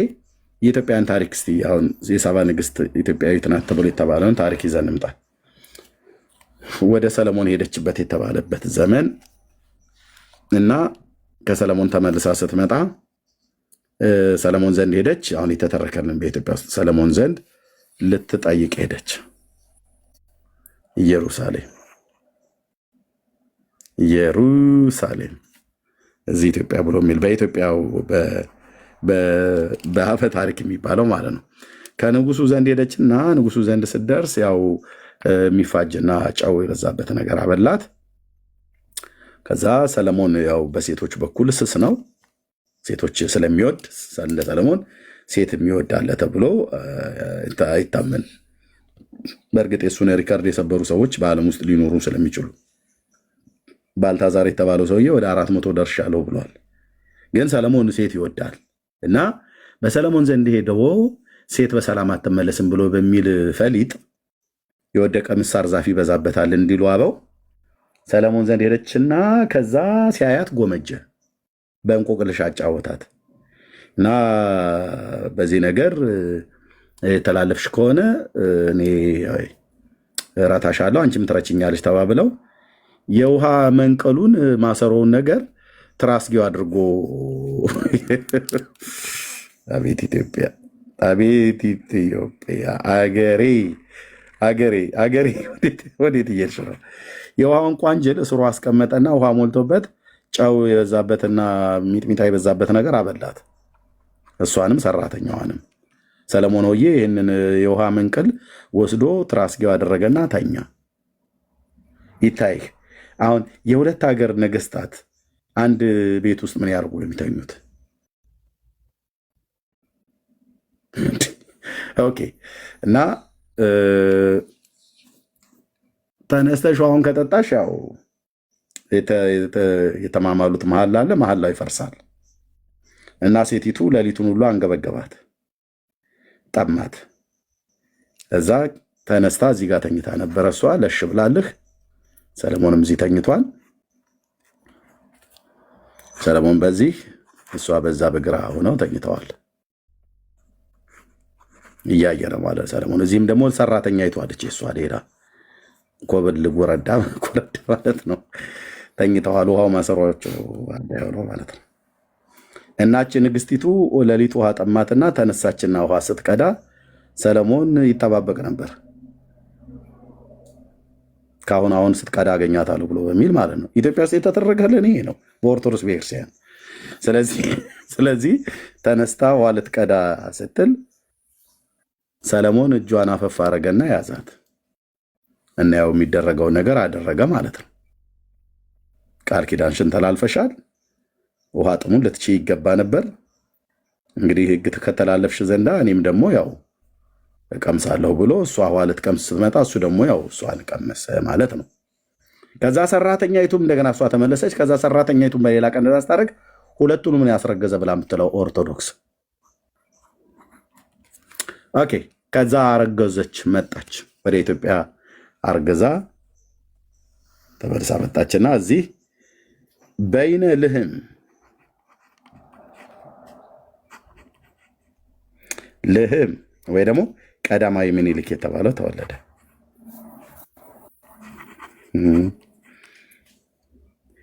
S2: የኢትዮጵያን ታሪክ እስቲ አሁን የሳባ ንግስት ኢትዮጵያዊት ናት ተብሎ የተባለውን ታሪክ ይዘን እንምጣ። ወደ ሰለሞን ሄደችበት የተባለበት ዘመን እና ከሰለሞን ተመልሳ ስትመጣ ሰለሞን ዘንድ ሄደች። አሁን የተተረከልን በኢትዮጵያ ውስጥ ሰለሞን ዘንድ ልትጠይቅ ሄደች። ኢየሩሳሌም እዚህ ኢትዮጵያ ብሎ የሚል በኢትዮጵያው በአፈ ታሪክ የሚባለው ማለት ነው። ከንጉሱ ዘንድ ሄደችና ንጉሱ ዘንድ ስትደርስ ያው የሚፋጅና ጨው የበዛበት ነገር አበላት። ከዛ ሰለሞን ያው በሴቶች በኩል ስስ ነው፣ ሴቶች ስለሚወድ እንደ ሰለሞን ሴት የሚወድ አለ ተብሎ አይታመን። በእርግጥ የሱን ሪከርድ የሰበሩ ሰዎች በዓለም ውስጥ ሊኖሩ ስለሚችሉ ባልታዛር የተባለው ሰውዬ ወደ 400 ደርሻለሁ ብሏል። ግን ሰለሞን ሴት ይወዳል እና በሰለሞን ዘንድ ሄደው ሴት በሰላም አትመለስም ብሎ በሚል ፈሊጥ የወደቀ ምሳር ዛፍ ይበዛበታል እንዲሉ አበው ሰለሞን ዘንድ ሄደችና ከዛ ሲያያት ጎመጀ፣ በእንቆቅልሽ አጫወታት እና በዚህ ነገር የተላለፍሽ ከሆነ እኔ እረታሻለሁ አንቺም ትረችኛለች ተባብለው የውሃ መንቀሉን ማሰሮውን ነገር ትራስጌው አድርጎ አቤት ኢትዮጵያ አገሬ ወዴት እየሄድሽ ነው? የውሃውን ቋንጅል እስሩ አስቀመጠና ውሃ ሞልቶበት ጨው የበዛበትና ሚጥሚጣ የበዛበት ነገር አበላት፣ እሷንም ሰራተኛዋንም። ሰለሞን ሆዬ ይህንን የውሃ መንቅል ወስዶ ትራስጌው አደረገና ተኛ። ይታይህ አሁን የሁለት ሀገር ነገስታት አንድ ቤት ውስጥ ምን ያርጉ የሚተኙት? ኦኬ። እና ተነስተሽ አሁን ከጠጣሽ ያው የተማማሉት መሀል አለ፣ መሀል ላይ ይፈርሳል። እና ሴቲቱ ሌሊቱን ሁሉ አንገበገባት፣ ጠማት። እዛ ተነስታ እዚህ ጋር ተኝታ ነበረ። እሷ ለሽ ብላልህ፣ ሰለሞንም እዚህ ተኝቷል። ሰለሞን በዚህ እሷ በዛ በግራ ሆነው ተኝተዋል። እያየ ነው ማለት ሰለሞን። እዚህም ደግሞ ሰራተኛ ይቷለች እሷ ሌላ ኮብል ጎረዳ ማለት ነው። ተኝተዋል። ውሃው ማሰሯቸው ሆነው ማለት ነው። እናች ንግስቲቱ ሌሊት ውሃ ጠማትና ተነሳችና ውሃ ስትቀዳ ሰለሞን ይጠባበቅ ነበር። አሁን ስትቀዳ አገኛታለሁ ብሎ በሚል ማለት ነው። ኢትዮጵያ ውስጥ የተደረገልን ይሄ ነው በኦርቶዶክስ ቤተክርስቲያን። ስለዚህ ተነስታ ውሃ ልትቀዳ ስትል ሰለሞን እጇን አፈፍ አረገና ያዛት እና ያው የሚደረገው ነገር አደረገ ማለት ነው። ቃል ኪዳንሽን ተላልፈሻል፣ ውሃ ጥሙን ልትቺ ይገባ ነበር። እንግዲህ ሕግ ከተላለፍሽ ዘንዳ እኔም ደግሞ ያው እቀምሳለሁ ብሎ እሷ ውሃ ልትቀምስ ስትመጣ እሱ ደግሞ ያው እሷን ቀመሰ ማለት ነው። ከዛ ሰራተኛይቱም እንደገና እሷ ተመለሰች። ከዛ ሰራተኛይቱም በሌላ ቀን ስታደርግ ሁለቱንም ምን ያስረገዘ ብላ የምትለው ኦርቶዶክስ። ኦኬ። ከዛ አረገዘች፣ መጣች ወደ ኢትዮጵያ አርገዛ ተመልሳ መጣችና እዚህ በይነ ልህም ወይ ደግሞ ቀዳማዊ ምኒልክ የተባለው ተወለደ።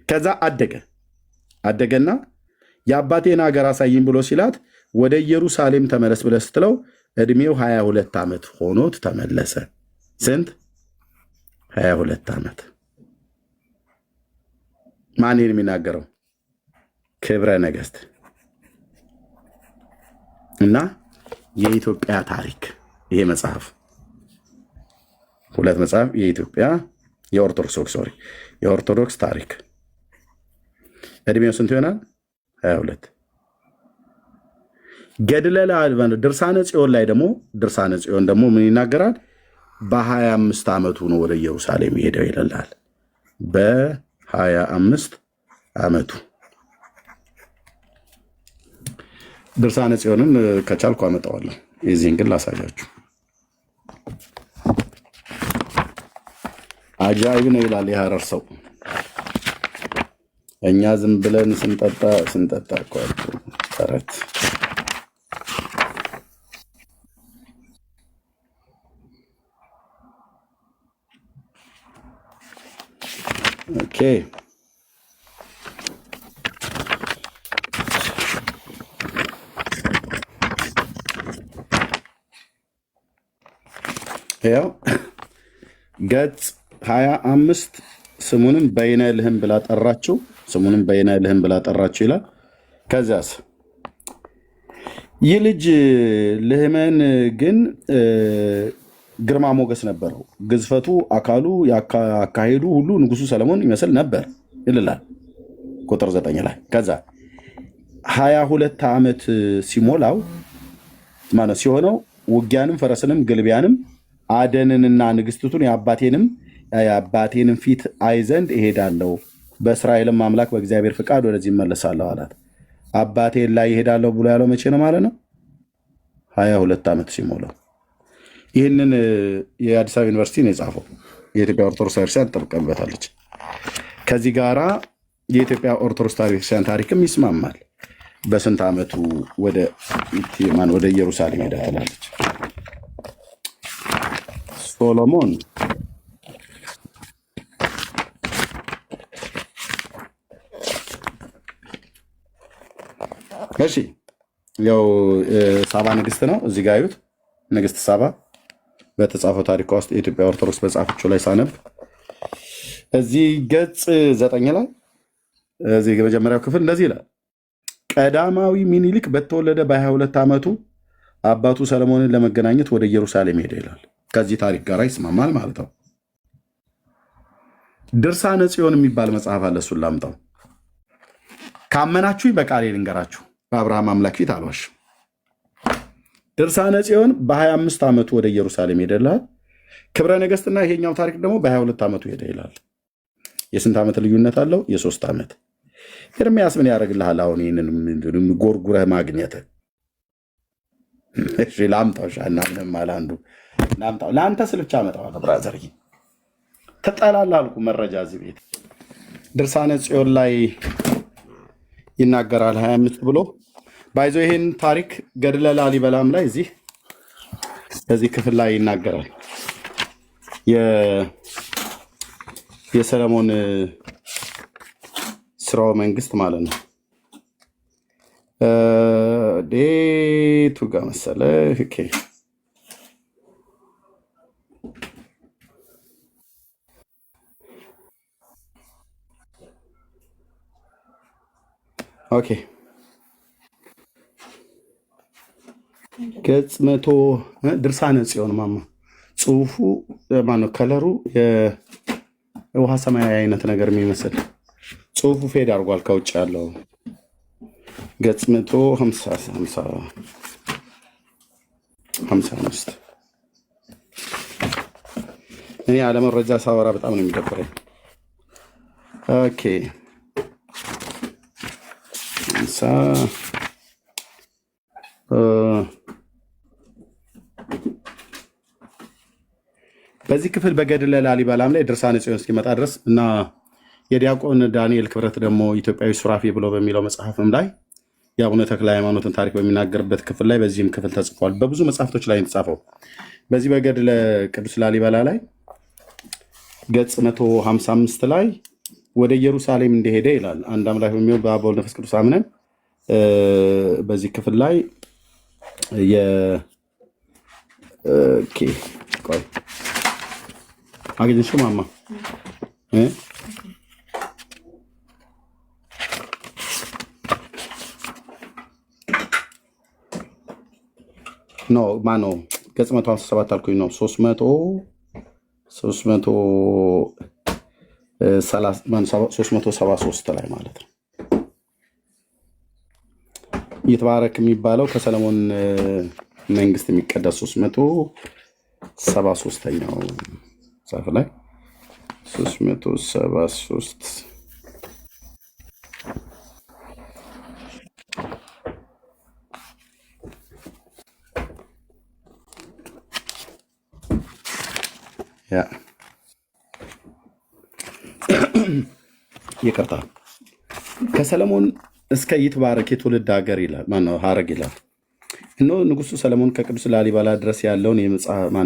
S2: ከዛ አደገና የአባቴን ሀገር አሳይኝ ብሎ ሲላት ወደ ኢየሩሳሌም ተመለስ ብለህ ስትለው እድሜው 22 ዓመት ሆኖት ተመለሰ። ስንት? 22 ዓመት። ማን የሚናገረው? ክብረ ነገስት እና የኢትዮጵያ ታሪክ። ይሄ መጽሐፍ ሁለት መጽሐፍ፣ የኢትዮጵያ የኦርቶዶክስ ታሪክ። እድሜው ስንት ይሆናል? 22። ገድለ ለአልባን ድርሳነ ጽዮን ላይ ደግሞ ድርሳነ ጽዮን ደግሞ ምን ይናገራል? በ25 ዓመቱ ነው ወደ ኢየሩሳሌም ሄደው ይላል። በ25 ዓመቱ ድርሳነ ጽዮንን ከቻልኩ አመጣዋለሁ። የዚህን ግን ላሳያችሁ። አጃይብ ነው ይላል የሐረር ሰው። እኛ ዝም ብለን ስንጠጣ እኮ ተረት። ኦኬ ያው ገጽ 25 ስሙንም በይነ ልህም ብላ ጠራችው። ስሙንም በይነ ልህም ብላ ጠራችው ይላል። ከዚያስ ይህ ልጅ ልህመን ግን ግርማ ሞገስ ነበረው፣ ግዝፈቱ፣ አካሉ፣ አካሄዱ ሁሉ ንጉሱ ሰለሞን ይመስል ነበር ይላል ቁጥር 9 ላይ። ከዛ 22 ዓመት ሲሞላው ማለት ሲሆነው ውጊያንም ፈረስንም ግልቢያንም አደንንና ንግስቲቱን የአባቴንም ፊት አይ ዘንድ እሄዳለሁ፣ በእስራኤልም አምላክ በእግዚአብሔር ፍቃድ ወደዚህ እመለሳለሁ አላት። አባቴን ላይ ይሄዳለሁ ብሎ ያለው መቼ ነው ማለት ነው? 22 ዓመት ሲሞላው። ይህንን የአዲስ አበባ ዩኒቨርሲቲ ነው የጻፈው። የኢትዮጵያ ኦርቶዶክስ ቤተክርስቲያን ትጠቀምበታለች። ከዚህ ጋራ የኢትዮጵያ ኦርቶዶክስ ቤተክርስቲያን ታሪክም ይስማማል። በስንት ዓመቱ ወደ ኢየሩሳሌም ሄዳ ትላለች? ሶሎሞን እሺ፣ ያው ሳባ ንግስት ነው። እዚህ ጋር አዩት። ንግስት ሳባ በተጻፈው ታሪኳ ውስጥ የኢትዮጵያ ኦርቶዶክስ በጻፈችው ላይ ሳነብ እዚህ ገጽ 9 ላይ እዚህ የመጀመሪያው ክፍል እንደዚህ ይላል። ቀዳማዊ ሚኒሊክ በተወለደ በ22 ዓመቱ አባቱ ሰለሞንን ለመገናኘት ወደ ኢየሩሳሌም ሄደ ይላል። ከዚህ ታሪክ ጋር ይስማማል ማለት ነው። ድርሳነ ጽዮን የሚባል መጽሐፍ አለ። እሱን ላምጣው። ካመናችሁ በቃሌ ልንገራችሁ፣ በአብርሃም አምላክ ፊት አልዋሽም። ድርሳነ ጽዮን በ25 ዓመቱ ወደ ኢየሩሳሌም ሄደ ይላል። ክብረ ነገሥትና ይሄኛው ታሪክ ደግሞ በ22 ዓመቱ ሄደ ይላል። የስንት ዓመት ልዩነት አለው? የ3 ዓመት። ኤርምያስ ምን ያደርግልሃል? አሁን ይህንን ጎርጉረህ ማግኘት። እሺ ላምጣው። ሻናምንም አለ አንዱ ላምጣው። ለአንተ ስል ብቻ አመጣዋለሁ። ብራዘር ትጠላለህ አልኩ። መረጃ እዚህ ቤት ድርሳነ ጽዮን ላይ ይናገራል 25 ብሎ ባይዞ ይሄን ታሪክ ገድለ ላሊበላም ላይ እዚህ ክፍል ላይ ይናገራል። የሰለሞን ስራው መንግስት ማለት ነው። ዴቱ ጋር መሰለህ። ኦኬ ገጽ 100 ድርሳነ ጽዮን ማማ ጽሁፉ ማነው? ከለሩ የውሃ ሰማያዊ አይነት ነገር የሚመስል ጽሁፉ ፌድ አድርጓል ከውጭ ያለው ገጽ 155 እኔ አለመረጃ ሳወራ በጣም ነው የሚደብረኝ። ኦኬ በዚህ ክፍል በገድለ ላሊበላም ላይ ድርሳነ ጽዮን እስኪመጣ ድረስ እና የዲያቆን ዳንኤል ክብረት ደግሞ ኢትዮጵያዊ ሱራፌ ብሎ በሚለው መጽሐፍም ላይ የአቡነ ተክለ ሃይማኖትን ታሪክ በሚናገርበት ክፍል ላይ በዚህም ክፍል ተጽፏል። በብዙ መጽሐፍቶች ላይ የተጻፈው በዚህ በገድለ ቅዱስ ላሊበላ ላይ ገጽ 155 ላይ ወደ ኢየሩሳሌም እንደሄደ ይላል። አንድ አምላክ በሚሆን በአብ ወልድ መንፈስ ቅዱስ አምነን በዚህ ክፍል ላይ አገኘሽው ማማ ኖ ማኖ ገጽ 157 አልኩኝ ነው 373 ላይ ማለት ነው። ይትባረክ የሚባለው ከሰለሞን መንግስት የሚቀደስ 373ኛው ጻፍ ላይ 373 ይቅርታ ከሰለሞን እስከ ይትባረክ የትውልድ ሀገር ይላል። ማነው ሀረግ ይላል። እነሆ ንጉሱ ሰለሞን ከቅዱስ ላሊበላ ድረስ ያለውን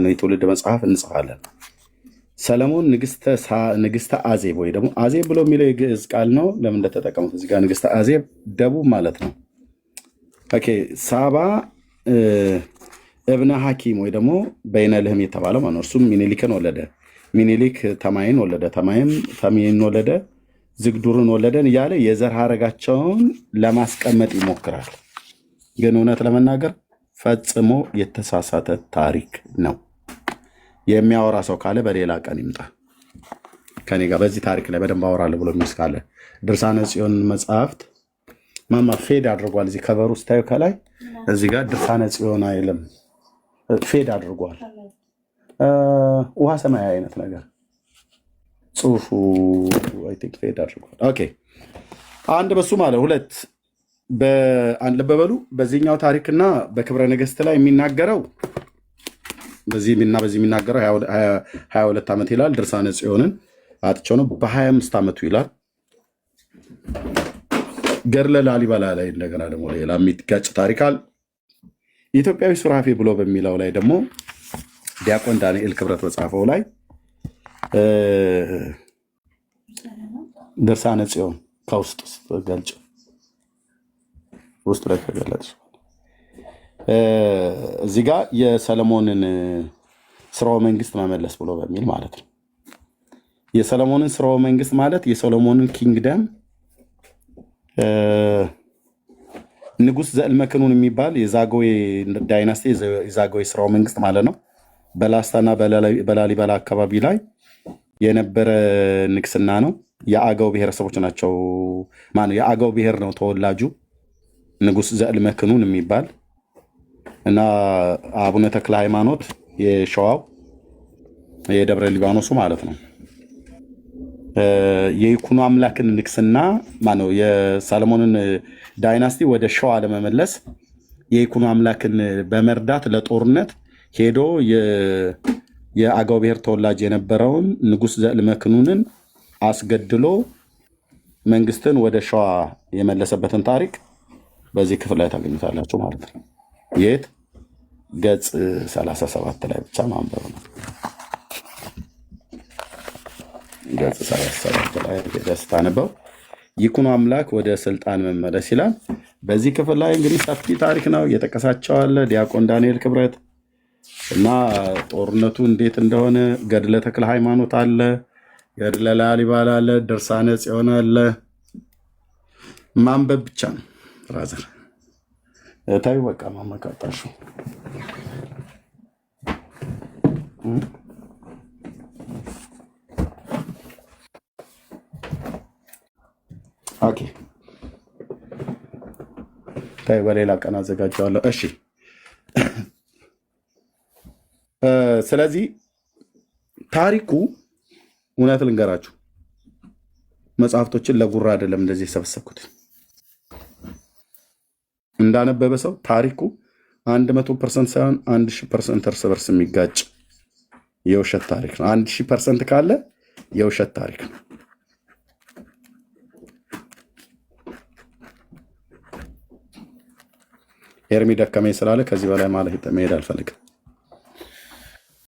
S2: የትውልድ መጽሐፍ እንጽፋለን። ሰለሞን ንግስተ አዜብ ወይ ደግሞ አዜብ ብሎ የሚለው የግዕዝ ቃል ነው። ለምን እንደተጠቀሙት እዚህ ጋር ንግስተ አዜብ ደቡብ ማለት ነው። ኦኬ ሳባ እብነ ሐኪም ወይ ደግሞ በይነልህም የተባለው ማለት ነው። እርሱም ሚኒሊክን ወለደ። ሚኒሊክ ተማይን ወለደ። ተማይም ተሚን ወለደ። ዝግዱርን ወለደን እያለ የዘር ሐረጋቸውን ለማስቀመጥ ይሞክራል። ግን እውነት ለመናገር ፈጽሞ የተሳሳተ ታሪክ ነው። የሚያወራ ሰው ካለ በሌላ ቀን ይምጣ ከኔ ጋር በዚህ ታሪክ ላይ በደንብ አወራለሁ ብሎ የሚል ካለ ድርሳነ ጽዮን መጽሐፍት ማማ ፌድ አድርጓል። እዚህ ከበሩ ስታዩ ከላይ እዚህ ጋር ድርሳነ ጽዮን አይልም፣ ፌድ አድርጓል። ውሃ ሰማያዊ አይነት ነገር ጽሁፉ አይ ቲንክ ፌድ አድርጓል። ኦኬ አንድ በሱ ማለት ሁለት በአንድ ለበበሉ በዚህኛው ታሪክና በክብረ ነገስት ላይ የሚናገረው በዚህ የሚናገረው 22 ዓመት ይላል። ድርሳነ ጽዮንን አጥቸው ነው በ25 ዓመቱ ይላል። ገድለ ላሊበላ ላይ እንደገና ደግሞ ሌላ የሚጋጭ ታሪክ አለ። ኢትዮጵያዊ ሱራፌ ብሎ በሚለው ላይ ደግሞ ዲያቆን ዳንኤል ክብረት በጻፈው ላይ ድርሳነ ጽዮን ከውስጥ ገልጭ ውስጥ ላይ ተገለጽ እዚህ ጋር የሰለሞንን ስርወ መንግስት መመለስ ብሎ በሚል ማለት ነው። የሰለሞንን ስርወ መንግስት ማለት የሰሎሞንን ኪንግደም ንጉስ ዘእልመክኑን የሚባል የዛጎዌ ዳይናስቲ የዛጎዌ ስርወ መንግስት ማለት ነው። በላስታና በላሊበላ አካባቢ ላይ የነበረ ንግስና ነው። የአገው ብሔረሰቦች ናቸው። ማነው የአገው ብሔር ነው ተወላጁ ንጉስ ዘእልመክኑን የሚባል እና አቡነ ተክለ ሃይማኖት የሸዋው የደብረ ሊባኖሱ ማለት ነው። የይኩኖ አምላክን ንግስና ማነው የሰለሞንን ዳይናስቲ ወደ ሸዋ ለመመለስ የይኩኖ አምላክን በመርዳት ለጦርነት ሄዶ የአገው ብሔር ተወላጅ የነበረውን ንጉስ ዘእልመክኑንን አስገድሎ መንግስትን ወደ ሸዋ የመለሰበትን ታሪክ በዚህ ክፍል ላይ ታገኙታላችሁ ማለት ነው። የት ገጽ 37 ላይ ብቻ ማንበብ ነው። ገጽ 37 ላይ ደስታ ነበው ይኩኖ አምላክ ወደ ስልጣን መመለስ ይላል። በዚህ ክፍል ላይ እንግዲህ ሰፊ ታሪክ ነው የጠቀሳቸው አለ ዲያቆን ዳንኤል ክብረት እና ጦርነቱ እንዴት እንደሆነ ገድለ ተክለ ሃይማኖት አለ፣ ገድለ ላሊበላ አለ፣ ድርሳነ ጽዮን አለ። ማንበብ ብቻ ነው ራዘር ታዩ በቃ ማመካታሹ ኦኬ ታዩ በሌላ ቀን አዘጋጀዋለሁ። እሺ ስለዚህ ታሪኩ እውነት ልንገራችሁ መጽሐፍቶችን ለጉራ አይደለም እንደዚህ የሰበሰብኩት። እንዳነበበ ሰው ታሪኩ 100% ሳይሆን 1000% እርስ በርስ የሚጋጭ የውሸት ታሪክ ነው። 1000% ካለ የውሸት ታሪክ ነው። ኤርሚ ደከመኝ ስላለ ከዚህ በላይ ማለት መሄድ አልፈልግም።